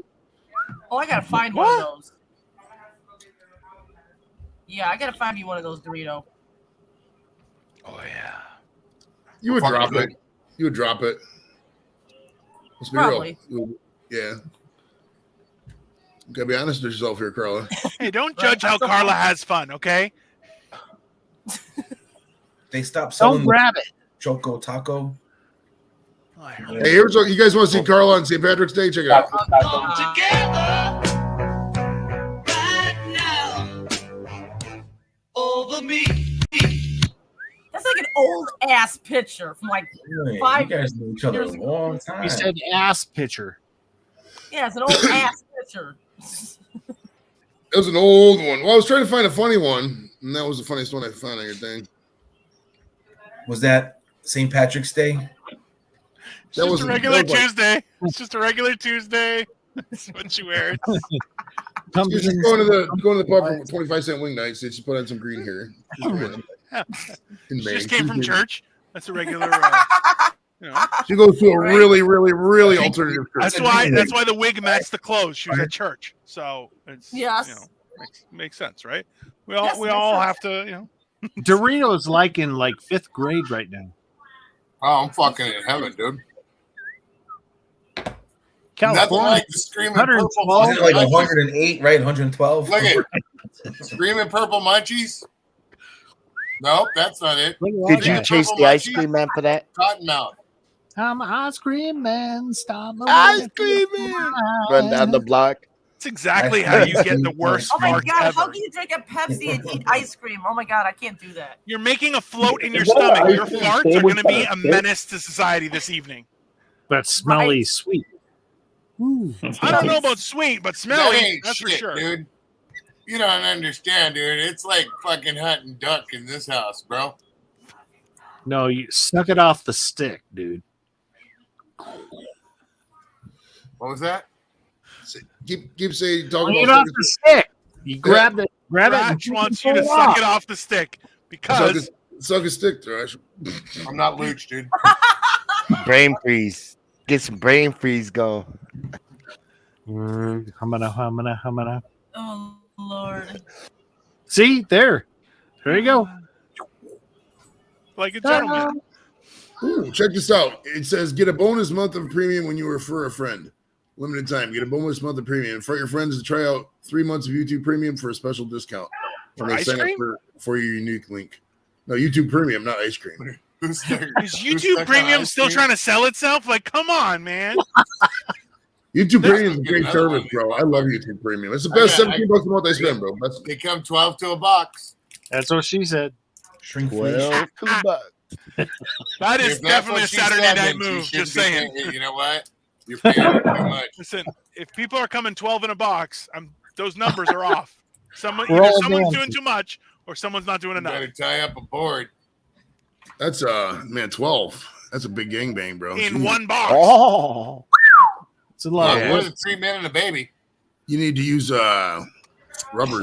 I gotta find one of those. Yeah, I gotta find you one of those, Dorito. Oh yeah. You would drop it. You would drop it. Let's be Probably. real. Yeah. You gotta be honest with yourself here, Carla. Hey, don't judge how Carla has fun, okay? They stopped selling Don't grab it. Choco Taco. Hey, here's what you guys want to see Carla on St. Patrick's Day? Check it out. Come together right now over me. That's like an old ass picture from like Really? 5 You guys know each other years a long time. He said ass pitcher. Yeah, it's an old ass picture. It was an old one. Well, I was trying to find a funny one, and that was the funniest one I found on your thing. Was that St. Patrick's Day? It's just a regular Tuesday. It's just a regular Tuesday. That's what she wears. She's just going to the pub for 25-cent wing nights. She put on some green hair. She just came from church. That's a regular. She goes to a really, really, really alternative church. That's why the wig matched the clothes. She was at church, so it's makes sense, right? We all have to, Dorito's like in 5th grade right now. Oh, I'm fucking in heaven, dude. Nothing California, like the screaming purple. 112. Like 108, right? 112. Look at screaming purple munchies. Nope, that's not it. Did you chase the ice cream man for that? Cottonmouth. I'm an ice cream man. Stop the Ice cream man. Run down the block. It's exactly how you get the worst Oh my farts god, ever. how can you drink a Pepsi and eat ice cream? Oh my god, I can't do that. You're making a float in your Is that stomach. ice Your cream farts are sandwich going to be on a a stick? menace to society this evening. But smelly sweet. Ooh. I don't know about sweet, but That smelly, ain't that's for shit, sure. dude. You don't understand, dude. It's like fucking hunting duck in this house, bro. No, you suck it off the stick, dude. What was that? Keep saying talking Suck it about off the stick. You grab it. Grab it. Thrash And wants pull you to it suck off. it off the stick because suck a stick, Thrash. I'm not Luch, dude. Brain freeze. Get some brain freeze going. Humana. Oh Lord. See, there you go. like a gentleman. Ooh, check this out. It says get a bonus month of premium when you refer a friend. Limited time. Get a bonus month of premium. Invite your friends to try out 3 months of YouTube Premium for a special discount. When For they ice sign cream? up for your unique link. No, YouTube Premium, not ice cream. Who's stuck- Is who's YouTube stuck on Premium ice still cream? trying to sell itself? Like, come on, man. YouTube Premium is a great another service, one. bro. I love YouTube Premium. It's the best I got- 17 bucks a month I spend, bro. That's They come 12 to a box. That's what she said. Shrink Well, That is If that's definitely a what she Saturday said, night then she move. shouldn't Just be saying. paying- You know what? You're paying too much. Listen, if people are coming 12 in a box, those numbers are off. We're Either all someone's dancing. doing too much or someone's not doing You enough. gotta tie up a board. That's 12. That's a big gangbang, bro. In one box. Oh, It's a lot. More than 3 men and a baby. You need to use rubbers.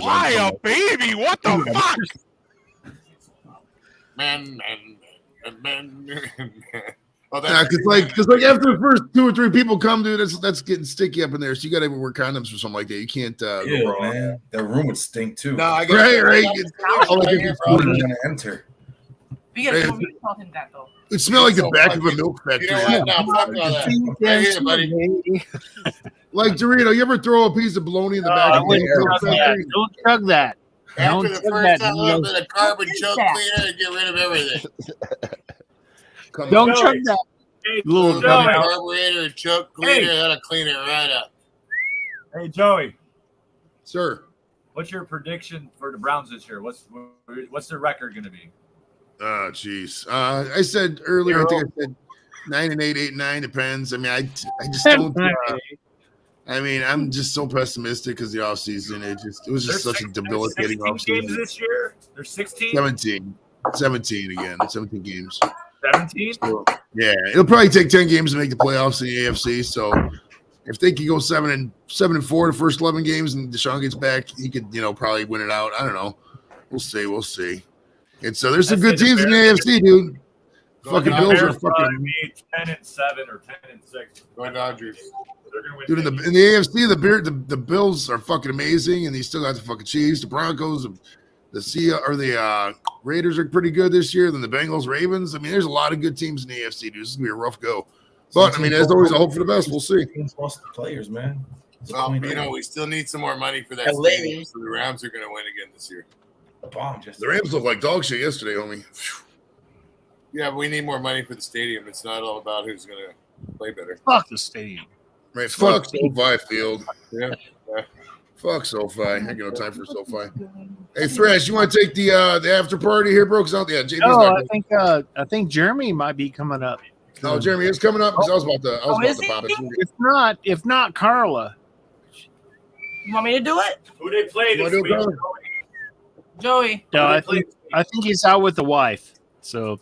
Why on a baby? What the fuck? Man. Oh, Yeah, because like after the first 2 or 3 people come, dude, that's getting sticky up in there. So you got to wear condoms or something like that. You can't go Ew, wrong. man. That room would stink too. No, I got Right. All I You're gonna enter. We gotta tell me tell him that though. It smells like the back of a milk You factory. know what? No, fuck all that. Right here, buddy. Like Dorito, you ever throw a piece of bologna in the back I of the wouldn't air? chug that. Don't chug that. After Don't the chug first that, time, a Dino. little bit of carbon What is choke that? cleaner and get rid of everything. Don't chug that. Hey, Little Joey. gummy. Carburetor and choke cleaner, that'll clean it right up. Hey, Joey. Sir. What's your prediction for the Browns this year? What's their record going to be? Oh, jeez. I said earlier, I think I said 9-8, 8-9, depends. I mean, I just don't. I mean, I'm just so pessimistic because the offseason, it was just such a debilitating offseason. Games this year? There's 16? 17 again. 17 games. 17? Yeah, it'll probably take 10 games to make the playoffs in the AFC. So if they could go 7-4 the first 11 games and Deshaun gets back, he could, probably win it out. I don't know. We'll see. And so there's some good teams in the AFC, dude. Fucking Bills are fucking 10-7 or 10-6. Go Dodgers. Dude, in the AFC, the Bills are fucking amazing, and you still got the fucking Chiefs, the Broncos, the Raiders are pretty good this year. Then the Bengals, Ravens. I mean, there's a lot of good teams in the AFC, dude. This is gonna be a rough go. But I mean, there's always a hope for the best. We'll see. Lost the players, man. Well, we still need some more money for that stadium, so the Rams are going to win again this year. The Rams look like dog shit yesterday, homie. Yeah, but we need more money for the stadium. It's not all about who's going to play better. Fuck the stadium. Right, fuck SoFi Field. Yeah. Fuck SoFi. I ain't got no time for SoFi. Hey, Thrash, you want to take the after party here, bro? I think Jeremy might be coming up. Oh, Jeremy is coming up because I was about to pop it. If not Carla. You want me to do it? Who they play this week? Joey. No, I think he's out with the wife. So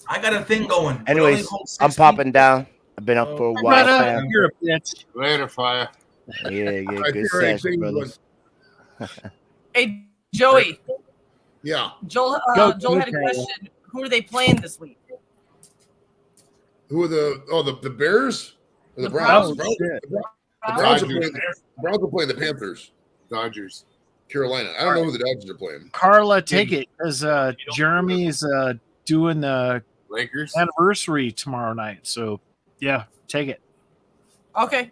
I got a thing going. Anyways, I'm popping down. I've been up for a while, fam. You're a bitch. Later, Fire. Yeah, good sesh, brothers. Hey, Joey. Yeah. Joel had a question. Who are they playing this week? Who are the Bears? Or the Browns. Browns? The Browns are playing the Panthers. Dodgers. Carolina. I don't know who the Dodgers are playing. Carla, take it because Jeremy's doing the Lakers anniversary tomorrow night. So yeah, take it. Okay.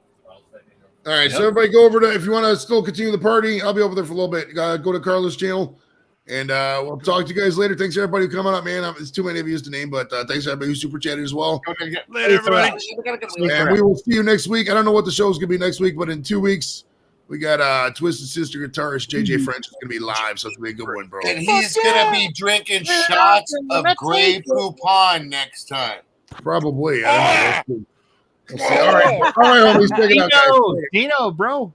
All right, so everybody go over to, if you want to still continue the party, I'll be over there for a little bit. Go to Carla's channel, and we'll talk to you guys later. Thanks, everybody, for coming up, man. It's too many of you to name, but thanks, everybody who super chatted as well. Later, everybody. And we will see you next week. I don't know what the show's going to be next week, but in 2 weeks, we got Twisted Sister guitarist JJ French is going to be live, so it's going to be a good one, bro. And he's going to be drinking shots of Grey Poupon next time. Probably. I don't know. We'll see. All right, homies. Check it out, guys. Dino, bro.